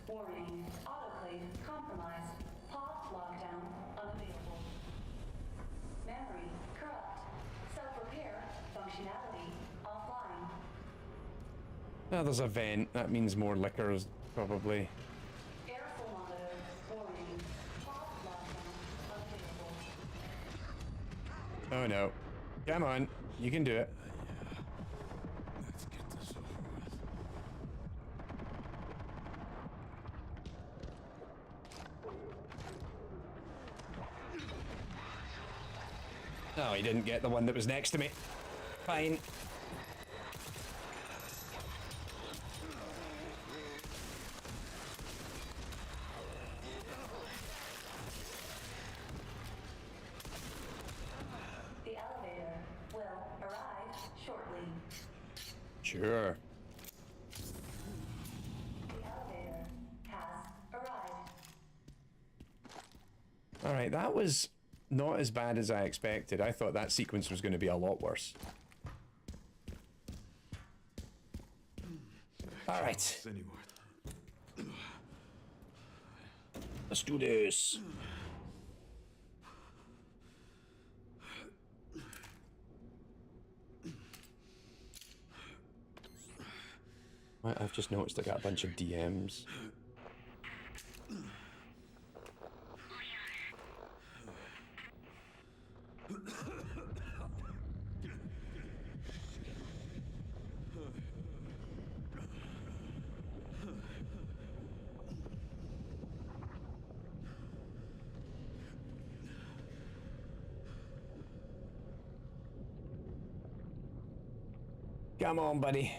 Warning, autoclave compromised. Pod lockdown unavailable. Memory corrupt. Self-repair functionality offline. Oh, there's a vent. That means more liquors, probably. Air thermometer warning. Pod lockdown unavailable. Oh no. Come on. You can do it. Let's get this over with. Oh, he didn't get the one that was next to me. Fine. The elevator will arrive shortly. Sure. The elevator has arrived. Alright, that was not as bad as I expected. I thought that sequence was going to be a lot worse. Alright. Let's do this. I've just noticed I got a bunch of DMs. Come on, buddy.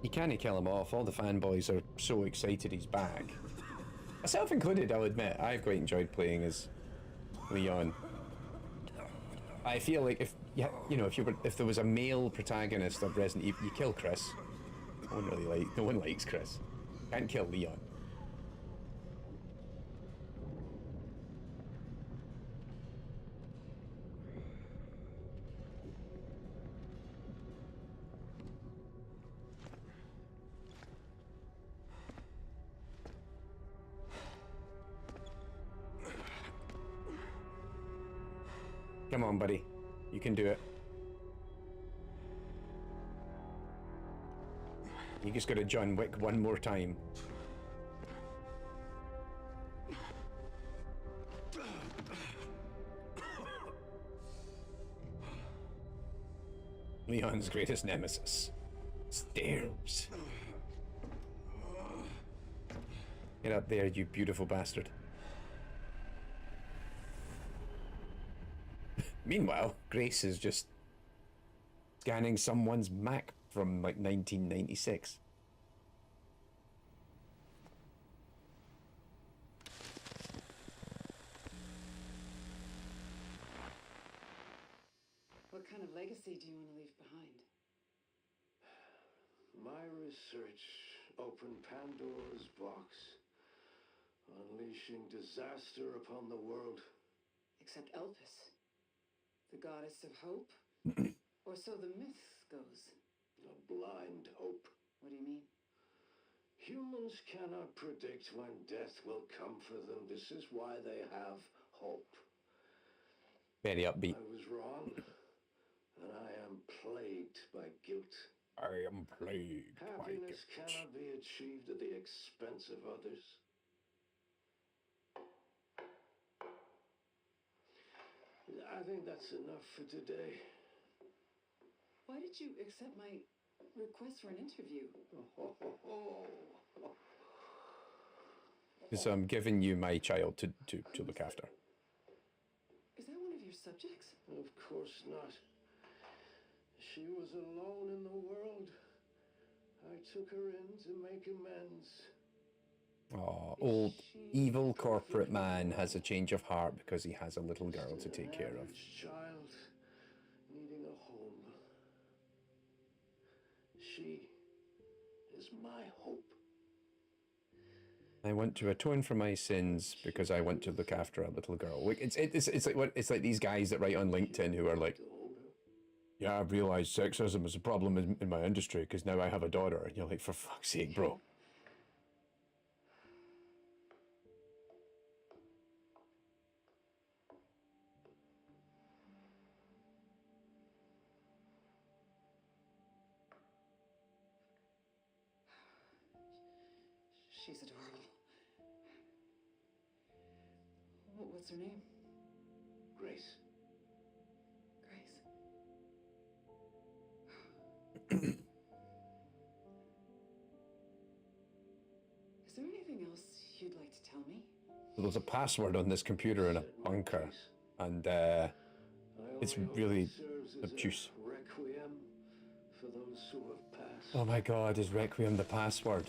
You can't kill him off. All the fanboys are so excited he's back. Myself included, I'll admit. I've quite enjoyed playing as Leon. I feel like if if there was a male protagonist of Resident Evil, you kill Chris. No one likes Chris. Can't kill Leon. Come on, buddy. You can do it. You just gotta John Wick one more time. Leon's greatest nemesis. Stairs. Get up there, you beautiful bastard. Meanwhile, Grace is just scanning someone's Mac from like 1996. What kind of legacy do you want to leave behind? My research opened Pandora's box, unleashing disaster upon the world. Except Elpis, the goddess of hope? Or so the myth goes. A blind hope. What do you mean? Humans cannot predict when death will come for them. This is why they have hope. Very upbeat. I was wrong, and I am plagued by guilt. I am plagued by guilt. Happiness cannot be achieved at the expense of others. I think that's enough for today. Why did you accept my request for an interview? Because I'm giving you my child to look after. Is that one of your subjects? Of course not. She was alone in the world. I took her in to make amends. Oh, old evil corporate man has a change of heart because he has a little girl to take care of. Child needing a home. She is my hope. I want to atone for my sins because I want to look after a little girl. Like it's like these guys that write on LinkedIn who are like, yeah, I've realized sexism is a problem in my industry because now I have a daughter. And you're like, for fuck's sake, bro. She's adorable. What's her name? Grace. Grace. Is there anything else you'd like to tell me? There's a password on this computer in a bunker, and it's really obtuse. Requiem for those who have passed. Oh my god, is Requiem the password?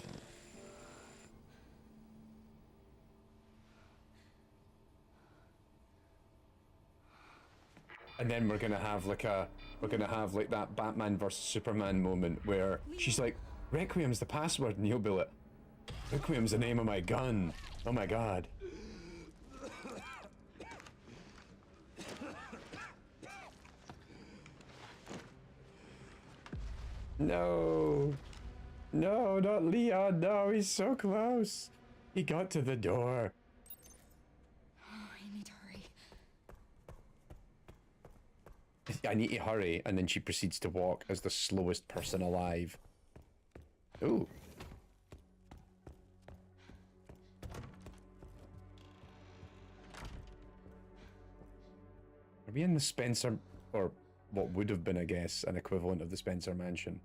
And then we're gonna have like that Batman versus Superman moment where she's like, Requiem's the password, and he'll be like, Requiem's the name of my gun. Oh my god. No. No, not Leon. No, he's so close. He got to the door. Oh, I need to hurry. I need to hurry, and then she proceeds to walk as the slowest person alive. Ooh. Are we in the Spencer, or what would have been, I guess, an equivalent of the Spencer mansion?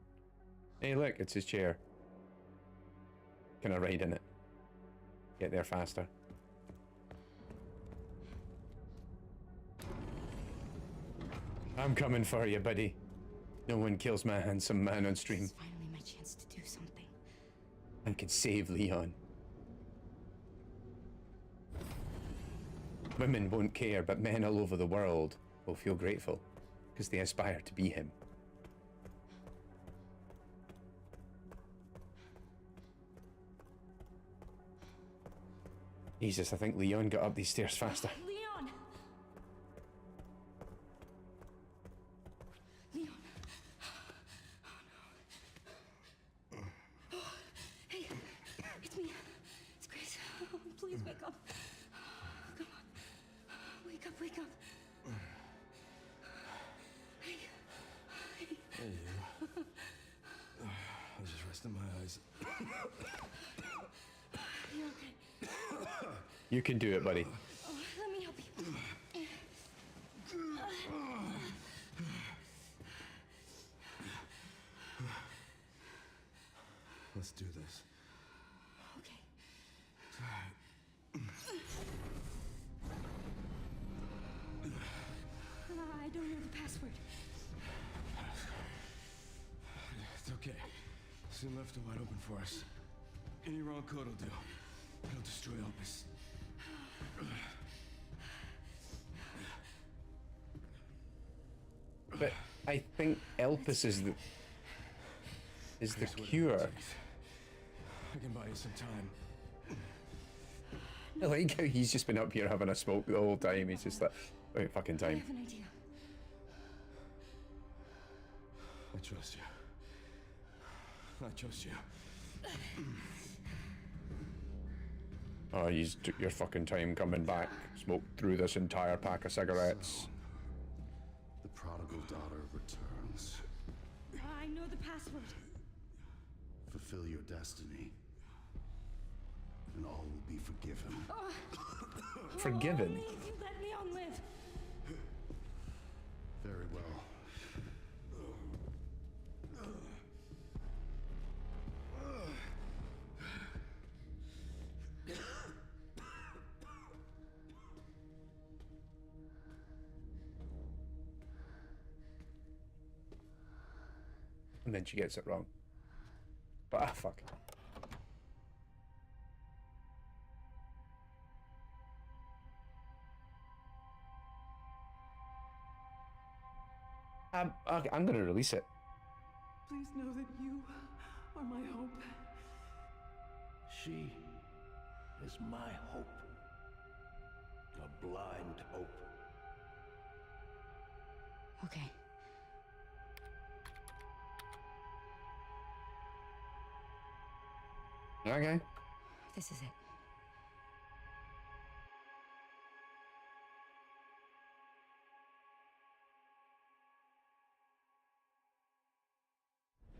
Hey, look, it's his chair. Can I ride in it? Get there faster. I'm coming for you, buddy. No one kills my handsome man on stream. This is finally my chance to do something. I can save Leon. Women won't care, but men all over the world will feel grateful because they aspire to be him. Jesus, I think Leon got up these stairs faster. Leon! Leon! Oh no. Hey, it's me. It's Grace. Oh, please wake up. Come on. Wake up, wake up. Hey. Hey. Hey, you. I was just resting my eyes. You okay? You can do it, buddy. Oh, let me help you. Let's do this. Okay. I don't know the password. It's okay. Soon left it wide open for us. Any wrong code will do. It'll destroy Elvis. But I think Elpis is the cure. I can buy you some time. I like how he's just been up here having a smoke the whole time. He's just like, wait, fucking I time. have an idea. I trust you. I trust you. Oh, you took your fucking time coming back. Smoked through this entire pack of cigarettes. The prodigal daughter returns. I know the password. Fulfill your destiny, and all will be forgiven. Forgiven? Only if you let Leon live. Very well. And then she gets it wrong. But fuck. I'm gonna release it. Please know that you are my hope. She is my hope. A blind hope. Okay. Okay. This is it.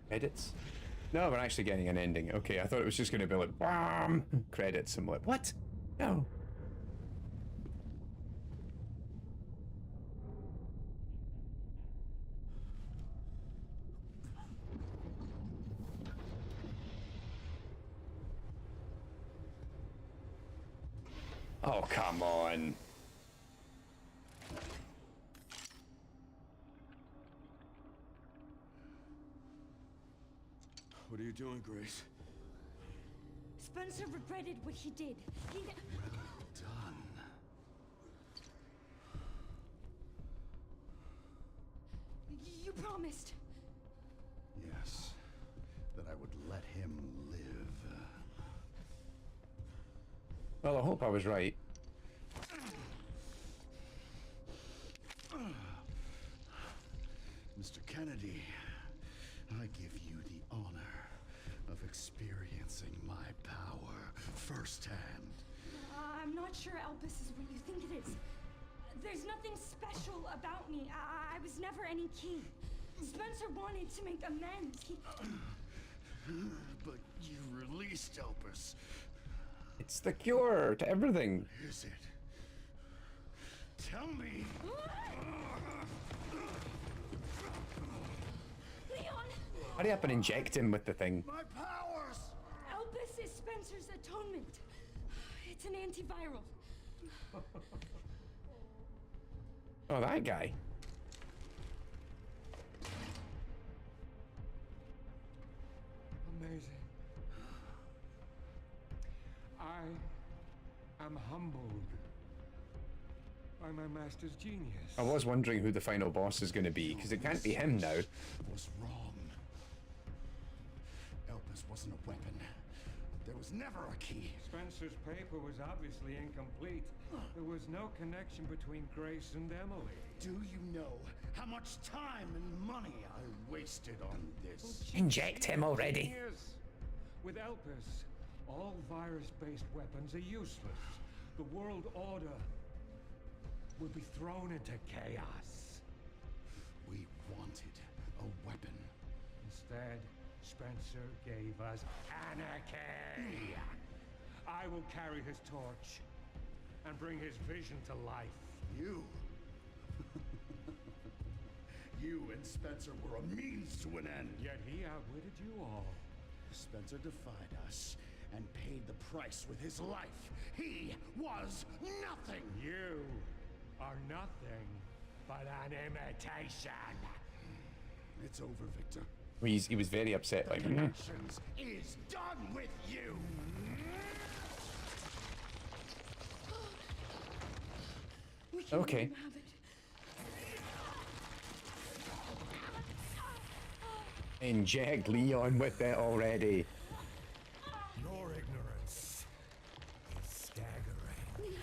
Credits? No, we're actually getting an ending. Okay, I thought it was just going to be like, BAM! Credits. I'm like, what? No. Oh, come on. What are you doing, Grace? Spencer regretted what he did. He... Done. You promised. Yes, that I would let him live. Well, I hope I was right. Mr. Kennedy, I give you the honor of experiencing my power firsthand. I'm not sure Elpis is what you think it is. There's nothing special about me. I was never any key. Spencer wanted to make amends. But you released Elpis. It's the cure to everything. Is it? Tell me. Leon! Hurry up and inject him with the thing. My powers! Elpis is Spencer's atonement. It's an antiviral. Oh, that guy. Amazing. I am humbled by my master's genius. I was wondering who the final boss is going to be, because it can't be him now. Was wrong. Elpis wasn't a weapon. There was never a key. Spencer's paper was obviously incomplete. There was no connection between Grace and Emily. Do you know how much time and money I wasted on this? Inject him already. Yes. With Elpis, all virus-based weapons are useless. The world order will be thrown into chaos. We wanted a weapon. Instead, Spencer gave us anarchy. I will carry his torch and bring his vision to life. You? You and Spencer were a means to an end. Yet he outwitted you all. Spencer defied us and paid the price with his life. He was nothing. You are nothing but an imitation. It's over, Victor. He was very upset, like, Connections is done with you. We can Okay. let him have it. Inject Leon with it already. Your ignorance is staggering.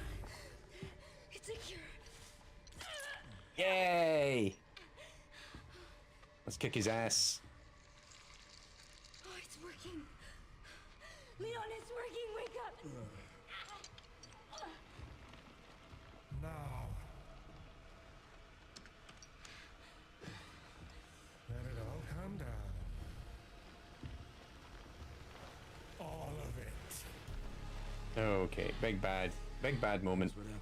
It's a cure. Yay! Let's kick his ass. Oh, it's working. Leon, it's working. Wake up. Now, let it all come down. All of it. Okay, big bad moment. What happened?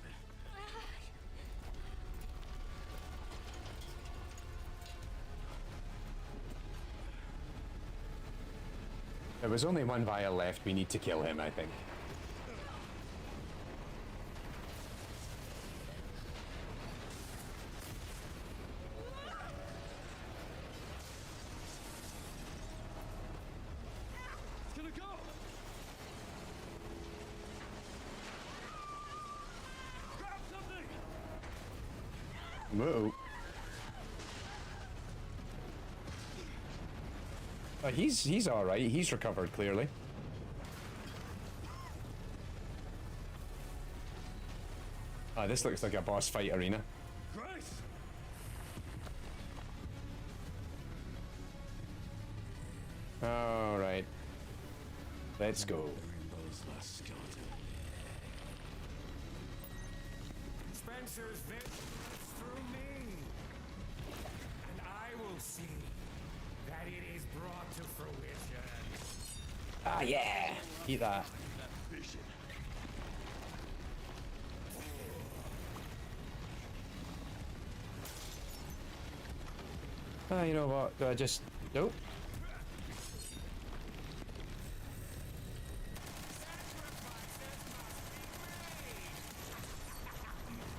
There was only one vial left. We need to kill him, I think. It's gonna go! Grab something! Whoa. He's all right. He's recovered clearly. This looks like a boss fight arena. Grace! All right. Let's go. Rainbow's last skeleton. Spencer's vision through me, and I will see that it is brought to fruition. Ah, yeah. Eat that. Ah, you know what? Do I just... Nope.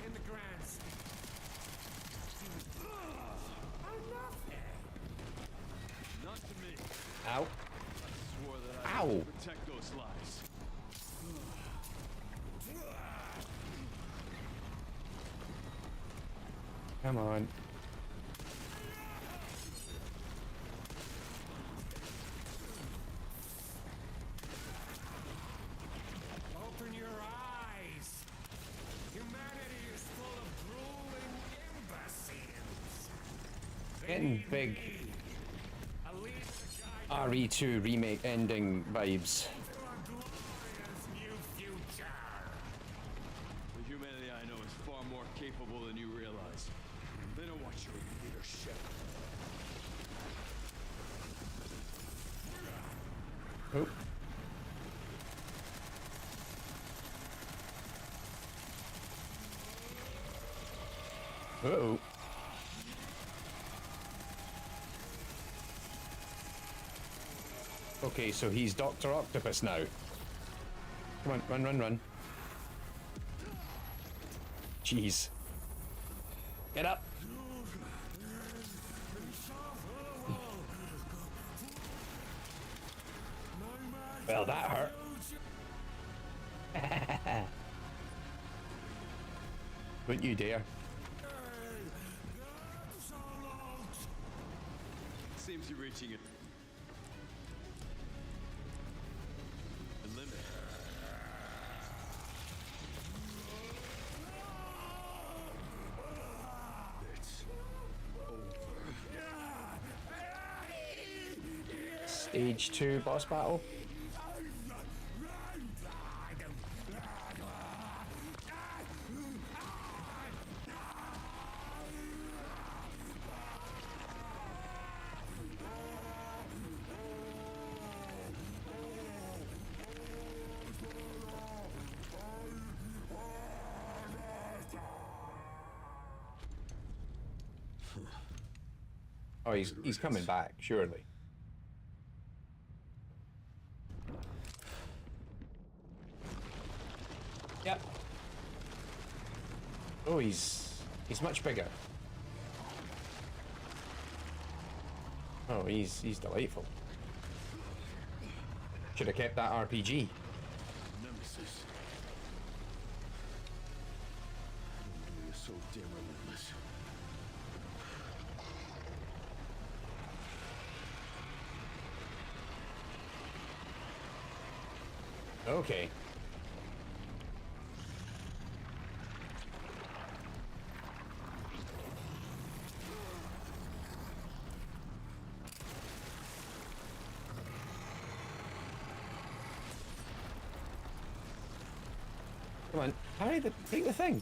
In the grand scheme. Not to me. Ow. Swore that I Ow. would protect those lives. Come on. Open your eyes. Humanity is full of drooling imbeciles. Getting big At least the guide RE2 remake ending vibes. to a glorious new future. The humanity I know is far more capable than you realize. They don't want your leadership. Oh. Uh-oh. Okay, so he's Dr. Octopus now. Come on, run, run, run. Jeez. Get up. Well, that hurt. Wouldn't you dare? Seems you're reaching it. The limit. It's over. Stage 2 boss battle. Oh, he's coming back, surely. Yep. Oh, he's much bigger. Oh, he's delightful. Should have kept that RPG. Nemesis. You're so damn relentless. Okay. Come on, hurry, take the thing.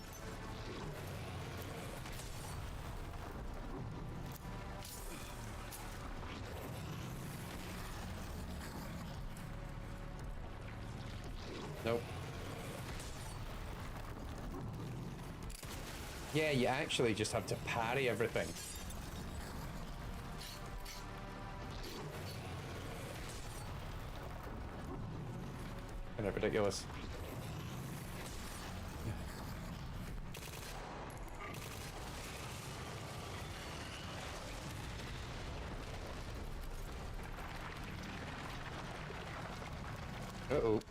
Nope. Yeah, you actually just have to parry everything. Kind of ridiculous. Uh-oh.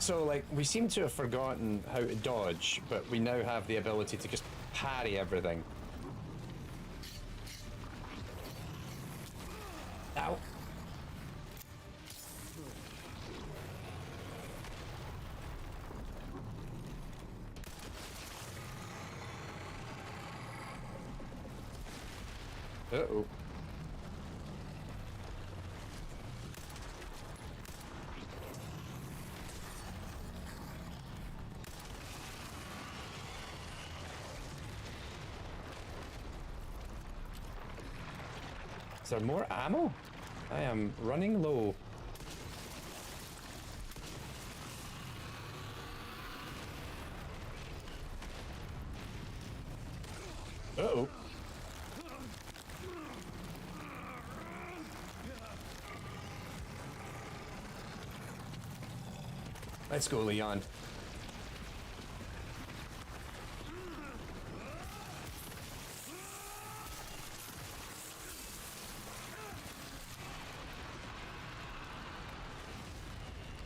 So, like, we seem to have forgotten how to dodge, but we now have the ability to just parry everything. Ow. Uh-oh. Is there more ammo? I am running low. Uh-oh. Let's go, Leon.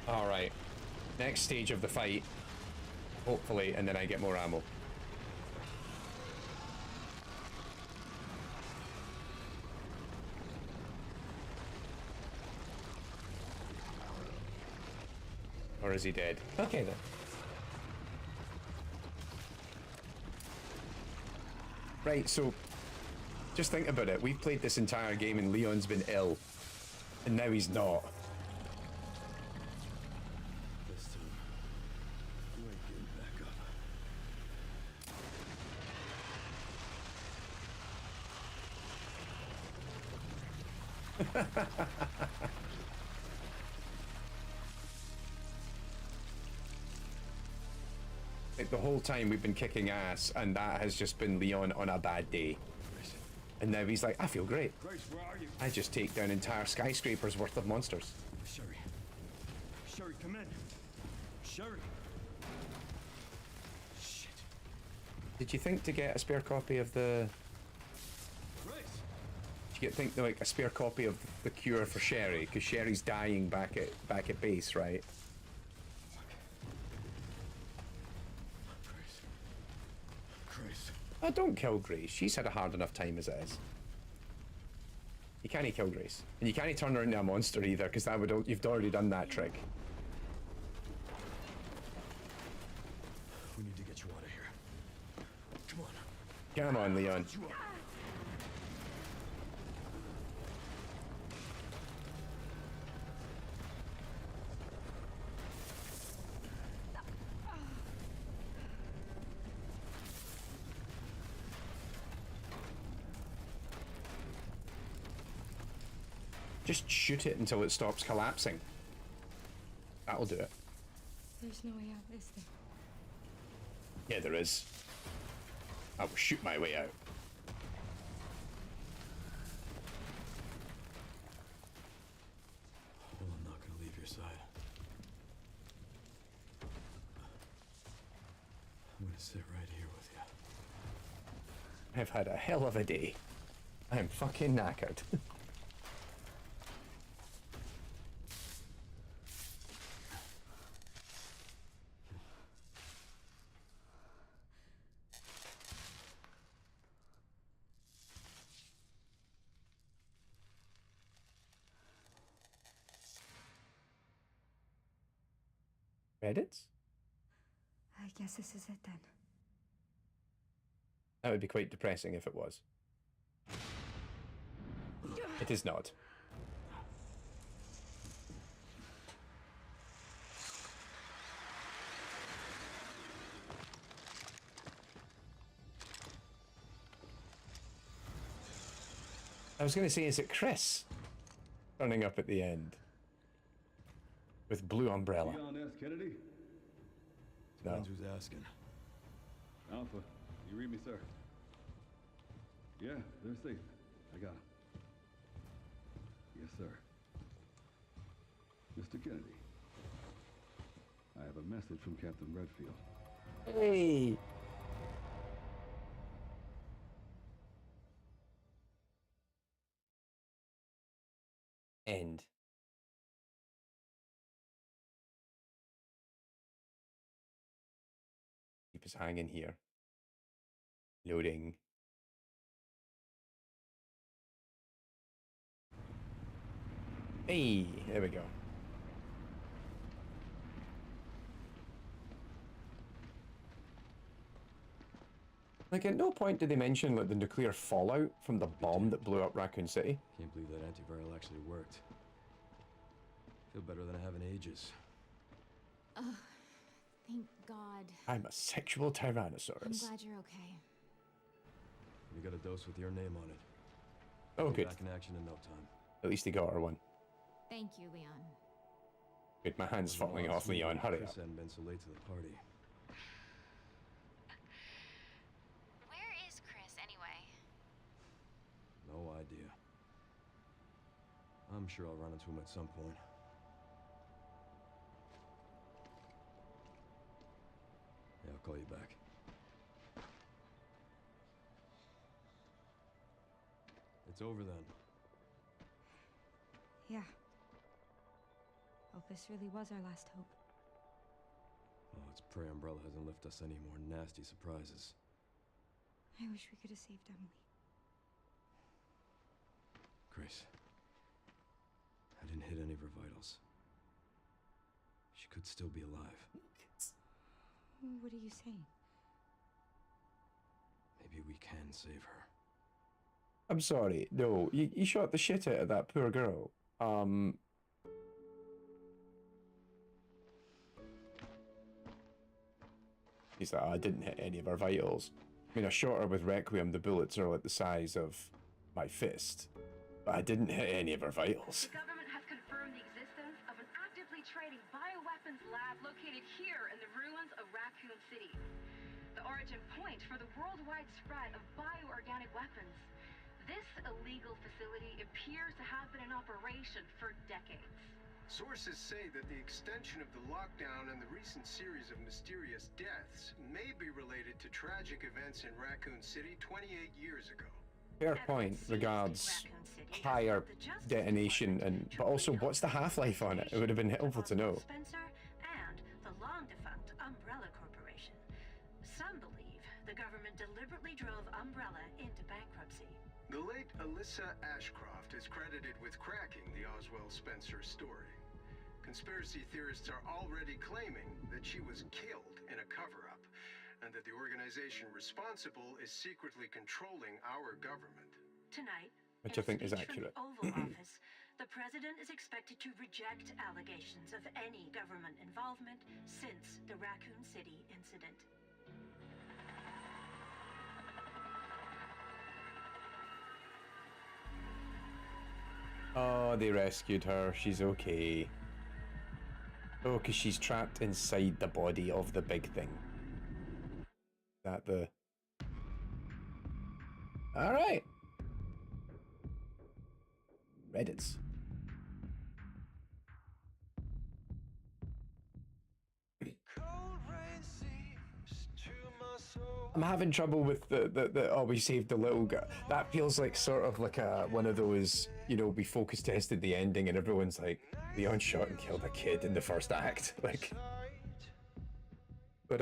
All right. Next stage of the fight. Hopefully, and then I get more ammo. Or is he dead? Okay then. Right, so just think about it. We've played this entire game and Leon's been ill. And now he's not. This time, you ain't getting back up. Like the whole time we've been kicking ass, and that has just been Leon on a bad day. And now he's like, I feel great. Grace, where are you? I just take down entire skyscrapers worth of monsters. Sherry. Sherry, come in. Sherry. Shit. Did you think to get a spare copy of the... Grace. Did you think like a spare copy of the cure for Sherry? Because Sherry's dying back at base, right? Grace. Oh, don't kill Grace. She's had a hard enough time as it is. You can't kill Grace. And you can't turn her into a monster either, because that would you've already done that trick. We need to get you out of here. Come on. Come on, Leon. Get you up. Just shoot it until it stops collapsing. That'll do it. There's no way out, is there? Yeah, there is. I will shoot my way out. Well, I'm not gonna leave your side. I'm gonna sit right here with you. I've had a hell of a day. I'm fucking knackered. Credits? I guess this is it then. That would be quite depressing if it was. It is not. I was going to say, is it Chris turning up at the end with blue umbrella? Leon S. Kennedy? No. Depends who's asking. Alpha, you read me, sir? Yeah, they're safe. I got them. Yes, sir. Mr. Kennedy, I have a message from Captain Redfield. Hey! End. Just hanging here. Loading. Hey, there we go. Like, at no point did they mention like the nuclear fallout from the bomb that blew up Raccoon City. Can't believe that antiviral actually worked. Feel better than I have in ages. Oh, thank God. I'm a sexual tyrannosaurus. I'm glad you're okay. We got a dose with your name on it. Oh, Be good. back in action in no time. At least he got her one. Thank you, Leon. Good, my hand's falling off, Leon. Hurry up. Chris hadn't been so late to the party. Where is Chris, anyway? No idea. I'm sure I'll run into him at some point. Yeah, I'll call you back. It's over then. Yeah. Opus really was our last hope. Oh, let's pray Umbrella hasn't left us any more nasty surprises. I wish we could have saved Emily. Grace, I didn't hit any of her vitals. She could still be alive. What are you saying? Maybe we can save her. I'm sorry. No, you shot the shit out of that poor girl. He's like, I didn't hit any of her vitals. I mean, I shot her with Requiem. The bullets are like the size of my fist. But I didn't hit any of her vitals. The government has confirmed the existence of an actively trading bioweapons lab located here in the ruins of Raccoon City. The origin point for the worldwide spread of bioorganic weapons. This illegal facility appears to have been in operation for decades. Sources say that the extension of the lockdown and the recent series of mysterious deaths may be related to tragic events in Raccoon City 28 years ago. Fair point. Regards higher detonation, and but also what's the half-life on it? It would have been helpful to know. Spencer and the long-defunct Umbrella Corporation. Some believe the government deliberately drove Umbrella into bankruptcy. The late Alyssa Ashcroft is credited with cracking the Oswald Spencer story. Conspiracy theorists are already claiming that she was killed in a cover-up, and that the organization responsible is secretly controlling our government. Tonight, which I think is from accurate. the Oval Office, the president is expected to reject allegations of any government involvement since the Raccoon City incident. Oh, they rescued her. She's okay. Oh, because she's trapped inside the body of the big thing. Is that the... Alright. Reddits. I'm having trouble with the oh, we saved the little guy. That feels like sort of like one of those, you know, we focus tested the ending and everyone's like, Leon shot and killed a kid in the first act. Like, but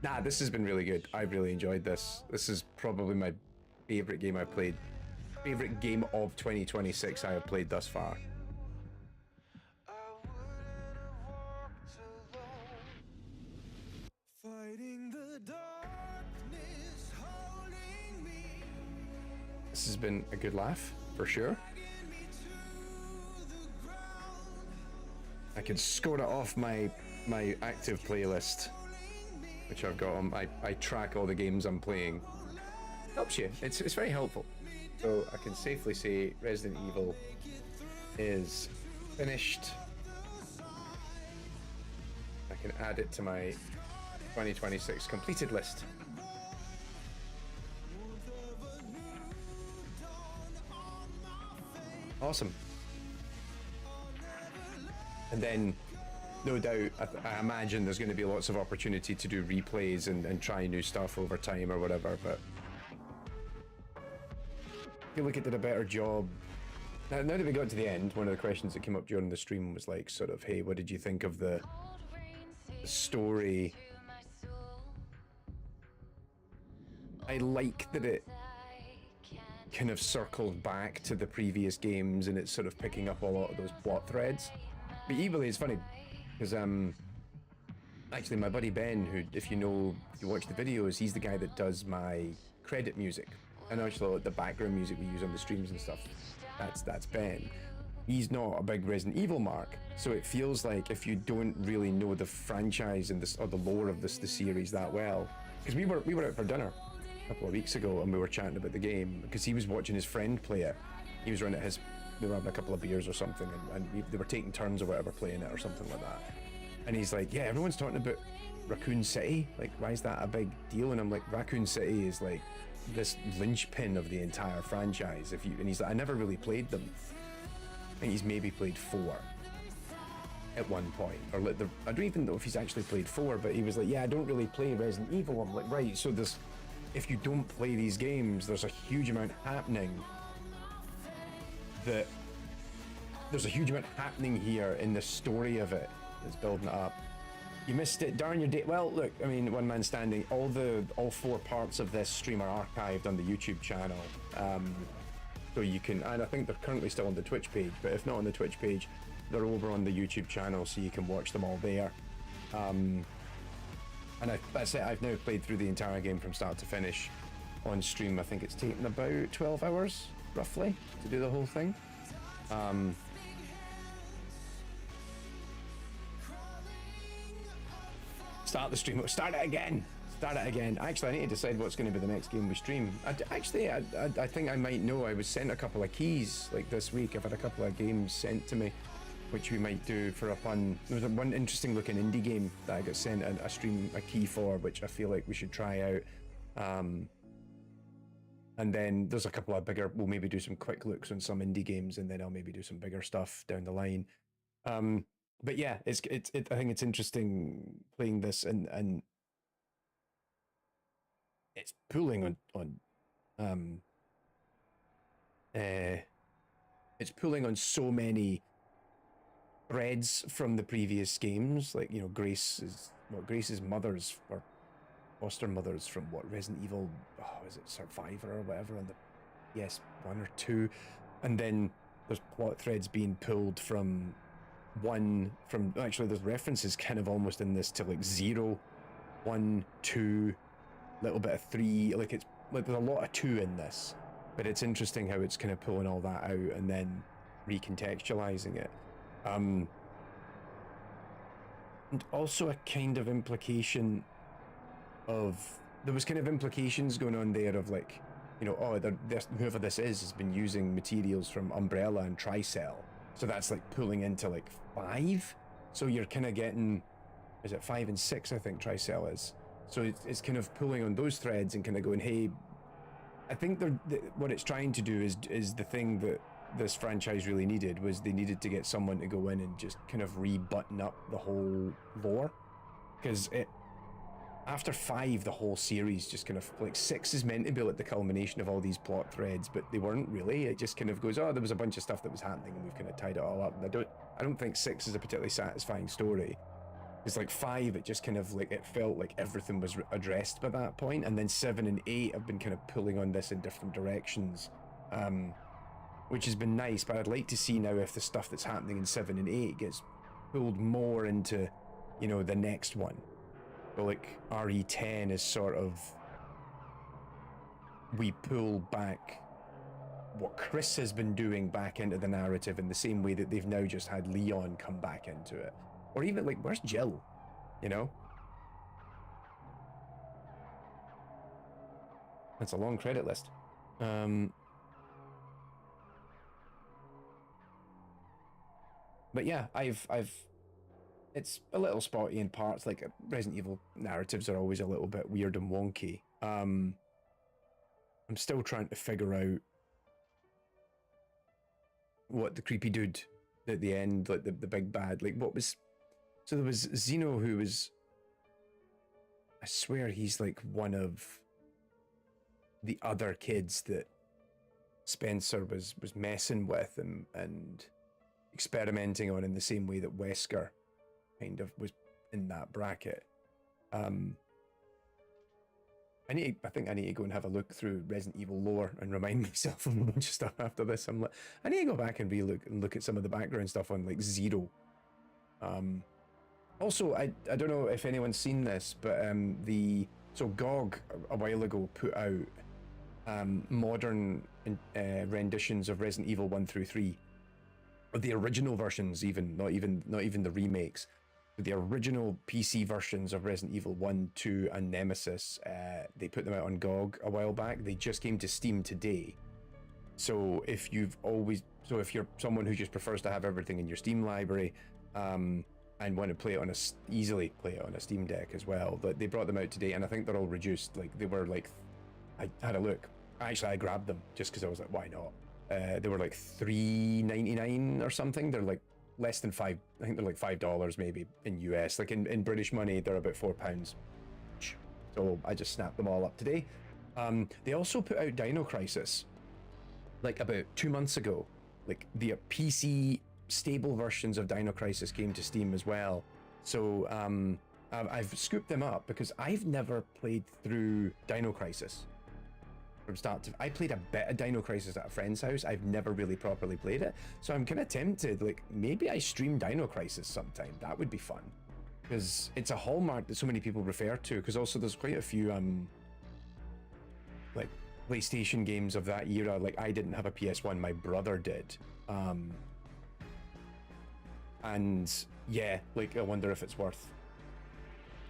nah, this has been really good. I've really enjoyed this. This is probably my favorite game I've played. Favorite game of 2026 I have played thus far. This has been a good laugh, for sure. I can score it off my active playlist, which I've got on. I track all the games I'm playing. Helps you. It's very helpful. So I can safely say Resident Evil is finished. I can add it to my 2026 completed list. Awesome. And then, no doubt, I imagine there's going to be lots of opportunity to do replays and try new stuff over time or whatever, but I feel like it did a better job. Now that we got to the end, one of the questions that came up during the stream was like, sort of, hey, what did you think of the story I like that it kind of circled back to the previous games and it's sort of picking up a lot of those plot threads. But equally, it's funny because actually my buddy Ben, who if you watch the videos, he's the guy that does my credit music and actually the background music we use on the streams and stuff. That's Ben. He's not a big Resident Evil mark, so it feels like if you don't really know the franchise and or the lore of the series that well, because we were out for dinner a couple of weeks ago and we were chatting about the game because he was watching his friend play it. He was running they were having a couple of beers or something, and they were taking turns or whatever playing it or something like that. And he's like, yeah, everyone's talking about Raccoon City. Like, why is that a big deal? And I'm like, Raccoon City is like this linchpin of the entire franchise. And he's like, I never really played them. I think he's maybe played 4 at one point, or I don't even know if he's actually played 4, but he was like, yeah, I don't really play Resident Evil. I'm like, right, so if you don't play these games, there's a huge amount happening here in the story of it that's building it up. You missed it, darn your day. Well, look, I mean, one man standing, all 4 parts of this stream are archived on the YouTube channel. So you can, and I think they're currently still on the Twitch page, but if not on the Twitch page, they're over on the YouTube channel, so you can watch them all there. And that's it, I've now played through the entire game from start to finish on stream. I think it's taken about 12 hours, roughly, to do the whole thing. Start the stream, start it again. Actually, I need to decide what's going to be the next game we stream. I think I might know. I was sent a couple of keys like this week. I've had a couple of games sent to me, which we might do for a fun. There was one interesting looking indie game that I got sent a key for, which I feel like we should try out. And then there's a couple of bigger. We'll maybe do some quick looks on some indie games, and then I'll maybe do some bigger stuff down the line. But yeah, I think it's interesting playing this and. It's pulling it's pulling on so many threads from the previous games, like, you know, Grace's mothers or foster mothers from Resident Evil, is it Survivor or whatever on the PS1 or 2, and then there's plot threads being pulled from actually there's references kind of almost in this to like 0, 1, 2, little bit of 3, like it's like there's a lot of 2 in this, but it's interesting how it's kind of pulling all that out and then recontextualizing it. And also a kind of implication of, there was kind of implications going on there of like, you know, whoever this is has been using materials from Umbrella and Tricell, so that's like pulling into like 5, so you're kind of getting, is it 5 and 6, I think Tricell is. So it's kind of pulling on those threads and kind of going, hey, I think what it's trying to do is the thing that this franchise really needed, was they needed to get someone to go in and just kind of re-button up the whole lore. Because after 5, the whole series just kind of, like 6 is meant to be like the culmination of all these plot threads, but they weren't really. It just kind of goes, oh, there was a bunch of stuff that was happening and we've kind of tied it all up. And I don't think 6 is a particularly satisfying story. It's like 5, it just kind of like, it felt like everything was addressed by that point, and then 7 and 8 have been kind of pulling on this in different directions, which has been nice. But I'd like to see now if the stuff that's happening in 7 and 8 gets pulled more into, you know, the next one. So like RE10 is sort of, we pull back what Chris has been doing back into the narrative in the same way that they've now just had Leon come back into it. Or even like, where's Jill? You know? That's a long credit list. But yeah, it's a little spotty in parts. Like Resident Evil narratives are always a little bit weird and wonky. I'm still trying to figure out what the creepy dude at the end, like the big bad, like what was. So there was Zeno, who was, I swear he's like one of the other kids that Spencer was messing with and experimenting on, in the same way that Wesker kind of was in that bracket. I think I need to go and have a look through Resident Evil lore and remind myself of a bunch of stuff after this. I'm like, I need to go back and look at some of the background stuff on like Zero. Also, I don't know if anyone's seen this, but so GOG a while ago put out modern renditions of Resident Evil 1 through 3, or the original versions, even not even the remakes. The original PC versions of Resident Evil 1, 2, and Nemesis, they put them out on GOG a while back. They just came to Steam today. So if if you're someone who just prefers to have everything in your Steam library, and want to play it easily play it on a Steam Deck as well, they brought them out today, and I think they're all reduced. Like they were like, I had a look. Actually, I grabbed them just because I was like, why not? They were like $3.99 or something. They're like less than $5. I think they're like $5 maybe in US. Like in British money, they're about £4. So I just snapped them all up today. They also put out Dino Crisis like about 2 months ago. Like the PC stable versions of Dino Crisis came to Steam as well. So I've scooped them up because I've never played through Dino Crisis from start to. I played a bit of Dino Crisis at a friend's house. I've never really properly played it, so I'm kind of tempted. Like maybe I stream Dino Crisis sometime. That would be fun because it's a hallmark that so many people refer to. Because also there's quite a few like PlayStation games of that era. Like I didn't have a PS1, my brother did. And yeah, like I wonder if it's worth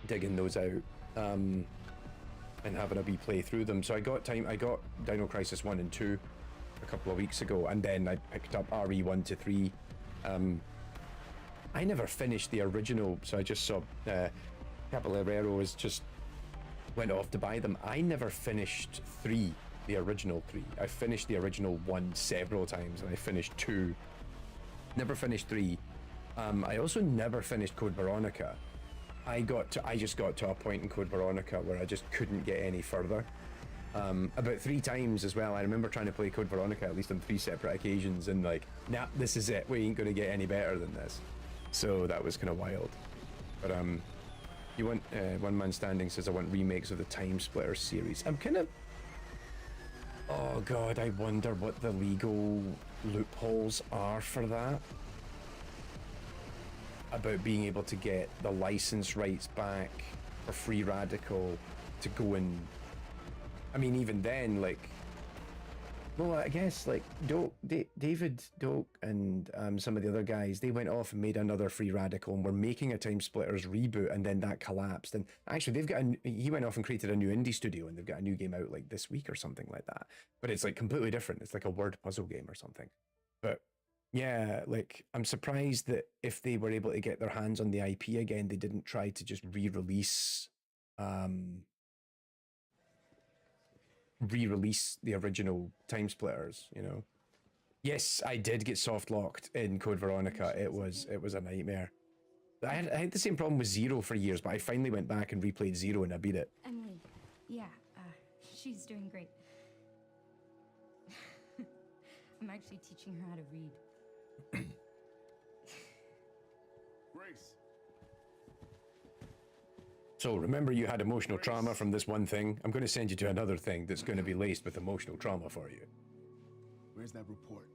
digging those out and having a wee play through them. So I got Dino Crisis 1 and 2 a couple of weeks ago, and then I picked up RE 1 to 3. I never finished the original, so I just saw Caballero has just went off to buy them. I never finished 3, the original 3. I finished the original 1 several times, and I finished 2. Never finished 3. I also never finished Code Veronica. I just got to a point in Code Veronica where I just couldn't get any further. About 3 times as well. I remember trying to play Code Veronica at least on 3 separate occasions, and like, nah, this is it. We ain't gonna get any better than this. So that was kind of wild. But you want One Man Standing says I want remakes of the Time Splitters series. I'm kind of, oh god, I wonder what the legal loopholes are for that. About being able to get the license rights back for Free Radical to go and, I mean, even then, like, well, I guess like David Doak and some of the other guys, they went off and made another Free Radical and were making a Time Splitters reboot, and then that collapsed. And actually, he went off and created a new indie studio, and they've got a new game out like this week or something like that. But it's like completely different. It's like a word puzzle game or something. But yeah, like I'm surprised that if they were able to get their hands on the IP again, they didn't try to just re-release the original Time Splitters, you know. Yes, I did get soft locked in Code Veronica. It was a nightmare. I had the same problem with Zero for years, but I finally went back and replayed Zero and I beat it. Emily, yeah, she's doing great. I'm actually teaching her how to read. Grace. So remember, you had emotional trauma from this one thing. I'm going to send you to another thing that's going to be laced with emotional trauma for you. Where's that report?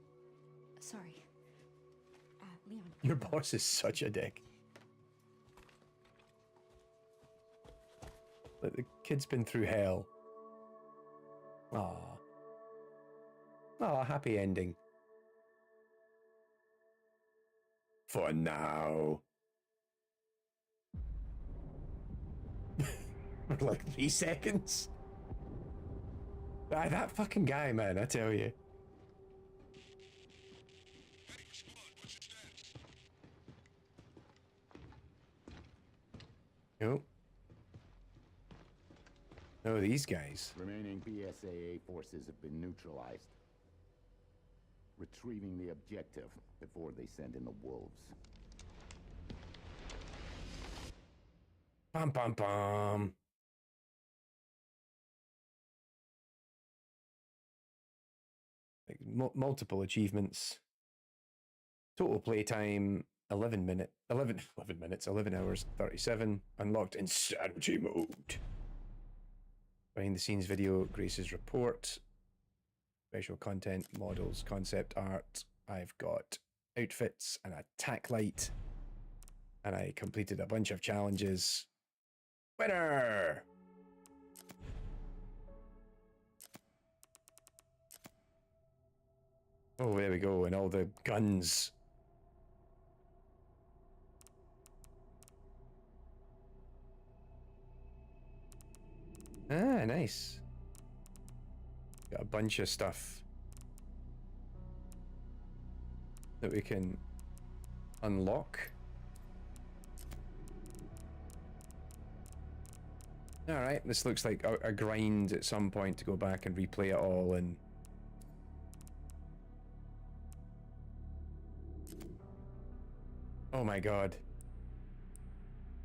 Sorry. Leon. Your boss is such a dick. Like, the kid's been through hell. Aww. Aw, happy ending. For now. For like 3 seconds. That fucking guy, man, I tell you. Nope. No, these guys. Remaining BSAA forces have been neutralized. Retrieving the objective before they send in the wolves. Bum bum bum. Like, multiple achievements. Total playtime 11 hours 37. Unlocked insanity mode. behind the scenes video, Grace's report, special content, models, concept art. I've got outfits and a tack light, and I completed a bunch of challenges. Winner! Oh, there we go, and all the guns. Ah, nice. Got a bunch of stuff that we can unlock. Alright, this looks like a grind at some point to go back and replay it all and... Oh my god.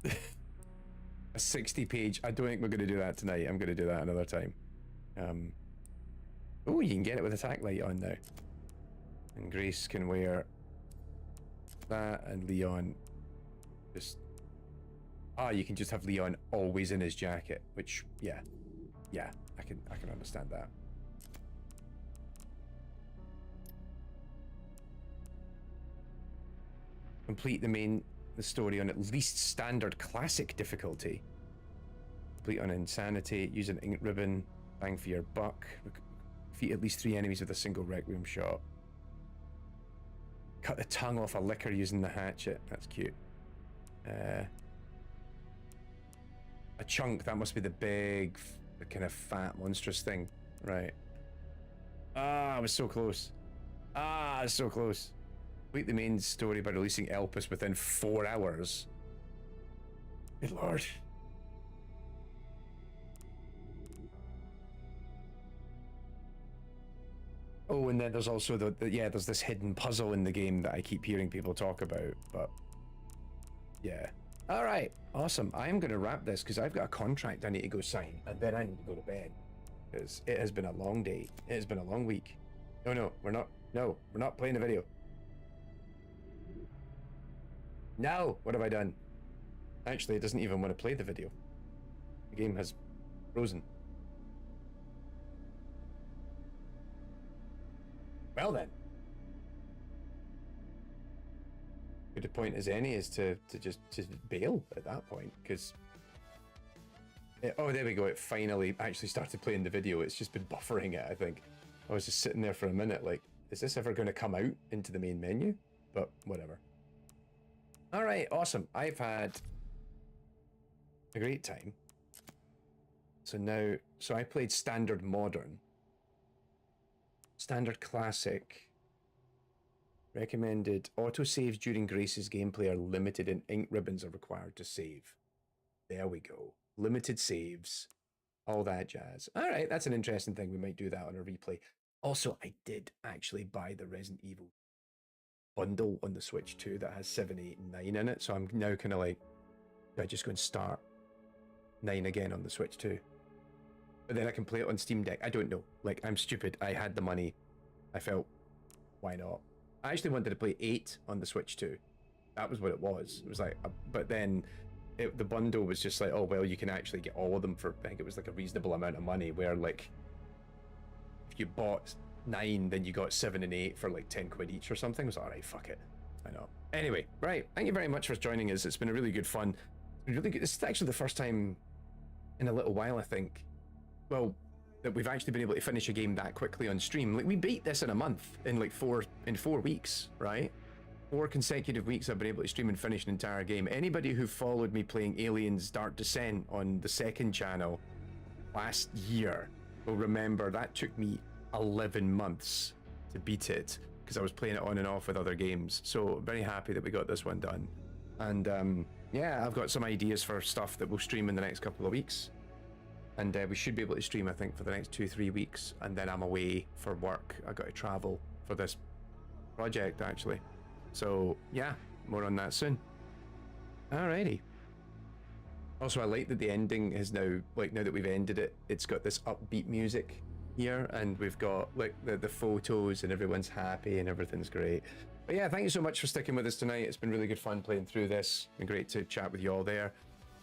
A 60-page. I don't think we're going to do that tonight. I'm going to do that another time. Oh, you can get it with a tack light on now. And Grace can wear that, and Leon just... Ah, you can just have Leon always in his jacket, which, yeah, I can understand that. Complete the story on at least standard classic difficulty. Complete on insanity, use an ink ribbon, bang for your buck, defeat at least 3 enemies with a single Requiem shot. Cut the tongue off a licker using the hatchet, that's cute. A chunk, that must be the big, the kind of fat, monstrous thing. Right. Ah, I was so close. Ah, I was so close. Complete the main story by releasing Elpis within 4 hours. Good lord. Oh, and then there's also there's this hidden puzzle in the game that I keep hearing people talk about, but yeah. All right, awesome. I am going to wrap this because I've got a contract I need to go sign, and then I need to go to bed because it has been a long day. It has been a long week. No, we're not. No, we're not playing the video. No, what have I done? Actually, it doesn't even want to play the video. The game has frozen. Well then. Good a point as any is to just bail at that point, because oh, there we go, it finally actually started playing the video. It's just been buffering it, I think. I was just sitting there for a minute like, is this ever going to come out into the main menu? But whatever. All right, awesome. I've had a great time. So I played Standard Modern. Standard Classic. Recommended. Autosaves during Grace's gameplay are limited and ink ribbons are required to save. There we go. Limited saves. All that jazz. All right, that's an interesting thing. We might do that on a replay. Also, I did actually buy the Resident Evil bundle on the Switch 2 that has 7, 8, and 9 in it. So I'm now kind of like, do I just go and start 9 again on the Switch 2? But then I can play it on Steam Deck. I don't know. Like, I'm stupid. I had the money. I felt, why not? I actually wanted to play 8 on the Switch 2. That was what it was. It was like, but then the bundle was just like, oh, well, you can actually get all of them for, I think it was like a reasonable amount of money, where like, if you bought 9, then you got 7 and 8 for like 10 quid each or something. I was like, all right, fuck it. I know. Anyway, right. Thank you very much for joining us. It's been a really good fun. Really good. This is actually the first time in a little while, I think, well, that we've actually been able to finish a game that quickly on stream. Like, we beat this in a month, in like 4 weeks, right? 4 consecutive weeks I've been able to stream and finish an entire game. Anybody who followed me playing Aliens Dark Descent on the second channel last year will remember that took me 11 months to beat it, because I was playing it on and off with other games. So very happy that we got this one done. And yeah, I've got some ideas for stuff that we'll stream in the next couple of weeks. And we should be able to stream, I think, for the next 2-3 weeks. And then I'm away for work. I got to travel for this project, actually. So yeah, more on that soon. Alrighty. Also, I like that the ending is now, like, now that we've ended it, it's got this upbeat music here, and we've got like the photos, and everyone's happy and everything's great. But yeah, thank you so much for sticking with us tonight. It's been really good fun playing through this. It's been great to chat with you all there.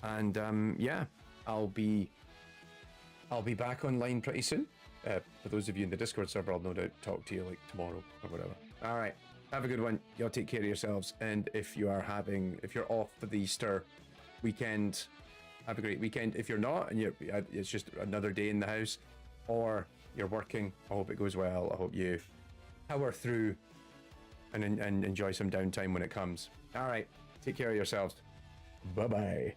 And yeah, I'll be I'll be back online pretty soon. For those of you in the Discord server, I'll no doubt talk to you like tomorrow or whatever. All right, have a good one. Y'all take care of yourselves. And if you're off for the Easter weekend, have a great weekend. If you're not, and it's just another day in the house, or you're working, I hope it goes well. I hope you power through and enjoy some downtime when it comes. All right, take care of yourselves. Bye-bye.